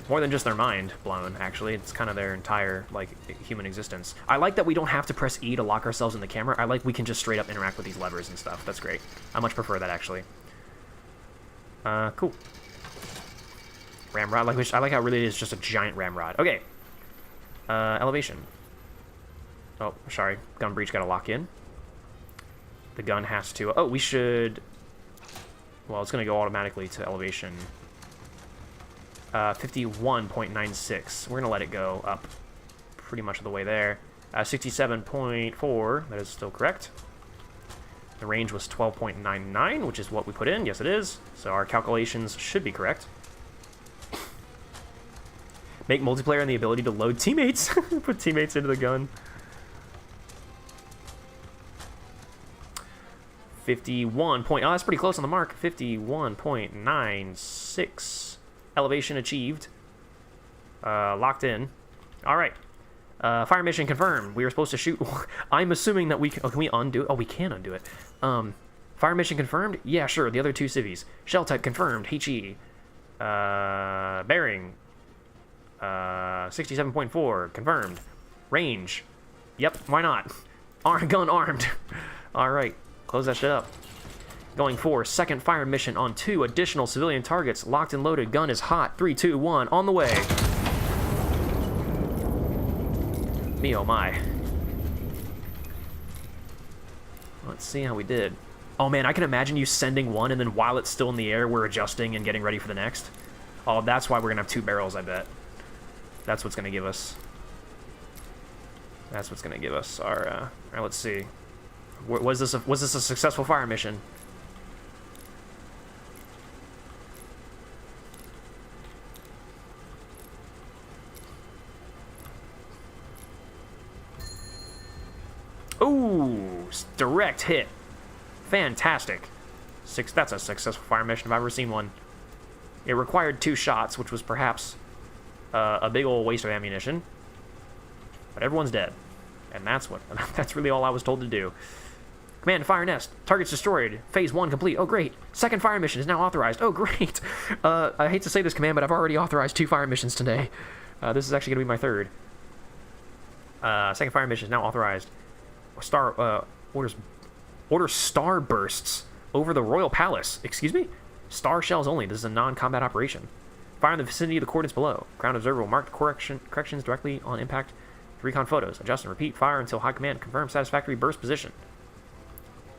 More than just their mind blown, actually. It's kind of their entire, like, human existence. I like that we don't have to press E to lock ourselves in the camera. I like we can just straight up interact with these levers and stuff. That's great. I much prefer that, actually. Cool. Ramrod. I like how it really is just a giant ramrod. Okay. Elevation. Oh, sorry. Gun breach got to lock in. The gun has to... Oh, we should... Well, it's going to go automatically to elevation... 51.96. We're going to let it go up pretty much the way there. 67.4. That is still correct. The range was 12.99, which is what we put in. Yes, it is. So our calculations should be correct. Make multiplayer and the ability to load teammates. Put teammates into the gun. 51 point... Oh, that's pretty close on the mark. 51.96. Elevation achieved. Locked in. All right. Fire mission confirmed. We were supposed to shoot... I'm assuming that we can... Oh, can we undo it? Oh, we can undo it. Fire mission confirmed? Yeah, sure. The other 2 civvies. Shell type confirmed. HE. Bearing. 67.4. Confirmed. Range. Yep, why not? Gun armed. All right. Close that shit up. Going for second fire mission on 2 additional civilian targets. Locked and loaded. Gun is hot. 3, 2, 1. On the way. Me oh my. Let's see how we did. Oh man, I can imagine you sending one and then while it's still in the air, we're adjusting and getting ready for the next. Oh, that's why we're gonna have 2 barrels, I bet. That's what's gonna give us... That's what's gonna give us our... Alright, let's see. Was this a successful fire mission? Ooh, direct hit. Fantastic. That's a successful fire mission if I've ever seen one. It required 2 shots, which was perhaps a big old waste of ammunition. But everyone's dead. And that's really all I was told to do. Command to fire nest. Target's destroyed. Phase 1 complete. Oh, great. Second fire mission is now authorized. Oh, great. I hate to say this, Command, but I've already authorized 2 fire missions today. This is actually going to be my 3rd. Second fire mission is now authorized. Order star bursts over the Royal Palace. Excuse me? Star shells only. This is a non-combat operation. Fire in the vicinity of the coordinates below. Ground observer will mark the corrections directly on impact. Recon photos. Adjust and repeat. Fire until high command confirms satisfactory burst position.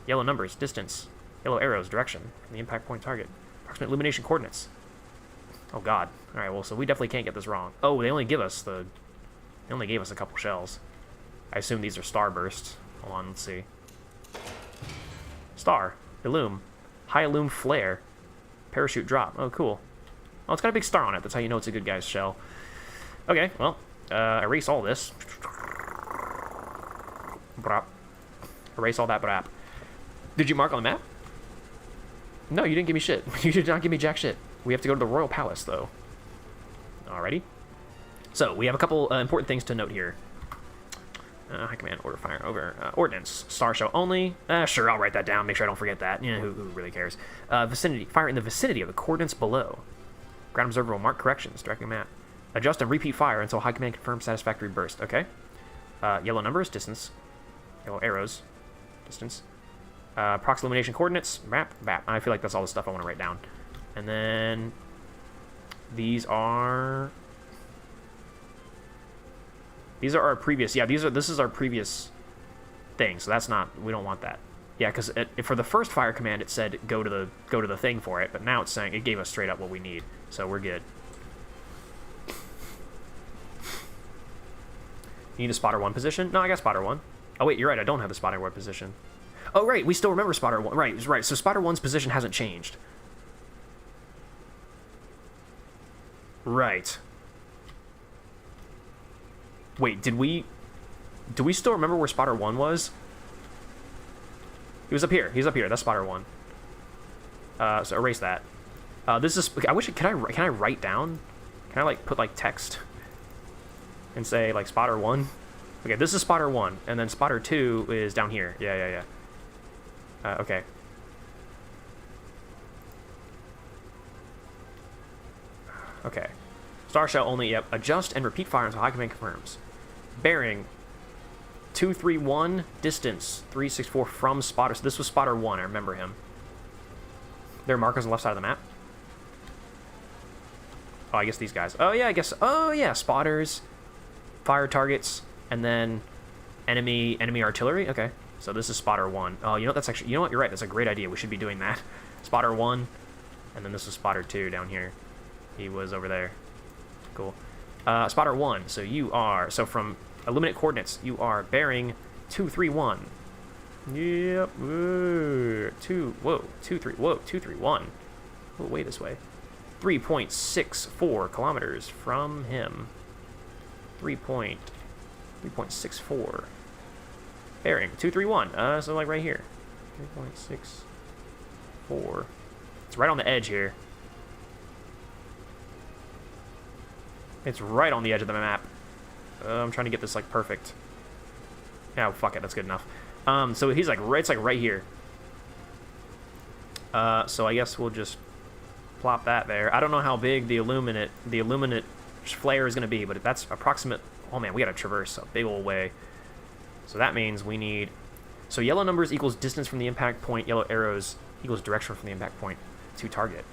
Yellow numbers, distance. Yellow arrows, direction from the impact point target. Approximate illumination coordinates. Oh god. Alright, well, so we definitely can't get this wrong. Oh, they only gave us a couple shells. I assume these are star bursts. Hold on, let's see. Star. Illume. High illume flare. Parachute drop. Oh, cool. Oh, it's got a big star on it. That's how you know it's a good guy's shell. Okay, well, erase all this. Brap. Erase all that brap. Did you mark on the map? No, you didn't give me shit. You did not give me jack shit. We have to go to the Royal Palace, though. Alrighty. So, we have a couple important things to note here. High command, order fire over. Ordnance, star show only. Sure, I'll write that down. Make sure I don't forget that. You know, who really cares? Vicinity, fire in the vicinity of the coordinates below. Ground observer will mark corrections, directing map. Adjust and repeat fire until high command confirms satisfactory burst. Okay. Yellow numbers, distance. Yellow arrows, distance. Prox illumination coordinates, map. I feel like that's all the stuff I want to write down. And then these are our previous. Yeah, this is our previous thing. So that's not. We don't want that. Yeah, because for the first fire command it said go to the thing for it, but now it's saying it gave us straight up what we need. So we're good. You need a spotter 1 position? No, I got spotter 1. Oh wait, you're right. I don't have the spotter 1 position. Oh right, we still remember spotter 1. Right. So spotter 1's position hasn't changed. Right. Wait, do we still remember where spotter 1 was? He was up here. He's up here. That's spotter 1. So erase that. This is. I wish. Can I write down? Can I like put like text and say like spotter 1? Okay, this is spotter 1, and then spotter 2 is down here. Yeah. Okay. Okay. Star shell only. Yep. Adjust and repeat fire until high command confirms. Bearing 231, distance 364 from spotter. So this was spotter 1. I remember him. There are markers on the left side of the map. Oh, I guess these guys. Oh yeah, I guess. Oh yeah, spotters, fire targets, and then enemy artillery. Okay, so this is spotter 1. Oh, you know that's actually. You know what? You're right. That's a great idea. We should be doing that. Spotter 1, and then this is spotter 2 down here. He was over there. Cool. Spotter 1. So you are. So from illuminate coordinates, you are bearing 231. Yep. Whoa, 231. Oh, way this way. 3.64 kilometers from him. 3.64. Bearing 231. So like right here. 3.64. It's right on the edge here. It's right on the edge of the map. I'm trying to get this like perfect. Yeah, fuck it, that's good enough. So he's like it's like right here. So I guess we'll just plop that there. I don't know how big the illuminate flare is going to be, but that's approximate. Oh man, we got to traverse a big old way. So that means we need. So yellow numbers equals distance from the impact point. Yellow arrows equals direction from the impact point to target.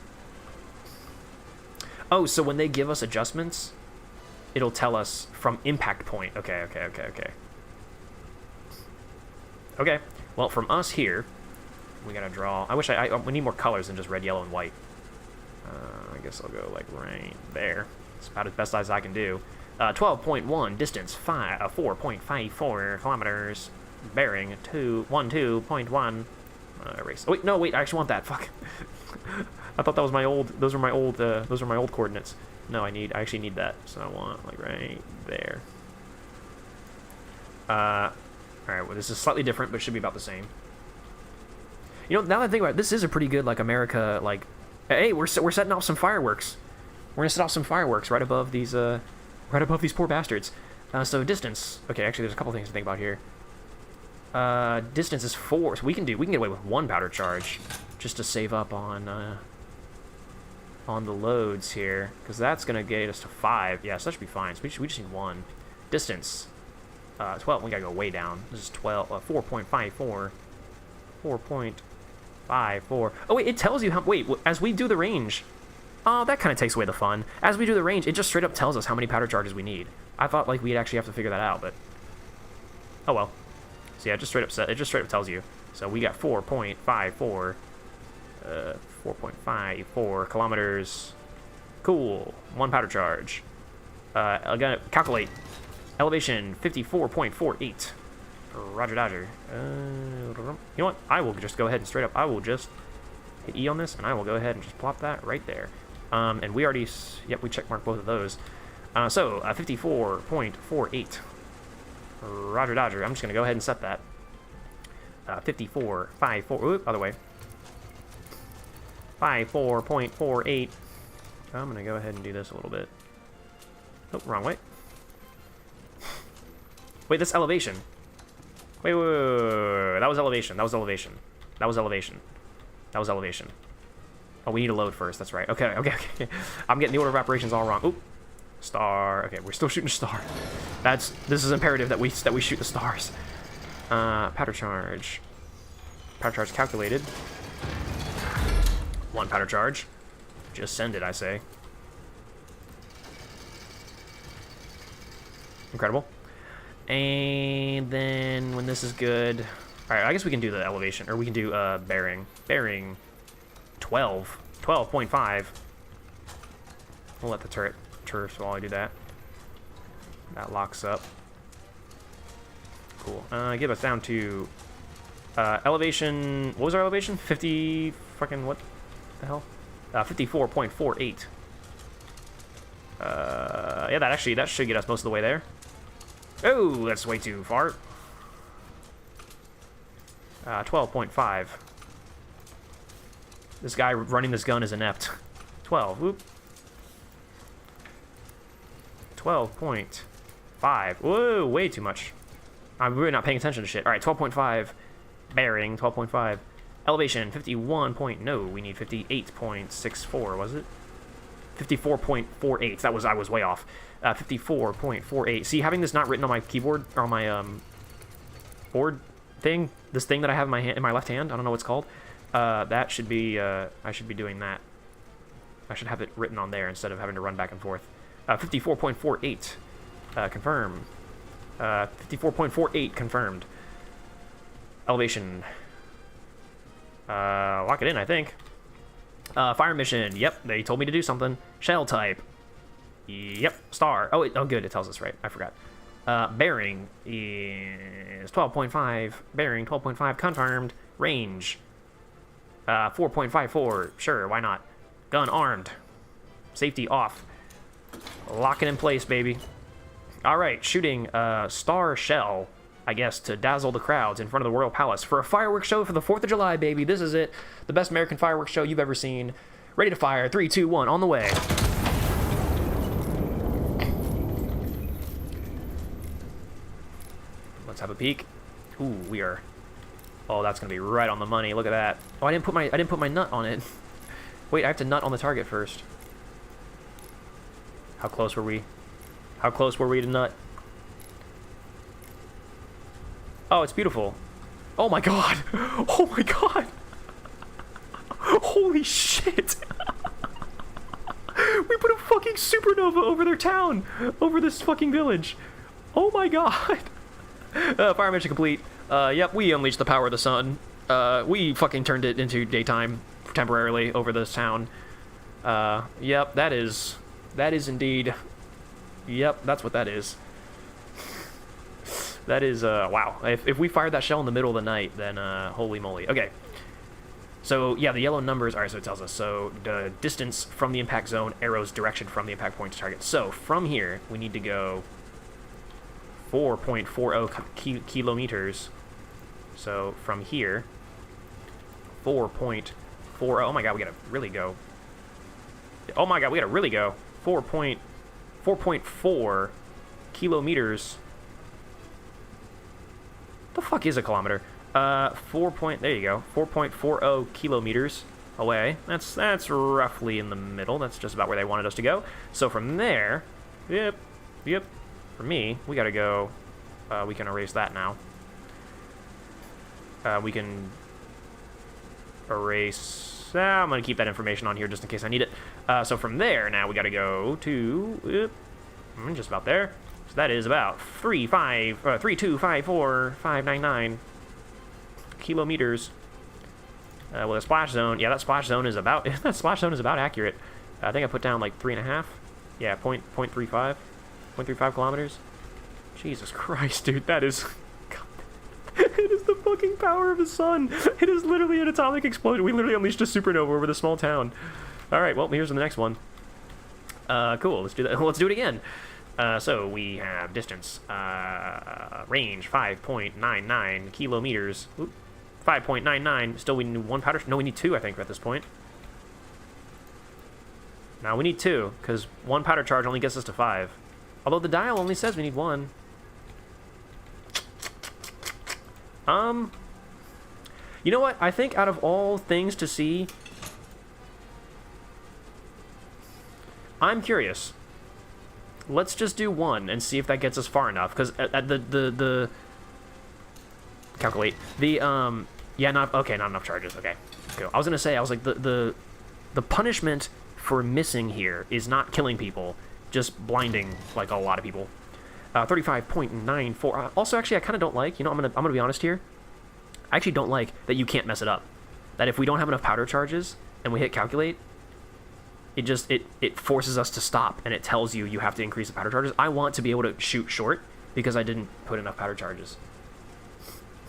Oh, so when they give us adjustments, it'll tell us from impact point. Okay. Okay, well, from us here, we gotta draw. I wish we need more colors than just red, yellow, and white. I guess I'll go like right there. It's about as best as I can do. 12.1 distance, 4.54 kilometers. Bearing 212.1. Erase. Oh, wait, no, wait. I actually want that. Fuck. I thought that was my old. Those are my old coordinates. No, I actually need that. So I want like right there. All right. Well, this is slightly different, but it should be about the same. You know, now that I think about it, this is a pretty good like America like. Hey, we're setting off some fireworks. We're gonna set off some fireworks right above these poor bastards. So distance. Okay, actually, there's a couple things to think about here. Distance is 4, so we can get away with 1 powder charge, just to save up on the loads here, because that's gonna get us to 5. Yeah, so that should be fine. So we just need 1. Distance. 12. We gotta go way down. This is 12. 4.54. 4.54. Oh wait, it tells you how. Wait, as we do the range. Oh, that kind of takes away the fun. As we do the range, it just straight up tells us how many powder charges we need. I thought like we'd actually have to figure that out, but oh well. So yeah, it just straight up tells you. So we got 4.54. 4.54 kilometers. Cool. 1 powder charge. I'm gonna calculate. Elevation 54.48. Roger Dodger. You know what? I will just go ahead and straight up. I will just hit E on this, and I will go ahead and just plop that right there. And we already. Yep, we checkmarked both of those. So 54.48. Roger Dodger. I'm just gonna go ahead and set that. 54.54. Oop, other way. 54.48. I'm gonna go ahead and do this a little bit. Oh, wrong way. Wait, that's elevation. Wait. That was elevation. That was elevation. That was elevation. That was elevation. Oh, we need to load first. That's right. Okay. I'm getting the order of operations all wrong. Oop. Star. Okay, we're still shooting a star. This is imperative that we shoot the stars. Powder charge. Powder charge calculated. 1 powder charge. Just send it, I say. Incredible. And then when this is good, all right, I guess we can do the elevation, or we can do bearing. Bearing 12.5. We'll let the turf while I do that. That locks up. Cool. Get us down to elevation. What was our elevation? 50. Fucking what the hell? 54.48. Yeah, that should get us most of the way there. Oh, that's way too far. 12.5. This guy running this gun is inept. 12. Whoop. 12.5. Whoa, way too much. I'm really not paying attention to shit. All right, 12.5. Bearing, 12.5. Elevation, 51 point... No, we need 58.64, was it? 54.48. I was way off. 54.48. See, having this not written on my keyboard, or on my board thing, this thing that I have in my left hand, I don't know what it's called, that should be, I should be doing that. I should have it written on there instead of having to run back and forth. 54.48. Confirm. 54.48 confirmed. Elevation. Lock it in, I think. Fire mission. Yep, they told me to do something. Shell type. Yep, star. Oh, good, it tells us right. I forgot. Bearing is 12.5. Bearing 12.5 confirmed. Range 4.54. Sure, why not? Gun armed. Safety off. Lock it in place, baby. All right, shooting star shell, I guess, to dazzle the crowds in front of the Royal Palace for a fireworks show for the 4th of July, baby. This is it. The best American fireworks show you've ever seen. Ready to fire. 3, 2, 1, on the way. Let's have a peek. Ooh, we are... Oh, that's gonna be right on the money. Look at that. Oh, I didn't put my nut on it. Wait, I have to nut on the target first. How close were we? How close were we to nut? Oh, it's beautiful. Oh my god. Oh my god. Holy shit. We put a fucking supernova over their town. Over this fucking village. Oh my god. Fire mission complete. Yep, we unleashed the power of the sun. We fucking turned it into daytime temporarily over this town. Yep, that is indeed... Yep, that's what that is. That is, wow. If we fired that shell in the middle of the night, then, holy moly. Okay. So, yeah, the yellow numbers... Alright, so it tells us. So, the distance from the impact zone, arrows direction from the impact point to target. So, from here, we need to go 4.40 kilometers. So, from here, 4.40... Oh my god, we gotta really go. Oh my god, we gotta really go. 4.4 kilometers. The fuck is a kilometer? 4 point, there you go, 4.40 kilometers away. That's roughly in the middle. That's just about where they wanted us to go. So from there, yep. For me, we gotta go, we can erase that now. We can erase, I'm gonna keep that information on here just in case I need it. So from there, now we gotta go to, just about there. So that is about 3,254,599 kilometers. With a splash zone, yeah, that splash zone is about accurate. I think I put down like 3.5. Yeah, 0.35 kilometers. Jesus Christ, dude, that is. It is the fucking power of the sun. It is literally an atomic explosion. We literally unleashed a supernova over the small town. All right, well, here's the next one. Cool. Let's do that. Let's do it again. So we have distance, range 5.99 kilometers. Oop. 5.99. Still, we need one powder. No, we need two, I think, at this point. Now we need two, because one powder charge only gets us to 5. Although the dial only says we need 1. You know what? I think out of all things to see, I'm curious. Let's just do 1 and see if that gets us far enough. Because at the calculate the yeah, not enough charges. Okay, cool. I was gonna say, I was like, the punishment for missing here is not killing people, just blinding like a lot of people. 35.94. Also, actually, I kind of don't like. You know, I'm gonna be honest here. I actually don't like that you can't mess it up. That if we don't have enough powder charges and we hit calculate, it forces us to stop, and it tells you have to increase the powder charges. I want to be able to shoot short because I didn't put enough powder charges.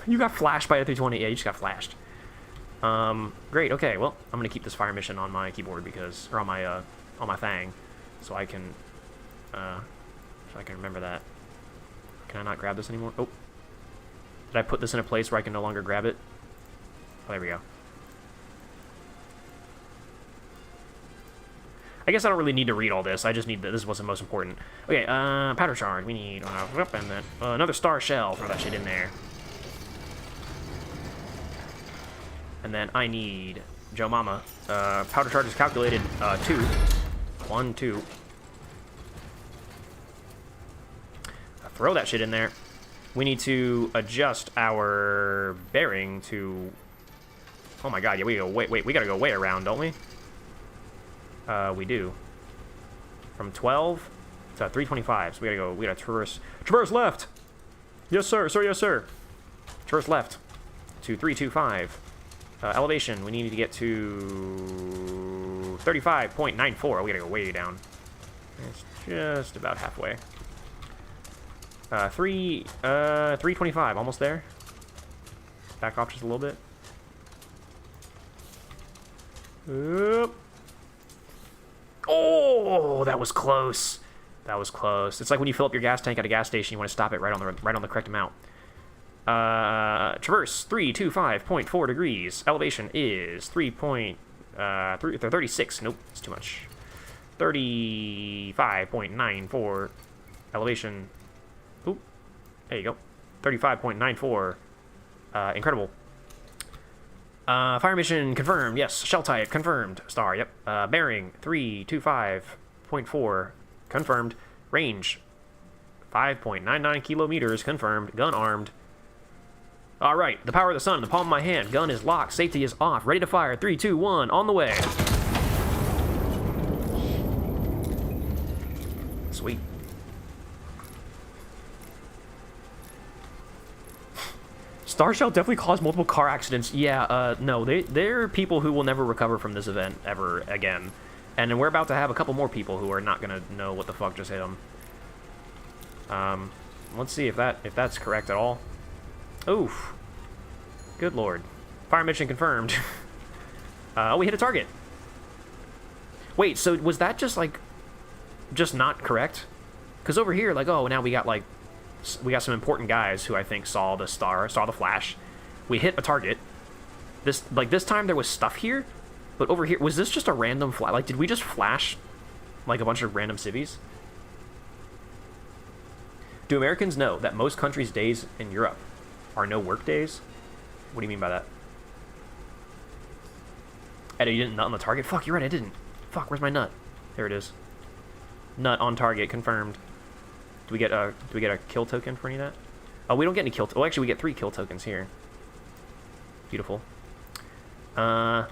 You got flashed by a 320. Yeah, you just got flashed. Great. Okay. Well, I'm gonna keep this fire mission on my keyboard or on my thing, so I can remember that. Can I not grab this anymore? Oh, did I put this in a place where I can no longer grab it? Oh, there we go. I guess I don't really need to read all this. I just need this is what's the most important. Okay. Powder charge. We need and then another star shell. Throw that shit in there. And then I need Joe Mama. Powder charge is calculated 2. 1, 2. Throw that shit in there. We need to adjust our bearing to. Oh my god! Yeah, we gotta go way around, don't we? We do. From 12 to 325. So we gotta traverse left. Yes, sir. Sir, yes, sir. Traverse left to 325. Elevation, we need to get to 35.94. We gotta go way down. It's just about halfway. 325, almost there. Back off just a little bit. Oop. Oh, that was close. That was close. It's like when you fill up your gas tank at a gas station, you want to stop it right on the correct amount. Traverse 325.4 degrees. Elevation is 36. Nope, it's too much. 35.94. Elevation. Oop. There you go. 35.94. Incredible. Fire mission confirmed. Yes. Shell type confirmed. Star. Yep. Bearing 325.4 confirmed. Range 5.99 kilometers confirmed. Gun armed. Alright, the power of the sun in the palm of my hand. Gun is locked. Safety is off. Ready to fire. 3, 2, 1. On the way. Sweet. Star Shell definitely caused multiple car accidents. Yeah, no, they're people who will never recover from this event ever again. And we're about to have a couple more people who are not gonna know what the fuck just hit them. Let's see if that's correct at all. Oof. Good lord. Fire mission confirmed. Oh, we hit a target. Wait, so was that just not correct? Because over here, like, oh, now we got some important guys who I think saw the flash. We hit a target. This time there was stuff here, but over here, was this just a random flash? Like, did we just flash, like, a bunch of random civvies? Do Americans know that most countries' days in Europe are no work days? What do you mean by that? Eddie, you didn't nut on the target? Fuck, you're right, I didn't. Fuck, where's my nut? There it is. Nut on target, confirmed. Do we get a kill token for any of that? Oh, we don't get any kill. Oh, actually, we get 3 kill tokens here. Beautiful. Oh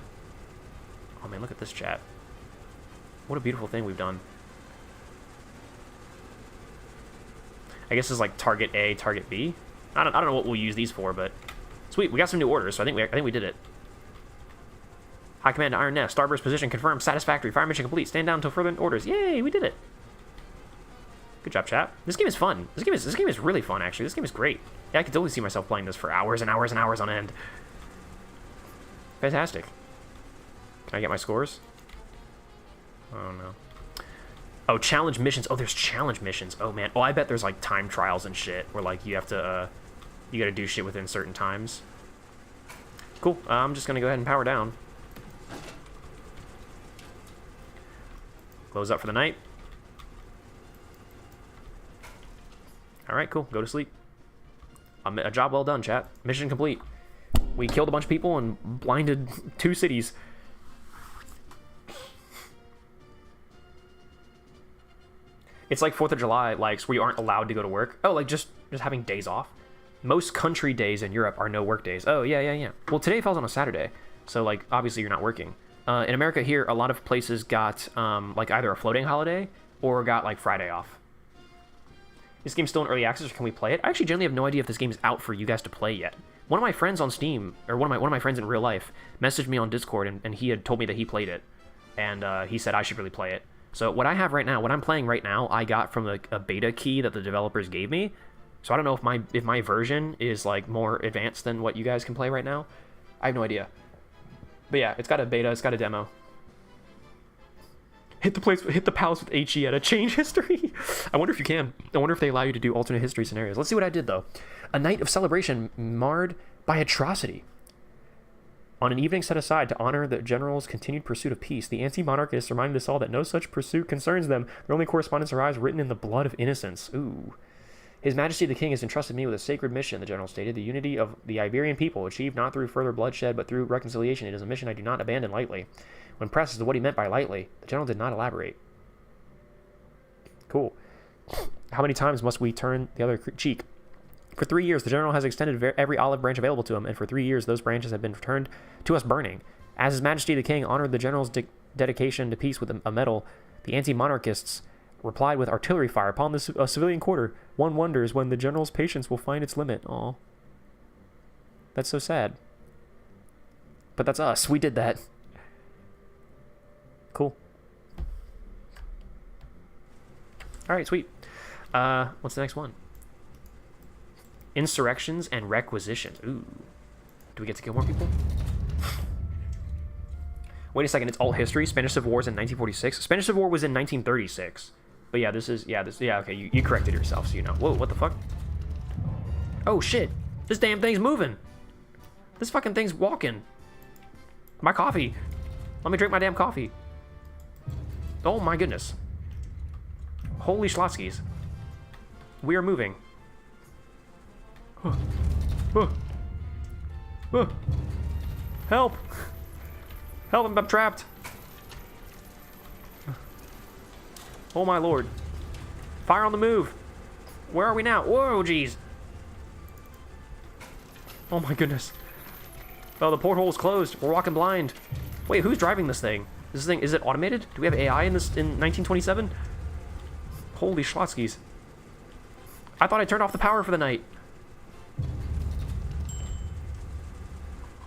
man, look at this chat. What a beautiful thing we've done. I guess it's like target A, target B. I don't know what we'll use these for, but sweet. We got some new orders, so I think we did it. High Command to Iron Nest. Starburst position confirmed. Satisfactory. Fire mission complete. Stand down until further orders. Yay, we did it. Good job, chat. This game is fun. This game is really fun, actually. This game is great. Yeah, I could totally see myself playing this for hours and hours and hours on end. Fantastic. Can I get my scores? Oh, no. Oh, challenge missions. Oh, there's challenge missions. Oh, man. Oh, I bet there's, like, time trials and shit where, like, you have to, you gotta do shit within certain times. Cool. I'm just gonna go ahead and power down. Close up for the night. Alright, cool. Go to sleep. A job well done, chat. Mission complete. We killed a bunch of people and blinded 2 cities. It's like 4th of July, like, where you aren't allowed to go to work. Oh, like, just having days off. Most country days in Europe are no work days. Oh, yeah. Well, today falls on a Saturday, so, like, obviously you're not working. In America here, a lot of places got, like, either a floating holiday or got, like, Friday off. This game's still in early access, or can we play it? I actually generally have no idea if this game is out for you guys to play yet. One of my friends on Steam, or one of my friends in real life, messaged me on Discord, and he had told me that he played it, and he said I should really play it. So what I have right now, what I'm playing right now, I got from a beta key that the developers gave me. So I don't know if my version is like more advanced than what you guys can play right now. I have no idea. But yeah, it's got a beta, it's got a demo. Hit the palace with HE at a change history. I wonder if you can. I wonder if they allow you to do alternate history scenarios. Let's see what I did though. A night of celebration marred by atrocity. On an evening set aside to honor the general's continued pursuit of peace, the anti-monarchists reminded us all that no such pursuit concerns them. Their only correspondence arrives written in the blood of innocence. Ooh. His Majesty the King has entrusted me with a sacred mission, the general stated. The unity of the Iberian people, achieved not through further bloodshed, but through reconciliation. It is a mission I do not abandon lightly. When pressed as to what he meant by lightly, the general did not elaborate. Cool. How many times must we turn the other cheek? For 3 years, the general has extended every olive branch available to him, and for 3 years, those branches have been returned to us burning. As His Majesty the King honored the general's dedication to peace with a medal, the anti-monarchists replied with artillery fire upon the civilian quarter. One wonders when the general's patience will find its limit. Aw. That's so sad. But that's us. We did that. Cool. Alright, sweet. What's the next one? Insurrections and requisitions. Ooh. Do we get to kill more people? Wait a second, it's alt history. Spanish Civil War is in 1946. Spanish Civil War was in 1936. But yeah, okay, you corrected yourself, so you know. Whoa, what the fuck? Oh shit, this damn thing's moving. This fucking thing's walking. My coffee. Let me drink my damn coffee. Oh my goodness. Holy schlotzkis. We are moving. Help! Help, I'm trapped. Oh my lord. Fire on the move. Where are we now? Whoa, jeez. Oh my goodness. Oh, the porthole is closed. We're walking blind. Wait, who's driving this thing? Is it automated? Do we have AI in this in 1927? Holy schlotzkis. I thought I turned off the power for the night.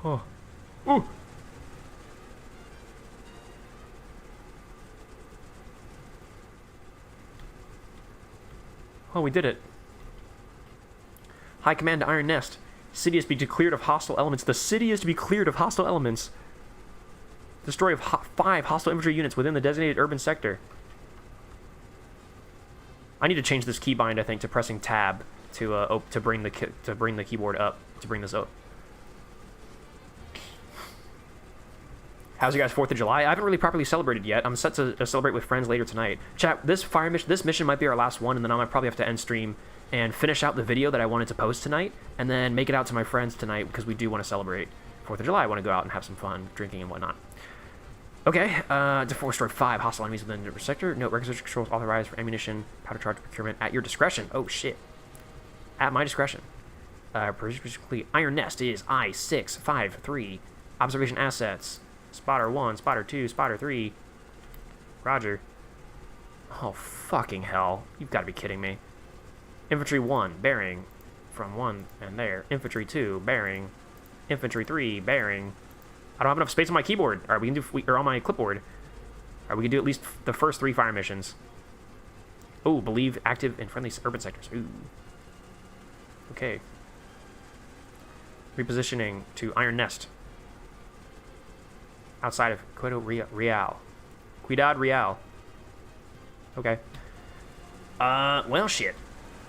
Oh. Ooh. Oh, we did it. High Command to Iron Nest. City is to be declared of hostile elements. The city is to be cleared of hostile elements. Destroy 5 hostile infantry units within the designated urban sector. I need to change this keybind, I think, to pressing tab to bring the keyboard up, to bring this up. How's your guys' 4th of July? I haven't really properly celebrated yet. I'm set to celebrate with friends later tonight. Chat, this mission might be our last one, and then I might probably have to end stream and finish out the video that I wanted to post tonight, and then make it out to my friends tonight because we do want to celebrate 4th of July. I want to go out and have some fun drinking and whatnot. Okay, to 4-story 5, hostile enemies within the sector. Note, requisition controls authorized for ammunition, powder charge procurement at your discretion. Oh, shit. At my discretion. Position complete. Iron Nest is I-653. Observation assets. Spotter 1, Spotter 2, Spotter 3. Roger. Oh, fucking hell. You've got to be kidding me. Infantry 1, bearing. From 1 and there. Infantry 2, bearing. Infantry 3, bearing. I don't have enough space on my keyboard. Alright, we can do, or on my clipboard. Alright, we can do at least the first 3 fire missions. Oh, believe active in friendly urban sectors. Ooh. Okay. Repositioning to Iron Nest. Outside of Cuidad Real. Cuidad Real. Okay. Well, shit.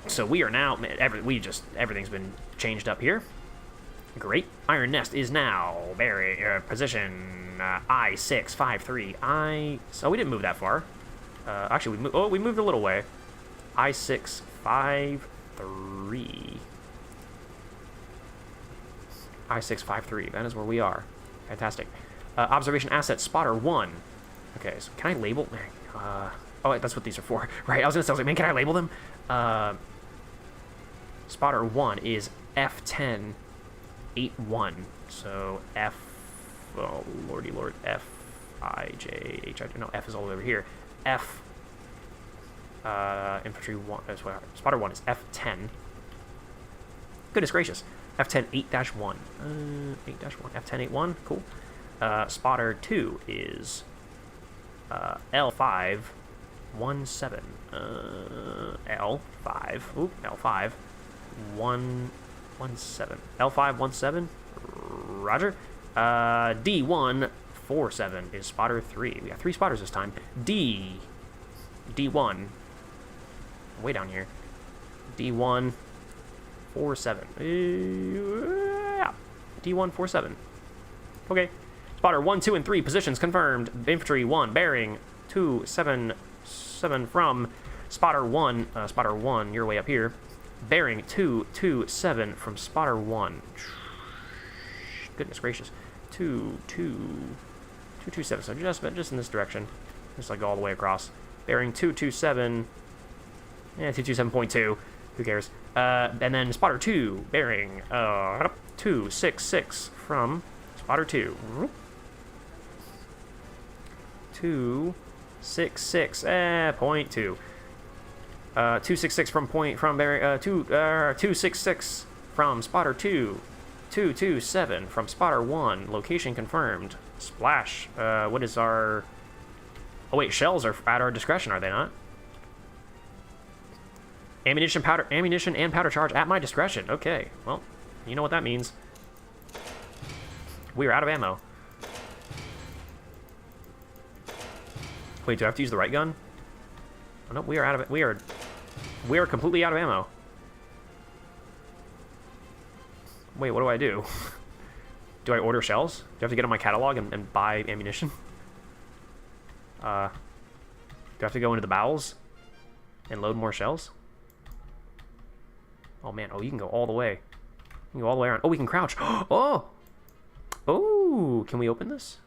So we are now, everything's been changed up here. Great. Iron Nest is now position I-653. So we didn't move that far. Actually, we moved a little way. I-653. I-653. That is where we are. Fantastic. Observation asset spotter 1. Okay, so can I label? Oh, wait, that's what these are for. Right, I was like, man, can I label them? Spotter 1 is F10. 8-1. So F, oh lordy lord, F I J H I, no, F is all the way over here. F, infantry 1, spotter 1 is F10. Goodness gracious. F10 8-1. 8-1. F10 8-1. Cool. Spotter 2 is L5 17. L5. Oop, L5 117. L5 17. Roger. D1 47 is spotter 3. We got 3 spotters this time. D1. Way down here. D1 47. Yeah. D1 47. Okay. Spotter 1, 2, and 3 positions confirmed. Infantry 1 bearing 277 from spotter 1. Spotter 1, you're way up here. Bearing 227 from spotter 1. Goodness gracious. 227. So just in this direction. Just like all the way across. Bearing 227. Yeah, 227.2. Who cares? And then spotter 2 bearing 266 from spotter 2. 266.2. 266 from bearing 266 from spotter 2. 227 from spotter 1. Location confirmed. Splash. What is our... Oh wait, shells are at our discretion, are they not? Ammunition and powder charge at my discretion. Okay, well, you know what that means. We are out of ammo. Wait, do I have to use the right gun? Oh, no, we are out of it. We are completely out of ammo. Wait, what do I do? Do I order shells? Do I have to get on my catalog and buy ammunition? Do I have to go into the bowels and load more shells? Oh man, oh, you can go all the way. You can go all the way around. Oh, we can crouch. Oh! Oh, can we open this?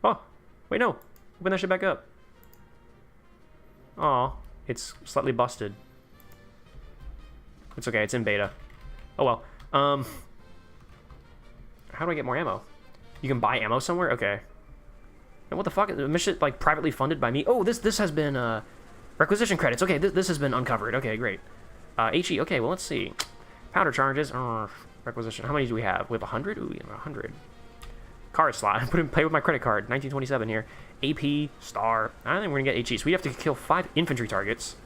Oh, wait, no. Open that shit back up. Aw, it's slightly busted. It's okay, it's in beta. Oh well. How do I get more ammo? You can buy ammo somewhere? Okay. And what the fuck? The mission, like, privately funded by me? Oh, this has been, requisition credits. Okay, this has been uncovered. Okay, great. HE, okay, well, let's see. Powder charges. Requisition. How many do we have? We have 100? Ooh, we have 100. Card slot. Play with my credit card. 1927 here. AP, star. I don't think we're gonna get HE. So we have to kill 5 infantry targets.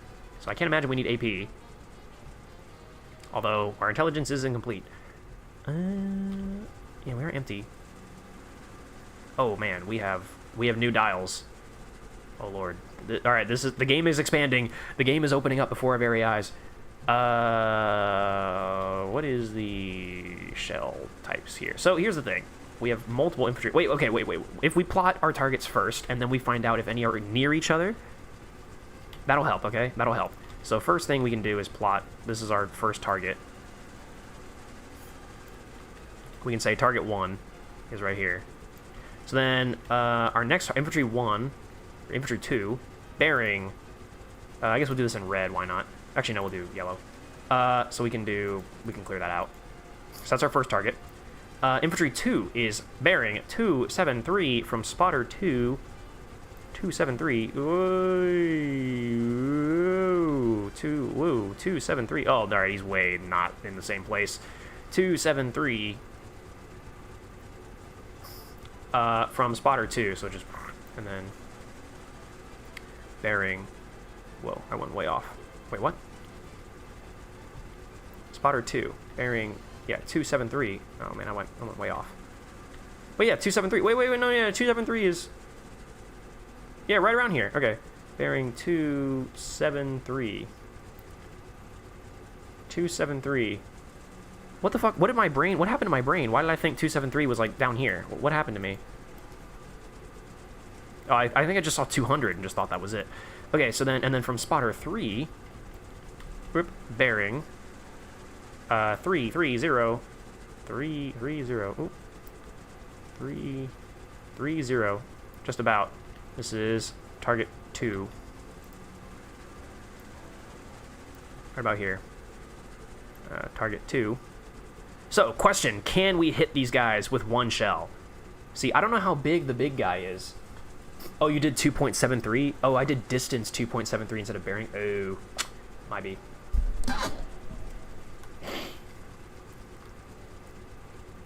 So I can't imagine we need AP. Although, our intelligence is incomplete. Yeah, we're empty. Oh man, we have new dials. Oh lord. Alright, the game is expanding. The game is opening up before our very eyes. What is the shell types here? So here's the thing. We have multiple infantry. Wait. If we plot our targets first, and then we find out if any are near each other, That'll help, okay? That'll help. So first thing we can do is plot. This is our first target. We can say target 1 is right here. So then our next infantry 1, or infantry 2, bearing. I guess we'll do this in red. Why not? Actually, no, we'll do yellow. So we can clear that out. So that's our first target. Infantry 2 is bearing 273 from spotter 2. 273. Ooh, 273. Oh, alright, he's way not in the same place. 273 from spotter 2, so just, and then bearing. Whoa, I went way off. Wait, what? Spotter 2, bearing, yeah, 273. Oh man, I went way off. But yeah, 273. Wait, no, yeah, 273 is, yeah, right around here. Okay, bearing 273. 273. What the fuck? What happened to my brain? Why did I think 273 was like down here? What happened to me? Oh, I think I just saw 200 and just thought that was it. Okay, so then, and then from spotter 3, whoop, bearing 330, ooh, 330, just about. This is target 2. Right about here. Target 2. So, question, can we hit these guys with one shell? See, I don't know how big the big guy is. Oh, you did 2.73? Oh, I did distance 2.73 instead of bearing. Oh, might be.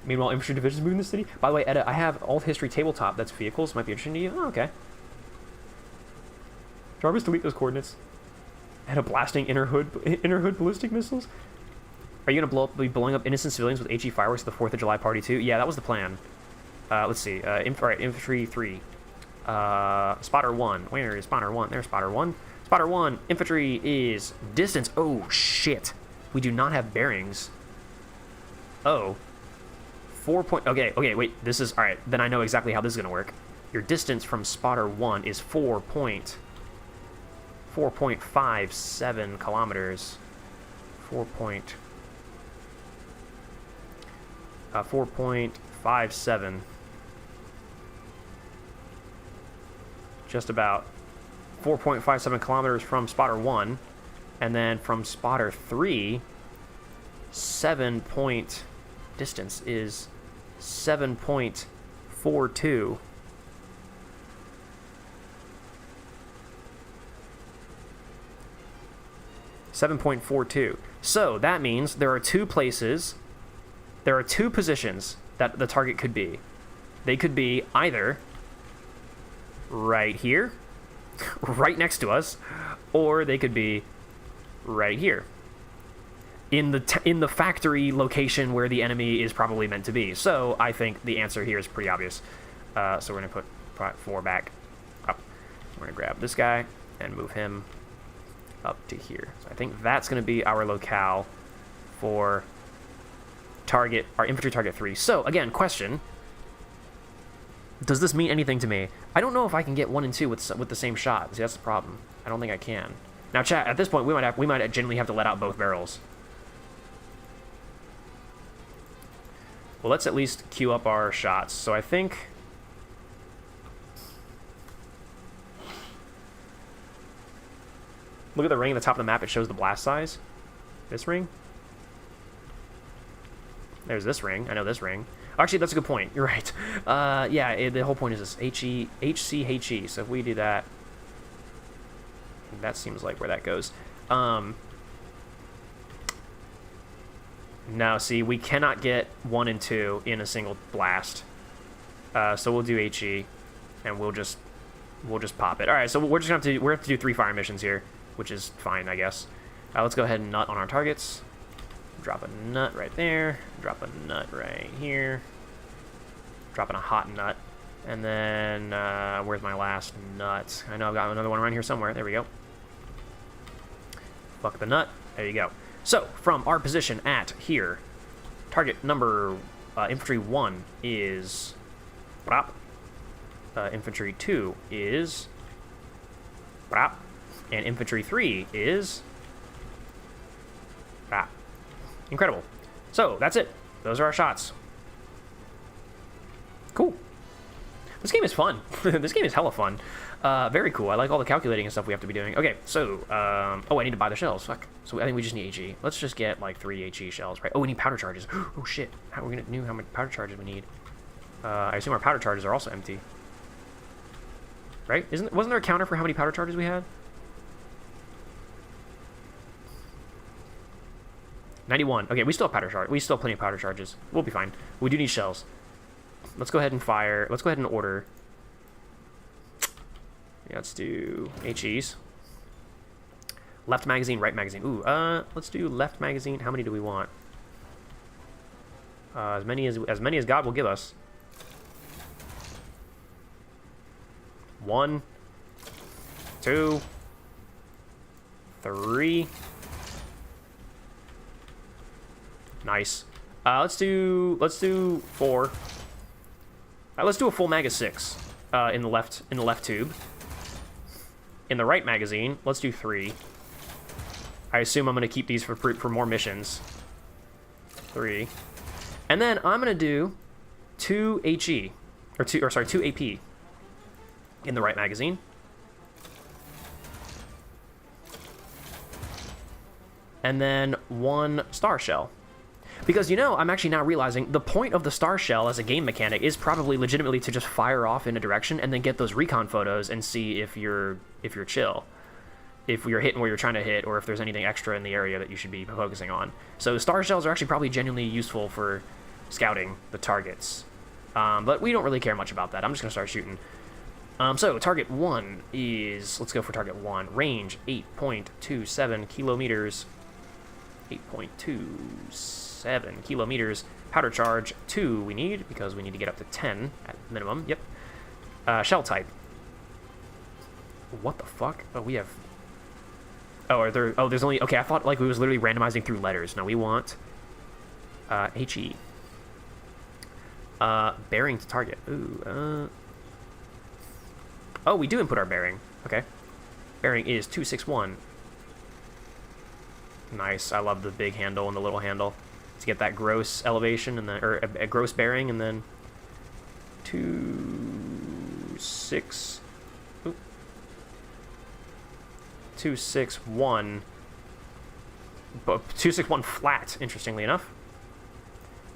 Meanwhile, infantry divisions moving the city. By the way, Edda, I have all history tabletop. That's vehicles. Might be interesting to you. Oh, okay. Jarvis, delete those coordinates. Edda blasting inner hood ballistic missiles. Are you gonna be blowing up innocent civilians with HE fireworks at the 4th of July party too? Yeah, that was the plan. Let's see. Alright, infantry 3. Spotter 1. Where is spotter 1? There's spotter 1. Spotter 1. Infantry is distance. Oh shit. We do not have bearings. Oh. 4 point. Okay, wait. This is alright. Then I know exactly how this is gonna work. Your distance from spotter 1 is 4.57 kilometers. 4.57. Just about 4.57 kilometers from spotter 1, and then from spotter 3, 7 point distance is 7.42. So that means there are two places, there are two positions that the target could be. They could be either right here, right next to us, or they could be right here in the factory location where the enemy is probably meant to be. So I think the answer here is pretty obvious. So we're gonna put 4 back up. We're gonna grab this guy and move him up to here. So I think that's gonna be our locale for target, our infantry target 3. So again, question: does this mean anything to me? I don't know if I can get 1 and 2 with the same shot. See, that's the problem. I don't think I can. Now, chat. At this point, we might genuinely have to let out both barrels. Well, let's at least queue up our shots. So I think. Look at the ring at the top of the map. It shows the blast size. This ring. There's this ring. I know this ring. Actually, that's a good point. You're right. Yeah, the whole point is this HCHE. So if we do that, that seems like where that goes. Now, see, we cannot get 1 and 2 in a single blast. So we'll do HE, and we'll just pop it. All right, so we're just gonna have to do 3 fire missions here, which is fine, I guess. Let's go ahead and nut on our targets. Drop a nut right there. Drop a nut right here. Dropping a hot nut. And then, where's my last nut? I know I've got another one around here somewhere. There we go. Fuck the nut. There you go. So, from our position at here, target number, infantry 1 is... infantry 2 is... And infantry 3 is... Ah. Incredible. So, that's it. Those are our shots. Cool. This game is fun. This game is hella fun. Very cool. I like all the calculating and stuff we have to be doing. Okay, so, oh, I need to buy the shells. Fuck. So I think we just need HE. Let's just get, like, 3 HE shells, right? Oh, we need powder charges. Oh, shit. How are we gonna know how many powder charges we need? I assume our powder charges are also empty. Right? Wasn't there a counter for how many powder charges we had? 91. Okay, we still have powder charge. We still have plenty of powder charges. We'll be fine. We do need shells. Let's go ahead and fire. Let's go ahead and order. Yeah, let's do HEs. Left magazine, right magazine. Ooh, let's do left magazine. How many do we want? As many as God will give us. 1, 2, 3. Nice. Let's do 4. Let's do a full mag of 6 in the left tube. In the right magazine, let's do 3. I assume I'm gonna keep these for more missions. 3, and then I'm gonna do 2 HE or 2 AP in the right magazine. And then 1 star shell. Because, you know, I'm actually now realizing the point of the star shell as a game mechanic is probably legitimately to just fire off in a direction and then get those recon photos and see if you're chill. If you're hitting where you're trying to hit, or if there's anything extra in the area that you should be focusing on. So star shells are actually probably genuinely useful for scouting the targets. But we don't really care much about that. I'm just going to start shooting. So target 1 is, let's go for target 1. Range 8.27 kilometers. 8.27 kilometers. Powder charge 2 we need, because we need to get up to 10 at minimum. Yep. Shell type. What the fuck? Oh, we have... Oh, are there... Oh, there's only... Okay, I thought like we was literally randomizing through letters. No, we want... HE. Bearing to target. Ooh, Oh, we do input our bearing. Okay. Bearing is 261. Nice. I love the big handle and the little handle. To get that gross elevation and then... Or a gross bearing, and then... 261. But 261 flat, interestingly enough.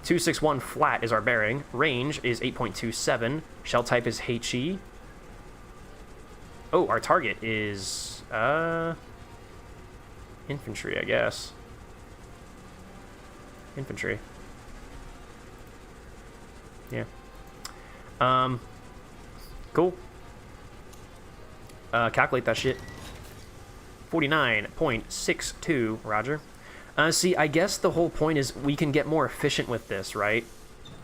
261 flat is our bearing. Range is 8.27. Shell type is HE. Oh, our target is infantry, I guess. Infantry. Yeah. Cool. Calculate that shit. 49.62, roger. See, I guess the whole point is we can get more efficient with this, right?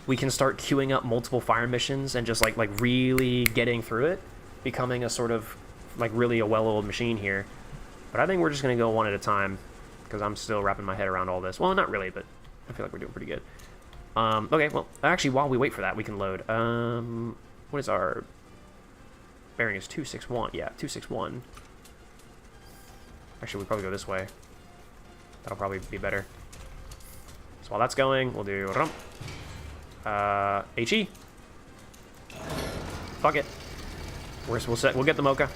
We can start queuing up multiple fire missions and just, like really getting through it. Becoming a sort of, like, really a well-oiled machine here. But I think we're just going to go one at a time, because I'm still wrapping my head around all this. Well, not really, but I feel like we're doing pretty good. Okay, well, actually, while we wait for that, we can load. What is our... Bearing is 261. Yeah, 261. Actually, we'll probably go this way. That'll probably be better. So while that's going, we'll do... HE. Fuck it. We'll get the Mocha.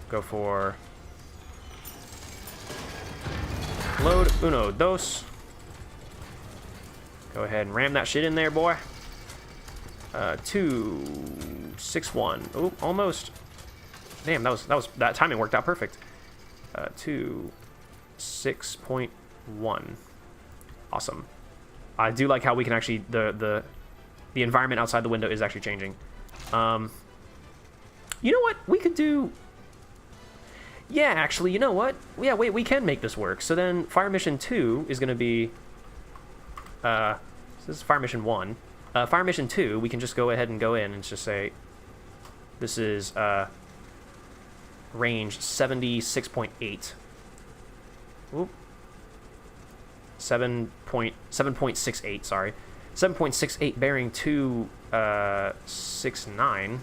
Go for... Load. Uno, dos. Go ahead and ram that shit in there, boy. 261. Oh, almost. Damn, that timing worked out perfect. 6.1. Awesome. I do like how we can actually the environment outside the window is actually changing. You know what? We could do... Yeah, actually, you know what? Yeah, wait, we can make this work. So then Fire Mission 2 is going to be... so this is Fire Mission 1. Fire Mission 2, we can just go ahead and go in and just say... This is range 76.8. Oop. 7.68, sorry. 7.68 bearing 269.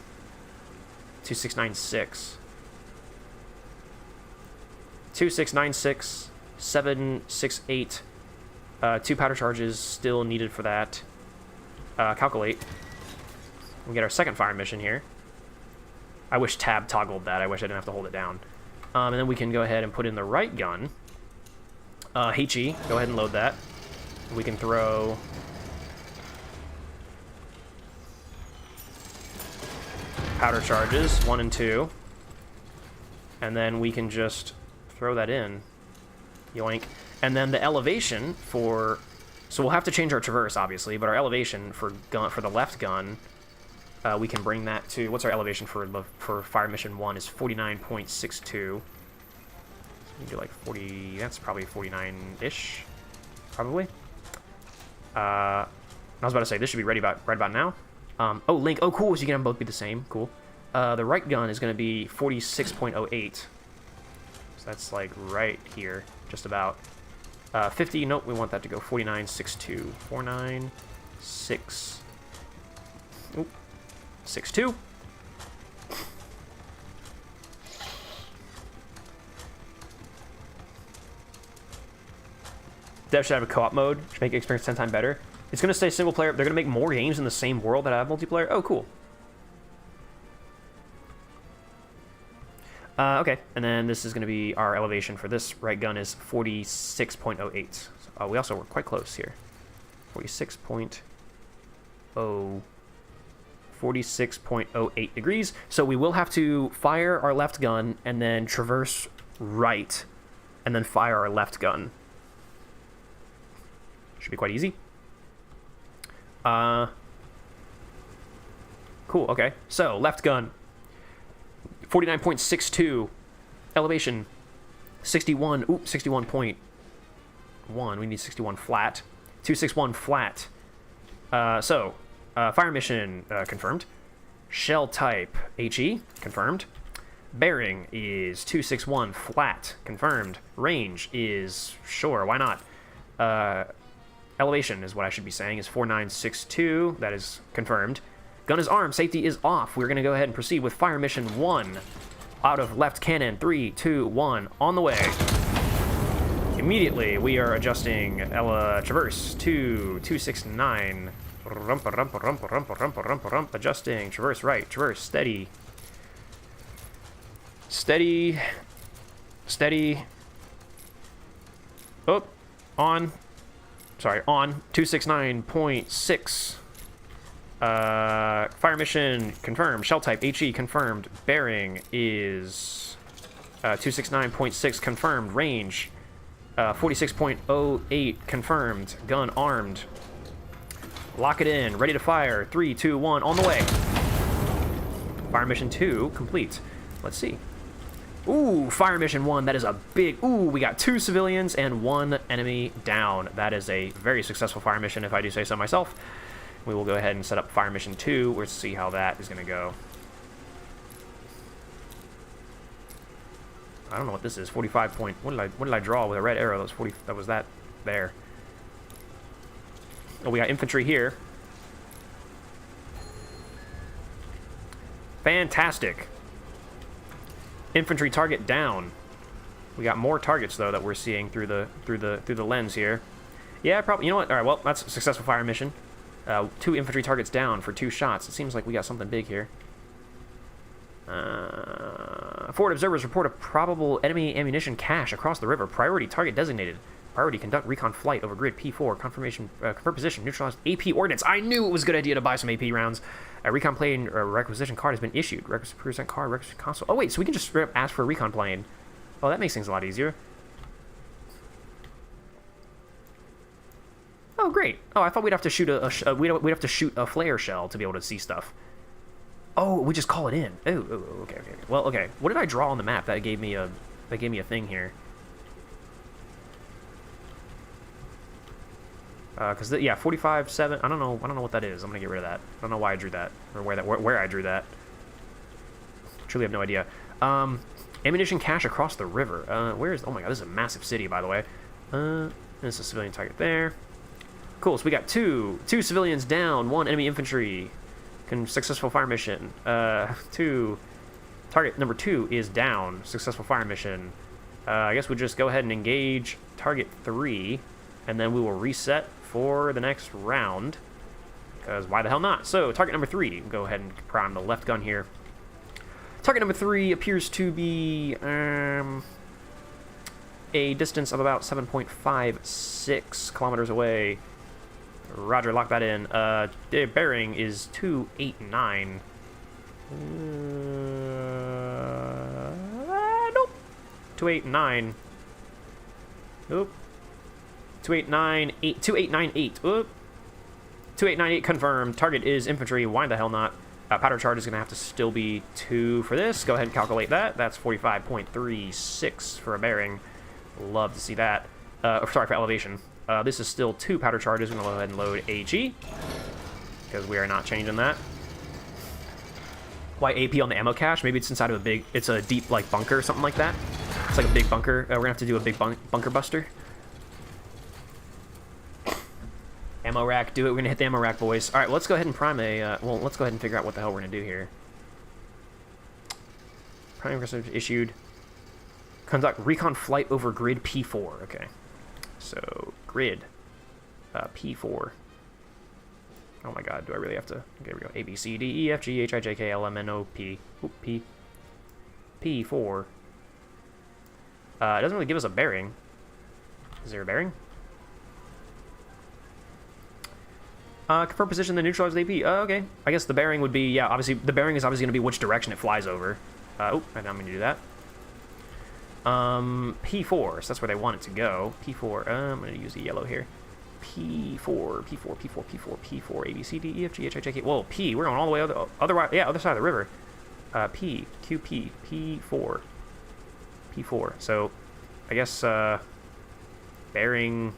2696. 2696, 768. 2 powder charges still needed for that. Calculate. We get our second fire mission here. I wish tab toggled that. I wish I didn't have to hold it down. And then we can go ahead and put in the right gun. Heichi, go ahead and load that. We can throw... powder charges, 1 and 2. And then we can just throw that in. Yoink. And then the elevation for... So we'll have to change our traverse, obviously, but our elevation for the left gun, we can bring that to... What's our elevation for Fire Mission 1 is 49.62. So we do like 40... That's probably 49-ish, probably. I was about to say, this should be ready right about now. Oh, Link. Oh, cool. So you can have both be the same. Cool. The right gun is going to be 46.08. So that's like right here, just about. 50. Nope, we want that to go 49.62. 49.6. Oop. 62. Dev should have a co-op mode to make the experience 10 times better. It's going to stay single player. They're going to make more games in the same world that have multiplayer. Oh, cool. Okay, and then this is going to be our elevation for this right gun is 46.08. So, we also were quite close here. 46.08 degrees. So we will have to fire our left gun and then traverse right and then fire our left gun. Should be quite easy. Cool, okay. So, left gun. 49.62. Elevation. 61. Oop, 61.1. We need 61 flat. 261 flat. Fire mission confirmed. Shell type HE confirmed. Bearing is 261 flat confirmed. Range is sure, why not? Elevation is what I should be saying, is 4962. That is confirmed. Gun is armed. Safety is off. We're going to go ahead and proceed with Fire Mission 1. Out of left cannon. 3, 2, 1. On the way. Immediately, we are adjusting Traverse to 269. Adjusting. Traverse right. Traverse. Steady. Steady. Steady. Oh. On. Sorry, on 269.6. Fire mission confirmed. Shell type HE confirmed. Bearing is 269.6 confirmed. Range 46.08 confirmed. Gun armed. Lock it in. Ready to fire. 3, 2, 1. On the way. Fire mission 2 complete. Let's see. Ooh, Fire Mission 1, that is a big... Ooh, we got 2 civilians and 1 enemy down. That is a very successful fire mission, if I do say so myself. We will go ahead and set up Fire Mission 2. Let's see how that is going to go. I don't know what this is. 45 point... What did I draw with a red arrow? That was 40... That was that there. Oh, we got infantry here. Fantastic. Infantry target down. We got more targets though that we're seeing through the lens here. Yeah, probably. You know what? All right. Well, that's a successful fire mission. 2 infantry targets down for 2 shots. It seems like we got something big here. Forward observers report a probable enemy ammunition cache across the river. Priority target designated. Priority conduct recon flight over grid P4. Confirmation. Confirm position. Neutralized AP ordnance. I knew it was a good idea to buy some AP rounds. A recon plane requisition card has been issued. Requisition card, requisition console. Oh wait, so we can just straight up ask for a recon plane. Oh, that makes things a lot easier. Oh great. Oh, I thought we'd have to shoot we'd have to shoot a flare shell to be able to see stuff. Oh, we just call it in. Oh, okay. Well, okay. What did I draw on the map that gave me a thing here? Because yeah, 45.7. I don't know what that is. I'm gonna get rid of that. I don't know why I drew that or where I drew that. Truly have no idea. Ammunition cache across the river. Where is? Oh my god, this is a massive city, by the way. There's a civilian target there. Cool. So we got two civilians down, 1 enemy infantry. Successful fire mission. 2. Target number 2 is down. Successful fire mission. I guess we'll just go ahead and engage target 3, and then we will reset for the next round, because why the hell not? So, target number 3, go ahead and prime the left gun here. Target number 3 appears to be a distance of about 7.56 kilometers away. Roger, lock that in. The bearing is 289. Nope. 289. Nope. 2898. Oop. 2898 confirmed. Target is infantry. Why the hell not? Powder charge is going to have to still be 2 for this. Go ahead and calculate that. That's 45.36 for a bearing. Love to see that. Sorry, for elevation. This is still 2 powder charges. We're going to go ahead and load HE, because we are not changing that. Why AP on the ammo cache? Maybe it's inside of a big, it's a deep, like, bunker or something like that. It's like a big bunker. We're going to have to do a big bunker buster. Ammo rack, do it. We're going to hit the ammo rack, boys. All right, well, let's go ahead and prime a, well, let's go ahead and figure out what the hell we're going to do here. Prime aggressive issued. Conduct recon flight over grid P4. Okay. So, grid P4. Oh my god, do I really have to? Okay, here we go. A, B, C, D, E, F, G, H, I, J, K, L, M, N, O, P. Oop, P. P4. It doesn't really give us a bearing. Is there a bearing? Confirm position, then neutralize the AP. Okay. I guess the bearing would be, yeah, obviously, the bearing is obviously going to be which direction it flies over. Oh, I didn't mean to do that. P4, so that's where they want it to go. P4, I'm going to use the yellow here. P4, P4, P4, P4, P4, A, B, C, D, E, F, G, H, I, J, K. Whoa, P, we're going all the way other side of the river. P, Q, P, P4. P4, so, I guess, bearing...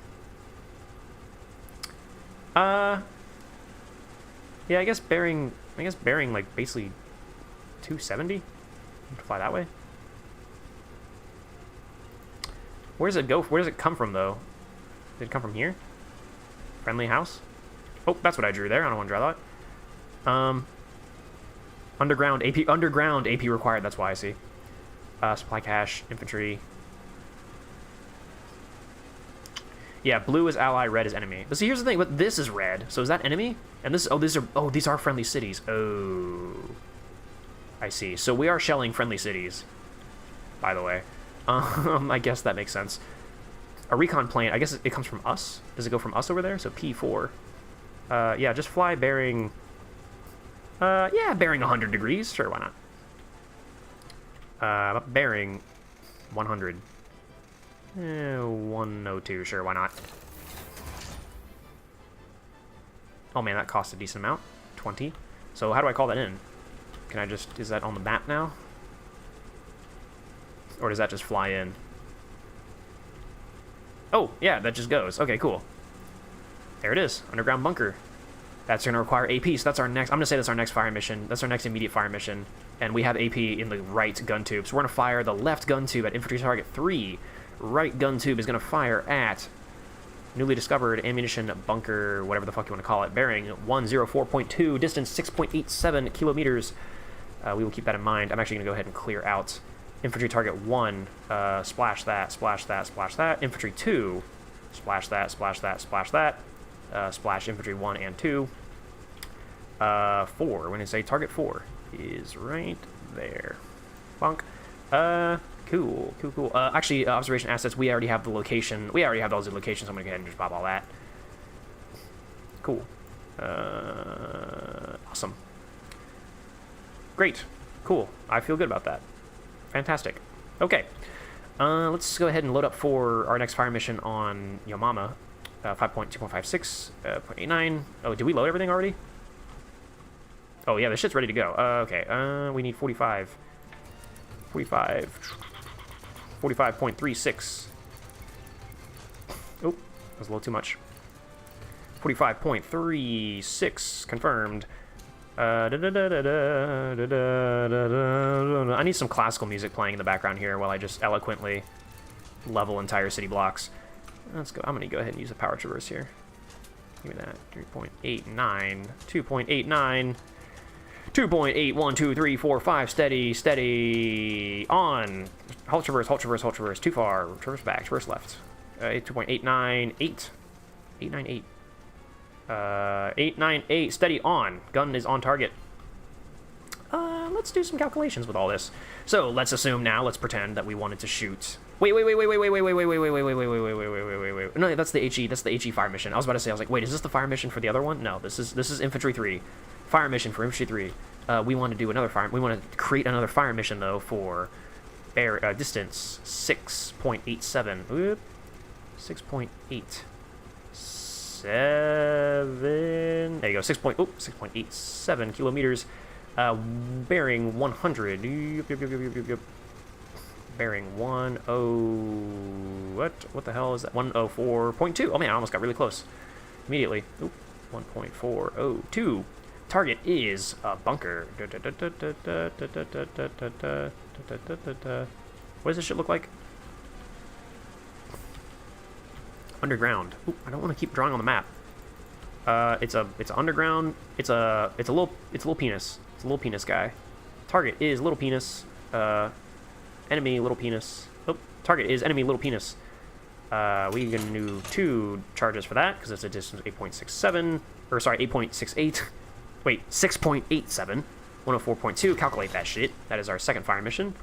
yeah, I guess bearing, like, basically 270? Fly that way? Where does it go? Where does it come from, though? Did it come from here? Friendly house? Oh, that's what I drew there. I don't want to draw that. Underground AP required. That's why I see. Supply cache, infantry. Yeah, blue is ally, red is enemy. But see, here's the thing. But this is red. So is that enemy? And this, these are friendly cities. Oh, I see. So we are shelling friendly cities, by the way. I guess that makes sense. A recon plane, I guess it comes from us. Does it go from us over there? So P4. Yeah, just fly bearing... yeah, bearing 100 degrees. Sure, why not? Bearing 100. 102, sure, why not? Oh man, that cost a decent amount. 20. So how do I call that in? Can I just... Is that on the map now? Or does that just fly in? Oh, yeah, that just goes. Okay, cool. There it is. Underground bunker. That's going to require AP, so that's our next... I'm going to say that's our next fire mission. That's our next immediate fire mission. And we have AP in the right gun tube. So we're going to fire the left gun tube at infantry target 3. Right gun tube is going to fire at newly discovered ammunition bunker, whatever the fuck you want to call it. Bearing 104.2, distance 6.87 kilometers. We will keep that in mind. I'm actually going to go ahead and clear out infantry target 1, splash that, splash that, splash that. Infantry 2, splash that, splash that, splash that. Splash infantry 1 and 2. 4, when I say target 4 is right there. Bonk. Cool. Actually, observation assets, we already have the location. We already have those locations, so I'm going to go ahead and just pop all that. Cool. Awesome. Great. Cool. I feel good about that. Fantastic. Okay. Let's go ahead and load up for our next fire mission on Yamama. 5.2.56, 0.89. Oh, did we load everything already? Oh, yeah, this shit's ready to go. Okay. We need 45. 45.36. Oh, that was a little too much. 45.36 confirmed. I need some classical music playing in the background here while I just eloquently level entire city blocks. Let's go. I'm going to go ahead and use the power traverse here. Give me that. 3.89. 2.89. 2.8. 1, 2, 3, 4, 5. Steady. On. Halt traverse, halt traverse, halt traverse. Too far. Traverse back, traverse left. 2.898. 898. 898. Steady on. Gun is on target. Let's do some calculations with all this. So let's assume now, let's pretend that we wanted to shoot. Wait. No, that's the HE. That's the HE fire mission. I was about to say, I was like, wait, is this the fire mission for the other one? No, this is Infantry 3. Fire mission for Infantry 3. We want to do another fire. We want to create another fire mission though for air distance 6.87. Whoop. 6.87. There you go. 6.87 kilometers. Bearing 100. Yep. Bearing 10. What the hell is that? 104.2. Oh man, I almost got really close. Immediately. Oop. 1.402. Target is a bunker. What does this shit look like? Underground. Ooh, I don't want to keep drawing on the map. It's underground. It's a little penis. It's a little penis guy. Target is little penis. Enemy little penis. Oh, target is enemy little penis. We can do 2 charges for that because it's a distance of 8.67. Or sorry, 8.68. Wait, 6.87. 104.2. Calculate that shit. That is our second fire mission.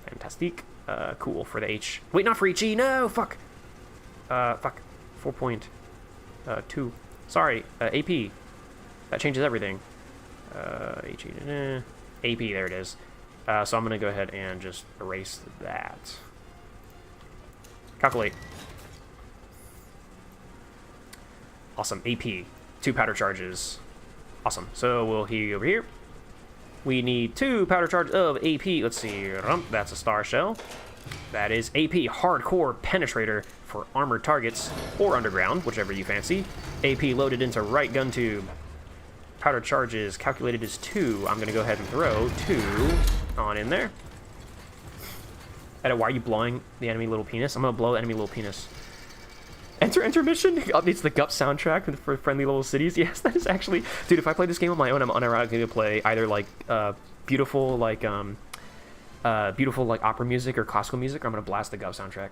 Fantastic. Cool for the H. Wait, not for HE. No, fuck. Fuck. 4.2. Sorry, AP. That changes everything. HE. AP, there it is. So I'm going to go ahead and just erase that. Calculate. Awesome. AP. 2 powder charges. Awesome. So we'll heal over here. We need 2 powder charges of AP. Let's see. That's a star shell. That is AP Hardcore Penetrator for armored targets or underground, whichever you fancy. AP loaded into right gun tube. Powder charges calculated as 2. I'm going to go ahead and throw 2 on in there. Edit, why are you blowing the enemy little penis? I'm going to blow enemy little penis. Enter intermission updates the GUP soundtrack for friendly little cities. Yes, that is actually... Dude, if I play this game on my own, I'm unironically going to play either, like, beautiful, like opera music or classical music, or I'm going to blast the GUP soundtrack.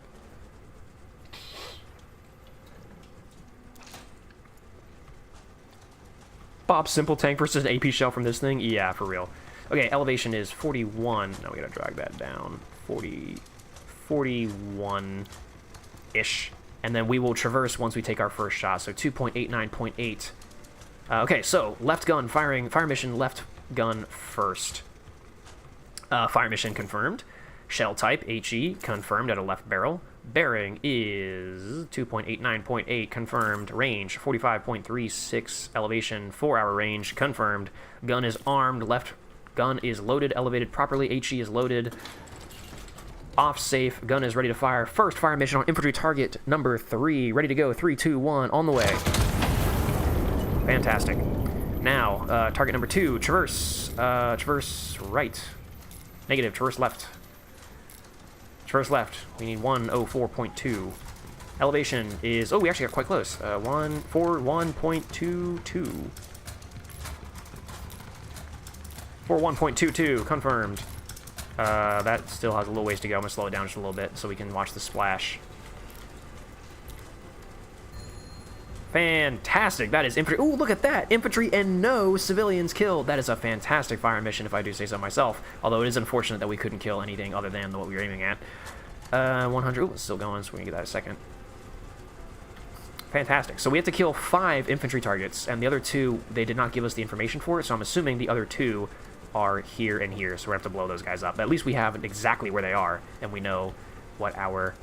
Bob Simple Tank versus an AP shell from this thing? Yeah, for real. Okay, elevation is 41. Now we gotta drag that down. 41-ish. And then we will traverse once we take our first shot, so 2.89.8. Okay, so left gun firing. Fire mission left gun first. Fire mission confirmed. Shell type, HE, confirmed at a left barrel. Bearing is 2.89.8, confirmed. Range, 45.36. Elevation, 4-hour range, confirmed. Gun is armed. Left gun is loaded, elevated properly. HE is loaded. Off safe. Gun is ready to fire. First fire mission on infantry target number 3. Ready to go. 3, 2, 1. On the way. Fantastic. Now, target number 2. Traverse. Traverse right. Negative. Traverse left. Traverse left. We need 104.2. Elevation is... Oh, we actually got quite close. 141.22. 41.22. Confirmed. That still has a little ways to go. I'm going to slow it down just a little bit so we can watch the splash. Fantastic. That is infantry. Ooh, look at that. Infantry and no civilians killed. That is a fantastic fire mission, if I do say so myself. Although it is unfortunate that we couldn't kill anything other than what we were aiming at. 100. Ooh, it's still going, so we can get that in a second. Fantastic. So we have to kill 5 infantry targets, and the other 2, they did not give us the information for it, so I'm assuming the other 2 are here and here, so we're going to have to blow those guys up. But at least we have exactly where they are, and we know what our...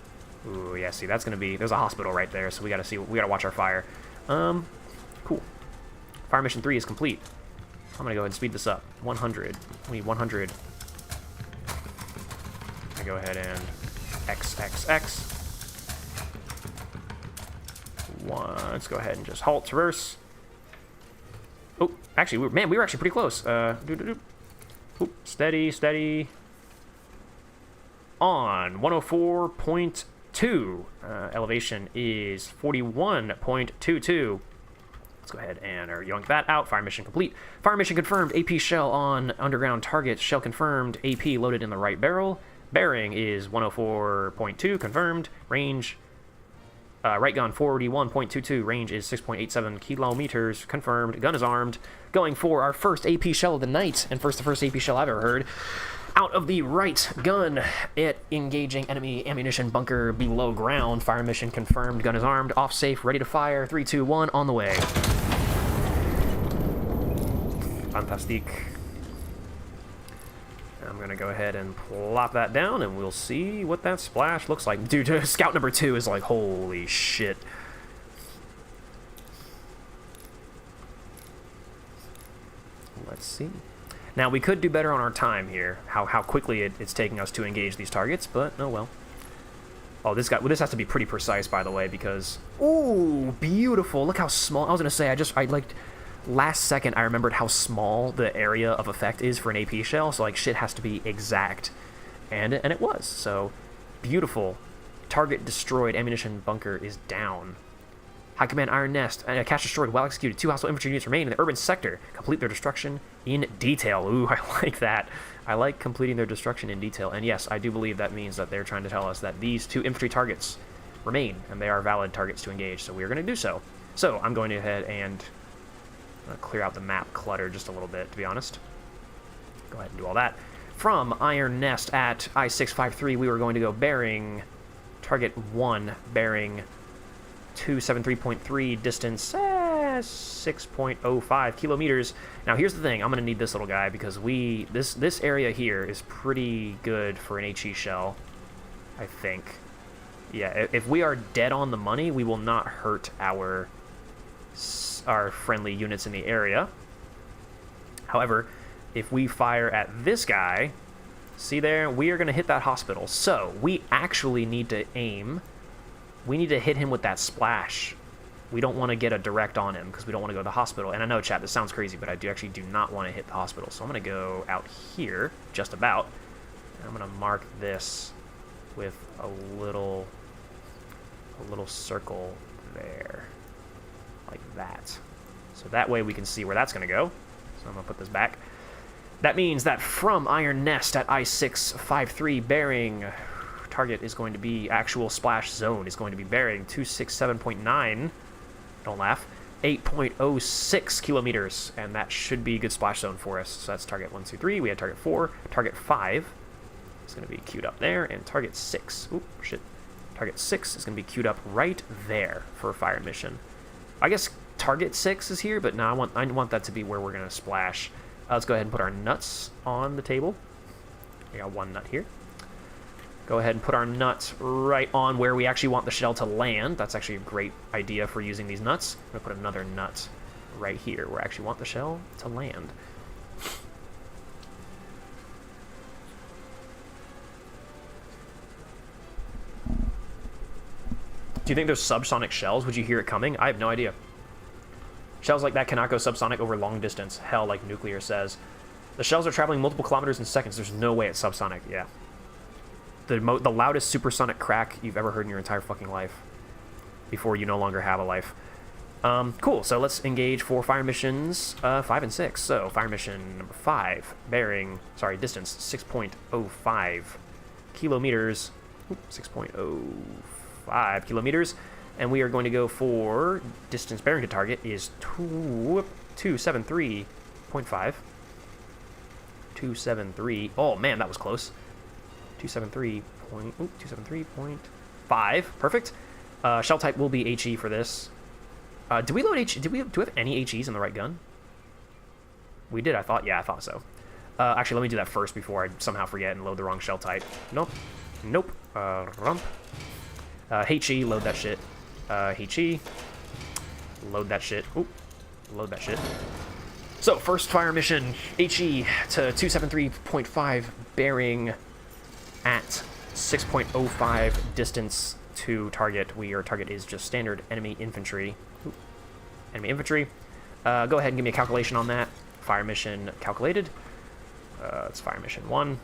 Ooh, yeah, see, that's going to be... There's a hospital right there, so we got to see... We got to watch our fire. Cool. Fire mission 3 is complete. I'm going to go ahead and speed this up. 100. We need 100. I go ahead and... XXX. Let's go ahead and just halt, traverse. Oh, actually, we were actually pretty close. Oop, steady, steady. On 104.2. Elevation is 41.22. Let's go ahead and yoink that out. Fire mission complete. Fire mission confirmed. AP shell on underground target. Shell confirmed. AP loaded in the right barrel. Bearing is 104.2, confirmed. Range, right gun 41.22, range is 6.87 kilometers, confirmed. Gun is armed. Going for our first AP shell of the night, and the first AP shell I've ever heard. Out of the right gun, it engaging enemy ammunition bunker below ground. Fire mission confirmed. Gun is armed. Off safe. Ready to fire. 3, 2, 1. On the way. Fantastique. I'm gonna go ahead and plop that down, and we'll see what that splash looks like. Dude, scout number 2 is like, holy shit. Let's see. Now, we could do better on our time here, how quickly it's taking us to engage these targets, but oh well. Oh, this has to be pretty precise, by the way, because... Ooh, beautiful. Look how small... I was going to say, I liked... Last second, I remembered how small the area of effect is for an AP shell, so, like, shit has to be exact. And it was, so... Beautiful. Target destroyed. Ammunition bunker is down. High Command Iron Nest. Cache destroyed. Well executed. 2 hostile infantry units remain in the urban sector. Complete their destruction in detail. Ooh, I like that. I like completing their destruction in detail. And yes, I do believe that means that they're trying to tell us that these 2 infantry targets remain, and they are valid targets to engage, so we are going to do so. So, I'm going to go ahead and clear out the map clutter just a little bit, to be honest. Go ahead and do all that. From Iron Nest at I-653, we were going to go bearing target 1, bearing 273.3, distance 6.05 kilometers. Now here's the thing, I'm going to need this little guy because this area here is pretty good for an HE shell, I think. Yeah, if we are dead on the money, we will not hurt our friendly units in the area. However, if we fire at this guy, see there, we are going to hit that hospital. So we actually need to aim. We need to hit him with that splash. We don't want to get a direct on him because we don't want to go to the hospital. And I know, chat, this sounds crazy, but I actually do not want to hit the hospital. So I'm going to go out here, just about. And I'm going to mark this with a little circle there, like that. So that way we can see where that's going to go. So I'm going to put this back. That means that from Iron Nest at I-653 bearing... Target is going to be, actual splash zone is going to be bearing 267.9, don't laugh, 8.06 kilometers, and that should be a good splash zone for us. So that's target 1, 2, 3, we had target 4, target 5 is going to be queued up there, and target 6, oop, shit, target 6 is going to be queued up right there for a fire mission. I guess target 6 is here, but no, I want that to be where we're going to splash. Let's go ahead and put our nuts on the table. We got 1 nut here. Go ahead and put our nuts right on where we actually want the shell to land. That's actually a great idea for using these nuts. I'm going to put another nut right here where I actually want the shell to land. Do you think there's subsonic shells? Would you hear it coming? I have no idea. Shells like that cannot go subsonic over long distance. Hell, like Nuclear says. The shells are traveling multiple kilometers in seconds. There's no way it's subsonic. Yeah. The loudest supersonic crack you've ever heard in your entire fucking life before you no longer have a life. Cool, so let's engage for fire missions 5 and 6. So, fire mission number 5, bearing, sorry, distance 6.05 kilometers. 6.05 kilometers. And we are going to go for distance bearing to target is 273.5. 273. Oh, man, that was close. 273.5. Perfect. Shell type will be HE for this. Do we load HE? Do we have any HEs in the right gun? We did, I thought. Yeah, I thought so. Actually, let me do that first before I somehow forget and load the wrong shell type. Nope. Nope. Rump. HE, load that shit. HE. Load that shit. Oop. Load that shit. So, first fire mission, HE to 273.5, bearing at 6.05 distance to target. Our target is just standard enemy infantry. Ooh. Enemy infantry. Go ahead and give me a calculation on that. Fire mission calculated. It's fire mission 1.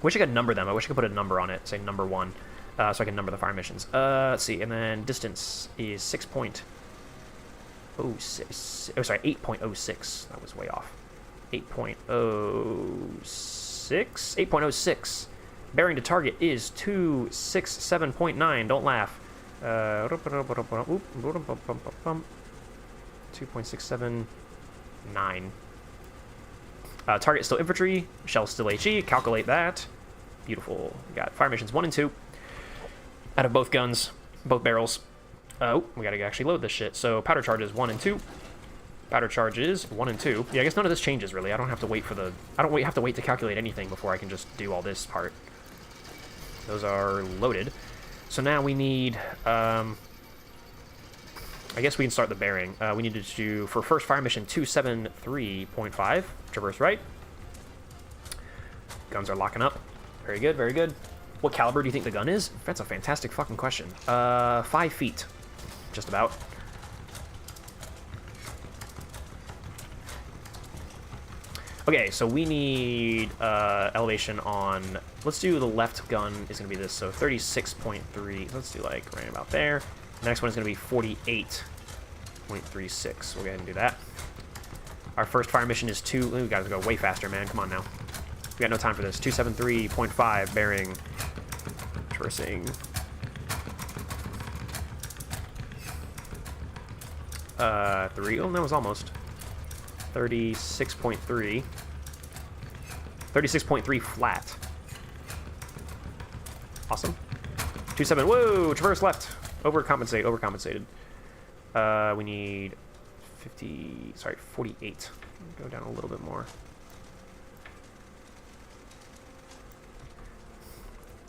Wish I could number them. I wish I could put a number on it. Say number 1. So I can number the fire missions. Let's see. And then distance is 6.06. Oh, sorry, 8.06. That was way off. 8.06. 8.06. Bearing to target is 267.9. Don't laugh. 2.679. Target still infantry. Shell still HE. Calculate that. Beautiful. We got fire missions 1 and 2. Out of both guns. Both barrels. Oh, we gotta actually load this shit. So powder charges 1 and 2. Powder charges 1 and 2. Yeah, I guess none of this changes really. I don't have to wait for the. I don't have to wait to calculate anything before I can just do all this part. Those are loaded. So now we need. I guess we can start the bearing. We need to do for first fire mission 273.5. Traverse right. Guns are locking up. Very good. Very good. What caliber do you think the gun is? That's a fantastic fucking question. 5 feet. Just about. Okay, so we need elevation on... Let's do the left gun is going to be this, so 36.3. Let's do like right about there. The next one is going to be 48.36. We'll go ahead and do that. Our first fire mission is 2... Ooh, we gotta go way faster, man. Come on now. We got no time for this. 273.5 bearing. Traversing. 3. Oh, that was almost. 36.3. 36.3 flat. Awesome. 27. Whoa! Traverse left. Overcompensated. We need 50. Sorry, 48. Go down a little bit more.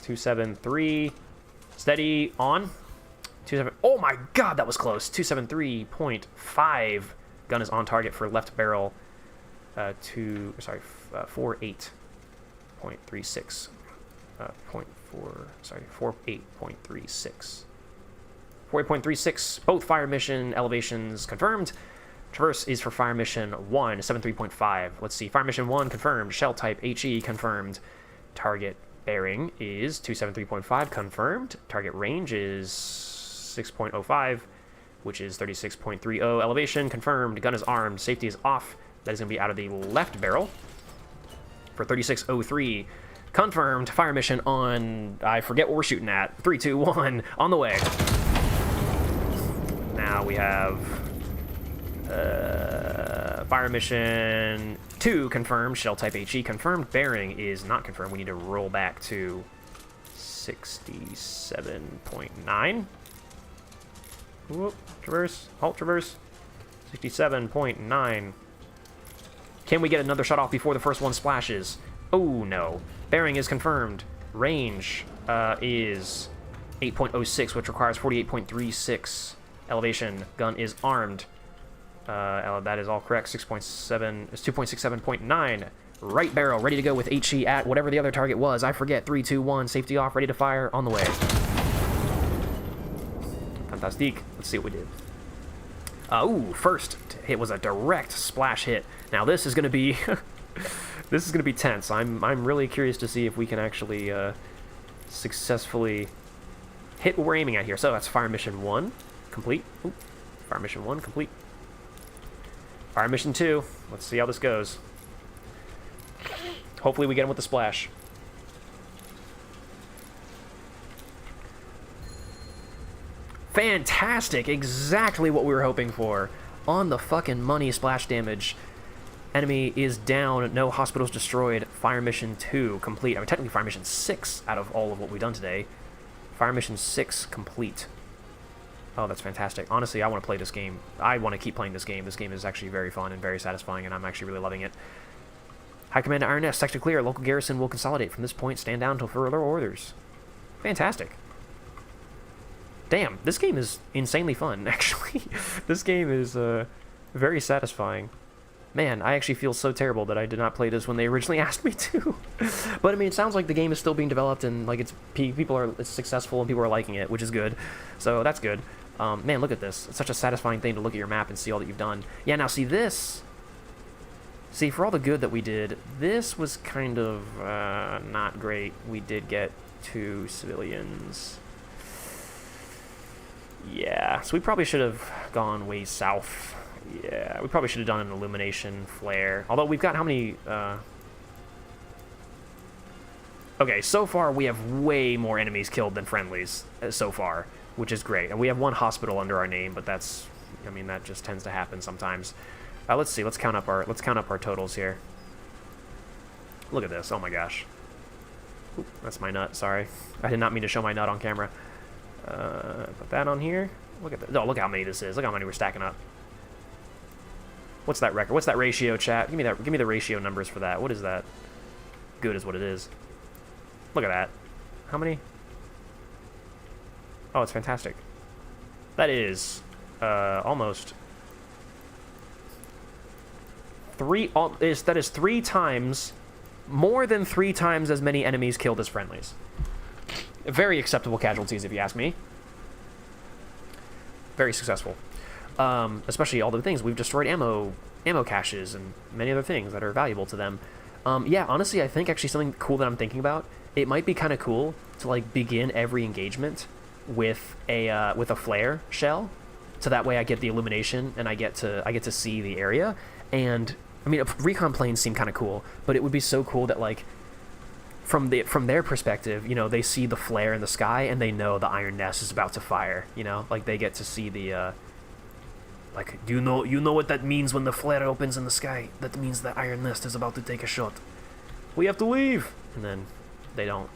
273. Steady on. 27. Oh my god, that was close. 273.5. Gun is on target for left barrel. 48.36. 48.36. 48.36. Both fire mission elevations confirmed. Traverse is for fire mission 1, 73.5. Let's see. Fire mission 1 confirmed. Shell type HE confirmed. Target bearing is 273.5 confirmed. Target range is 6.05, which is 36.30. Elevation confirmed. Gun is armed. Safety is off. That is going to be out of the left barrel for 3603. Confirmed. Fire mission on... I forget what we're shooting at. 3, 2, 1. On the way. Now we have... fire mission 2 confirmed. Shell type HE confirmed. Bearing is not confirmed. We need to roll back to 67.9. Whoop. Traverse. Halt traverse. 67.9. Can we get another shot off before the first one splashes? Oh, no. Bearing is confirmed. Range is 8.06, which requires 48.36. Elevation. Gun is armed. That is all correct. 6.7 is 2.67.9. Right barrel, ready to go with HE at whatever the other target was. I forget. 3, 2, 1. Safety off, ready to fire. On the way. Fantastique. Let's see what we did. Ooh, first hit was a direct splash hit. Now this is going to be this is going to be tense. I'm really curious to see if we can actually successfully hit what we're aiming at here. So that's fire mission 1 complete. Ooh, fire mission 1 complete. Fire mission 2. Let's see how this goes. Hopefully we get him with the splash. Fantastic! Exactly what we were hoping for. On the fucking money splash damage. Enemy is down. No hospitals destroyed. Fire mission 2 complete. I mean, technically fire mission 6 out of all of what we've done today. Fire mission 6 complete. Oh, that's fantastic. Honestly, I want to play this game. I want to keep playing this game. This game is actually very fun and very satisfying, and I'm actually really loving it. High Command to Iron Nest. Sector clear. Local garrison will consolidate. From this point, stand down until further orders. Fantastic. Damn, this game is insanely fun, actually. This game is very satisfying. Man, I actually feel so terrible that I did not play this when they originally asked me to. But, I mean, it sounds like the game is still being developed and, like, it's successful and people are liking it, which is good. So, that's good. Man, look at this. It's such a satisfying thing to look at your map and see all that you've done. Yeah, now, see, this... See, for all the good that we did, this was kind of not great. We did get 2 civilians... Yeah, so we probably should have gone way south. Yeah, we probably should have done an illumination flare. Although we've got how many... Okay, so far we have way more enemies killed than friendlies so far, which is great. And we have one hospital under our name, but that's, I mean, that just tends to happen sometimes. Let's see. Let's count up our totals here. Look at this. Oh my gosh. Oop, that's my nut. Sorry, I did not mean to show my nut on camera. Put that on here. Look at that. Oh, look how many this is. Look how many we're stacking up. What's that record? What's that ratio, chat? Give me that. Give me the ratio numbers for that. What is that? Good is what it is. Look at that. How many? Oh, it's fantastic. That is almost that is 3 times, more than 3 times as many enemies killed as friendlies. Very acceptable casualties, if you ask me. Very successful. Especially all the things we've destroyed, ammo caches and many other things that are valuable to them. Yeah, honestly, I think actually something cool that I'm thinking about, it might be kind of cool to like begin every engagement with a flare shell, so that way I get the illumination and I get to see the area. And I mean, recon planes seem kind of cool, but it would be so cool that like from their perspective, you know, they see the flare in the sky and they know the Iron Nest is about to fire. You know, like they get to see the like, you know what that means when the flare opens in the sky? That means the Iron Nest is about to take a shot. We have to leave, and then they don't.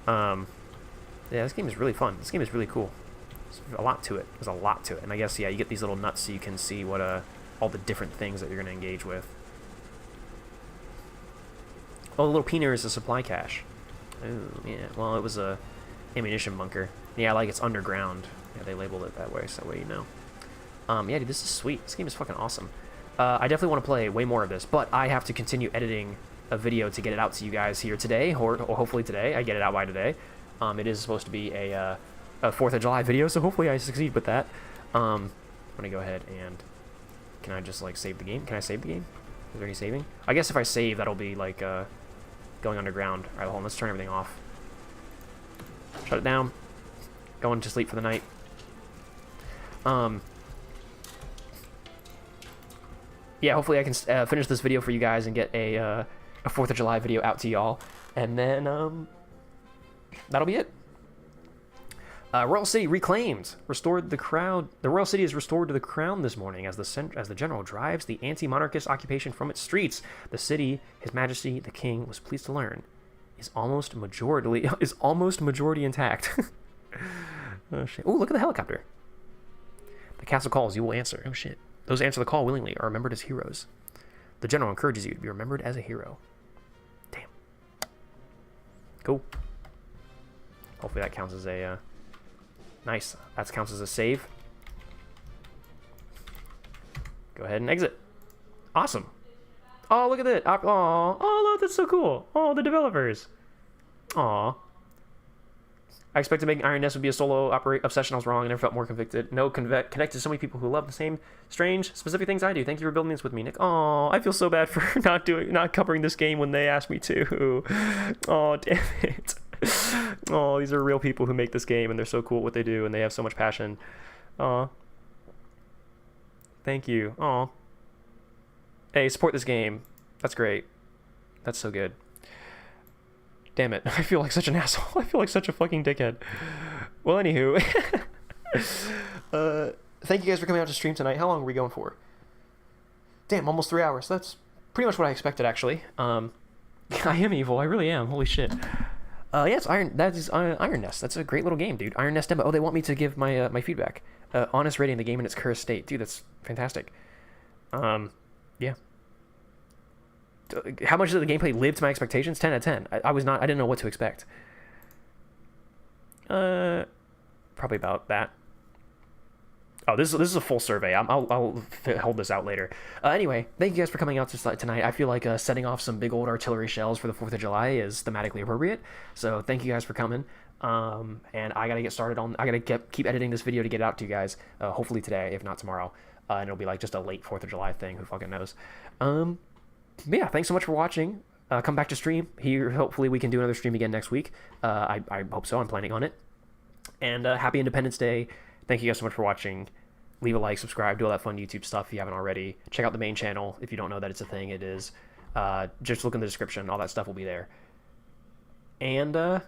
Yeah, this game is really fun. This game is really cool. There's a lot to it. There's a lot to it, and I guess yeah, you get these little nuts so you can see what all the different things that you're gonna engage with. Oh, the little peener is a supply cache. Oh yeah. Well, it was a ammunition bunker. Yeah, like it's underground. Yeah, they labeled it that way, so that way you know. Yeah, dude, this is sweet. This game is fucking awesome. I definitely want to play way more of this, but I have to continue editing a video to get it out to you guys here today, or hopefully today. I get it out by today. It is supposed to be a 4th of July video, so hopefully I succeed with that. I'm gonna go ahead and... Can I just, like, save the game? Can I save the game? Is there any saving? I guess if I save, that'll be, like, going underground. Alright, hold on, let's turn everything off. Shut it down. Going to sleep for the night. Yeah, hopefully I can finish this video for you guys and get a 4th of July video out to y'all. And then, that'll be it. Royal City reclaimed, restored the crowd. The Royal City is restored to the crown this morning as the general drives the anti-monarchist occupation from its streets. The city, His Majesty the King was pleased to learn, is almost majority intact. Oh shit! Oh, look at the helicopter. The castle calls, you will answer. Oh shit! Those who answer the call willingly are remembered as heroes. The general encourages you to be remembered as a hero. Damn. Cool. Hopefully that counts as a. Nice. That counts as a save. Go ahead and exit. Awesome. Oh, look at that. Oh, look, that's so cool. Oh, the developers. Aw. I expected making Iron Nest would be a solo obsession. I was wrong. I never felt more convicted. No, connected to so many people who love the same strange, specific things I do. Thank you for building this with me, Nick. Oh, I feel so bad for not covering this game when they asked me to. Oh, damn it. Oh, these are real people who make this game, and they're so cool at what they do, and they have so much passion. Aw. Thank you. Aw. Hey, support this game. That's great. That's so good. Damn it. I feel like such an asshole. I feel like such a fucking dickhead. Well, anywho. Thank you guys for coming out to stream tonight. How long are we going for? Damn, almost 3 hours. That's pretty much what I expected, actually. I am evil. I really am. Holy shit. Yes, that is Iron Nest. That's a great little game, dude. Iron Nest demo. Oh, they want me to give my my feedback. Honest rating of the game in its current state. Dude, that's fantastic. Yeah. How much did the gameplay live to my expectations? 10 out of 10. I didn't know what to expect. Probably about that. Oh, this is a full survey. I'll hold this out later. Anyway, thank you guys for coming out tonight. I feel like setting off some big old artillery shells for the 4th of July is thematically appropriate. So thank you guys for coming. And I gotta get started on. I gotta keep editing this video to get it out to you guys. Hopefully today, if not tomorrow. And it'll be like just a late 4th of July thing. Who fucking knows? But yeah, thanks so much for watching. Come back to stream here. Hopefully we can do another stream again next week. I hope so. I'm planning on it. And happy Independence Day. Thank you guys so much for watching. Leave a like, subscribe, do all that fun YouTube stuff if you haven't already. Check out the main channel if you don't know that it's a thing. It is. Just look in the description. All that stuff will be there. And oh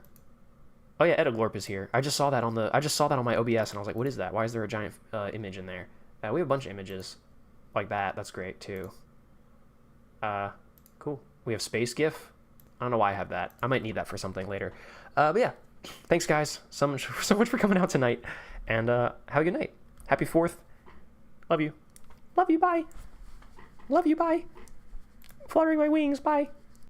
yeah, Edagorp is here. I just saw that on my OBS, and I was like, what is that? Why is there a giant image in there? We have a bunch of images like that. That's great too. Cool. We have Space GIF. I don't know why I have that. I might need that for something later. But yeah, thanks guys so much for coming out tonight, and have a good night. Happy 4th. Love you. Love you. Bye. Love you. Bye. Fluttering my wings. Bye.